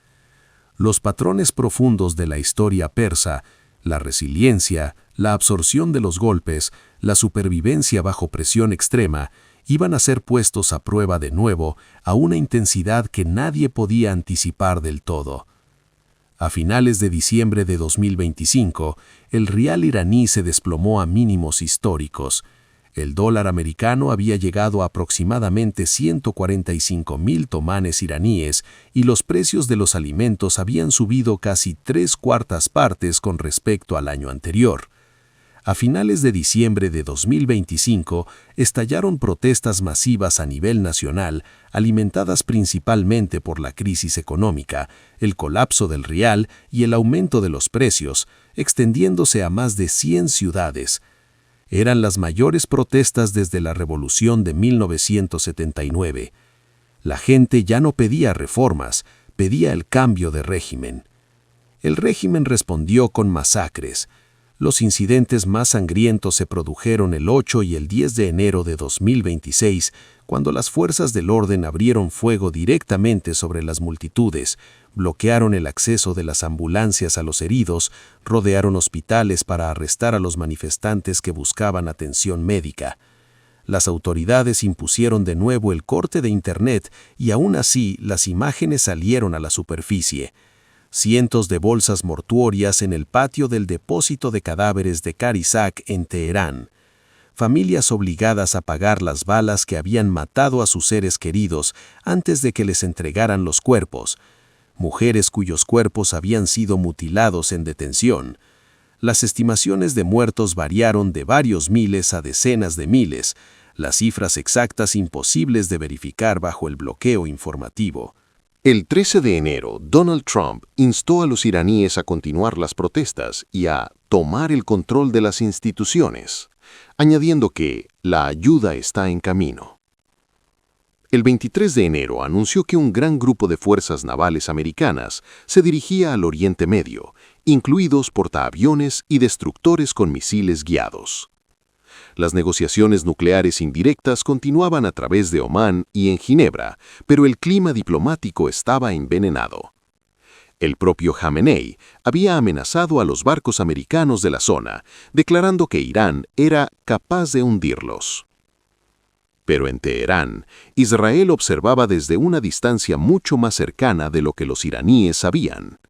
Los patrones profundos de la historia persa, la resiliencia, la absorción de los golpes, la supervivencia bajo presión extrema, iban a ser puestos a prueba de nuevo a una intensidad que nadie podía anticipar del todo. A finales de diciembre de 2025, el rial iraní se desplomó a mínimos históricos. El dólar americano había llegado a aproximadamente 145.000 tomanes iraníes y los precios de los alimentos habían subido casi 3/4 partes con respecto al año anterior. A finales de diciembre de 2025, estallaron protestas masivas a nivel nacional, alimentadas principalmente por la crisis económica, el colapso del rial y el aumento de los precios, extendiéndose a más de 100 ciudades. Eran las mayores protestas desde la Revolución de 1979. La gente ya no pedía reformas, pedía el cambio de régimen. El régimen respondió con masacres. Los incidentes más sangrientos se produjeron el 8 y el 10 de enero de 2026, cuando las fuerzas del orden abrieron fuego directamente sobre las multitudes, bloquearon el acceso de las ambulancias a los heridos, rodearon hospitales para arrestar a los manifestantes que buscaban atención médica. Las autoridades impusieron de nuevo el corte de Internet y aún así las imágenes salieron a la superficie. Cientos de bolsas mortuorias en el patio del depósito de cadáveres de Karizak en Teherán. Familias obligadas a pagar las balas que habían matado a sus seres queridos antes de que les entregaran los cuerpos. Mujeres cuyos cuerpos habían sido mutilados en detención. Las estimaciones de muertos variaron de varios miles a decenas de miles, las cifras exactas imposibles de verificar bajo el bloqueo informativo. El 13 de enero, Donald Trump instó a los iraníes a continuar las protestas y a tomar el control de las instituciones, añadiendo que la ayuda está en camino. El 23 de enero anunció que un gran grupo de fuerzas navales americanas se dirigía al Oriente Medio, incluidos portaaviones y destructores con misiles guiados. Las negociaciones nucleares indirectas continuaban a través de Omán y en Ginebra, pero el clima diplomático estaba envenenado. El propio Jamenei había amenazado a los barcos americanos de la zona, declarando que Irán era capaz de hundirlos. Pero en Teherán, Israel observaba desde una distancia mucho más cercana de lo que los iraníes sabían.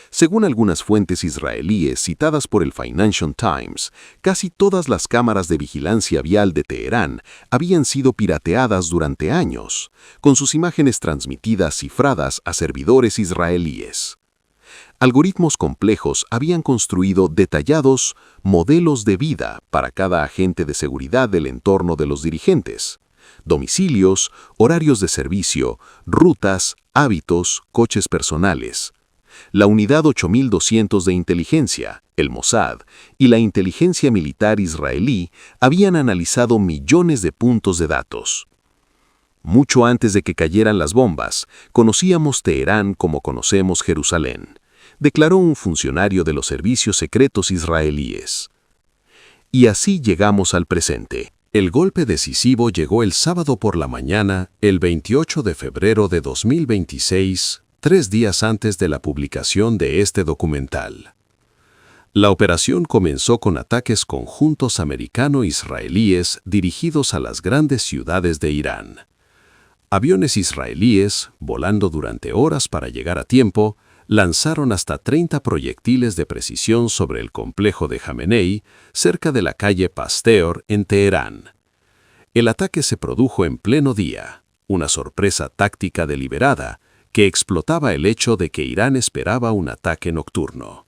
Según algunas fuentes israelíes citadas por el Financial Times, casi todas las cámaras de vigilancia vial de Teherán habían sido pirateadas durante años, con sus imágenes transmitidas cifradas a servidores israelíes. Algoritmos complejos habían construido detallados modelos de vida para cada agente de seguridad del entorno de los dirigentes: domicilios, horarios de servicio, rutas, hábitos, coches personales. La Unidad 8200 de Inteligencia, el Mossad, y la inteligencia militar israelí habían analizado millones de puntos de datos. Mucho antes de que cayeran las bombas, conocíamos Teherán como conocemos Jerusalén, declaró un funcionario de los servicios secretos israelíes. Y así llegamos al presente. El golpe decisivo llegó el sábado por la mañana, el 28 de febrero de 2026, 3 días antes de la publicación de este documental. La operación comenzó con ataques conjuntos americano-israelíes dirigidos a las grandes ciudades de Irán. Aviones israelíes, volando durante horas para llegar a tiempo, lanzaron hasta 30 proyectiles de precisión sobre el complejo de Jamenei, cerca de la calle Pasteur en Teherán. El ataque se produjo en pleno día, una sorpresa táctica deliberada que explotaba el hecho de que Irán esperaba un ataque nocturno.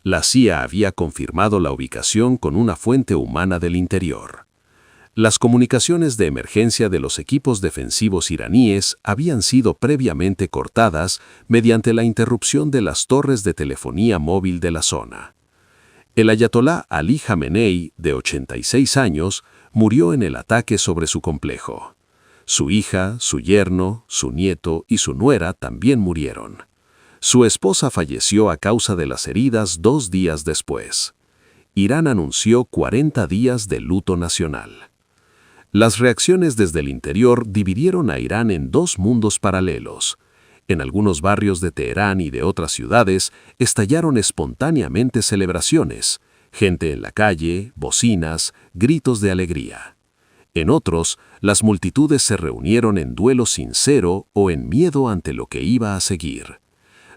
La CIA había confirmado la ubicación con una fuente humana del interior. Las comunicaciones de emergencia de los equipos defensivos iraníes habían sido previamente cortadas mediante la interrupción de las torres de telefonía móvil de la zona. El ayatolá Ali Jamenei, de 86 años, murió en el ataque sobre su complejo. Su hija, su yerno, su nieto y su nuera también murieron. Su esposa falleció a causa de las heridas 2 días después. Irán anunció 40 días de luto nacional. Las reacciones desde el interior dividieron a Irán en 2 mundos paralelos. En algunos barrios de Teherán y de otras ciudades estallaron espontáneamente celebraciones, gente en la calle, bocinas, gritos de alegría. En otros, las multitudes se reunieron en duelo sincero o en miedo ante lo que iba a seguir.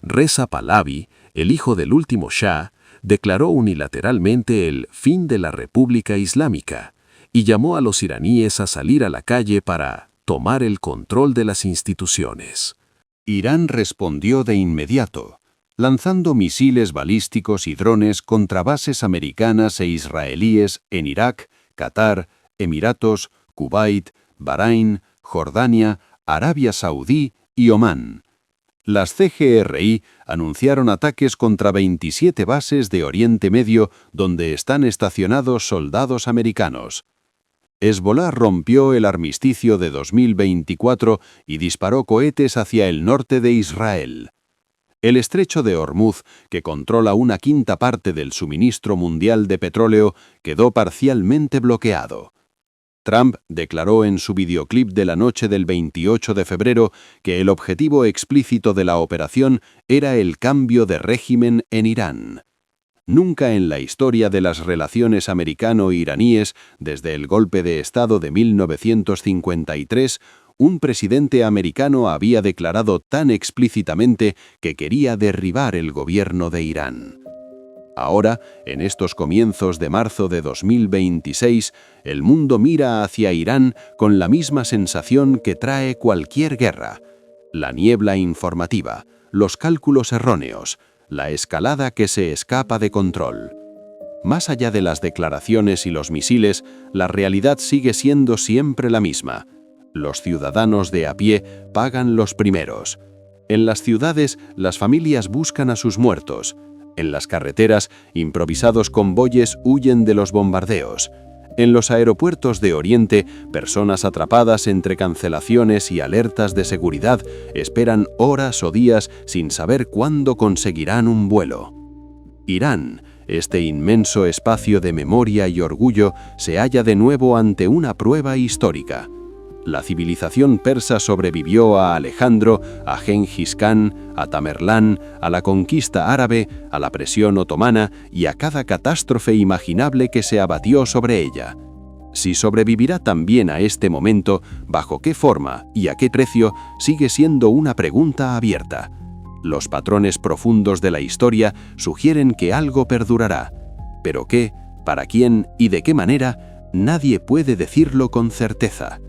Reza Pahlavi, el hijo del último Shah, declaró unilateralmente el fin de la República Islámica y llamó a los iraníes a salir a la calle para tomar el control de las instituciones. Irán respondió de inmediato, lanzando misiles balísticos y drones contra bases americanas e israelíes en Irak, Qatar, Emiratos, Kuwait, Bahrein, Jordania, Arabia Saudí y Omán. Las CGRI anunciaron ataques contra 27 bases de Oriente Medio donde están estacionados soldados americanos. Hezbolá rompió el armisticio de 2024 y disparó cohetes hacia el norte de Israel. El estrecho de Hormuz, que controla 1/5 parte del suministro mundial de petróleo, quedó parcialmente bloqueado. Trump declaró en su videoclip de la noche del 28 de febrero que el objetivo explícito de la operación era el cambio de régimen en Irán. Nunca en la historia de las relaciones americano-iraníes, desde el golpe de Estado de 1953, un presidente americano había declarado tan explícitamente que quería derribar el gobierno de Irán. Ahora, en estos comienzos de marzo de 2026, el mundo mira hacia Irán con la misma sensación que trae cualquier guerra: la niebla informativa, los cálculos erróneos, la escalada que se escapa de control. Más allá de las declaraciones y los misiles, la realidad sigue siendo siempre la misma. Los ciudadanos de a pie pagan los primeros. En las ciudades, las familias buscan a sus muertos. En las carreteras, improvisados convoyes huyen de los bombardeos. En los aeropuertos de Oriente, personas atrapadas entre cancelaciones y alertas de seguridad esperan horas o días sin saber cuándo conseguirán un vuelo. Irán, este inmenso espacio de memoria y orgullo, se halla de nuevo ante una prueba histórica. La civilización persa sobrevivió a Alejandro, a Gengis Khan, a Tamerlán, a la conquista árabe, a la presión otomana y a cada catástrofe imaginable que se abatió sobre ella. Si sobrevivirá también a este momento, bajo qué forma y a qué precio, sigue siendo una pregunta abierta. Los patrones profundos de la historia sugieren que algo perdurará. Pero qué, para quién y de qué manera, nadie puede decirlo con certeza.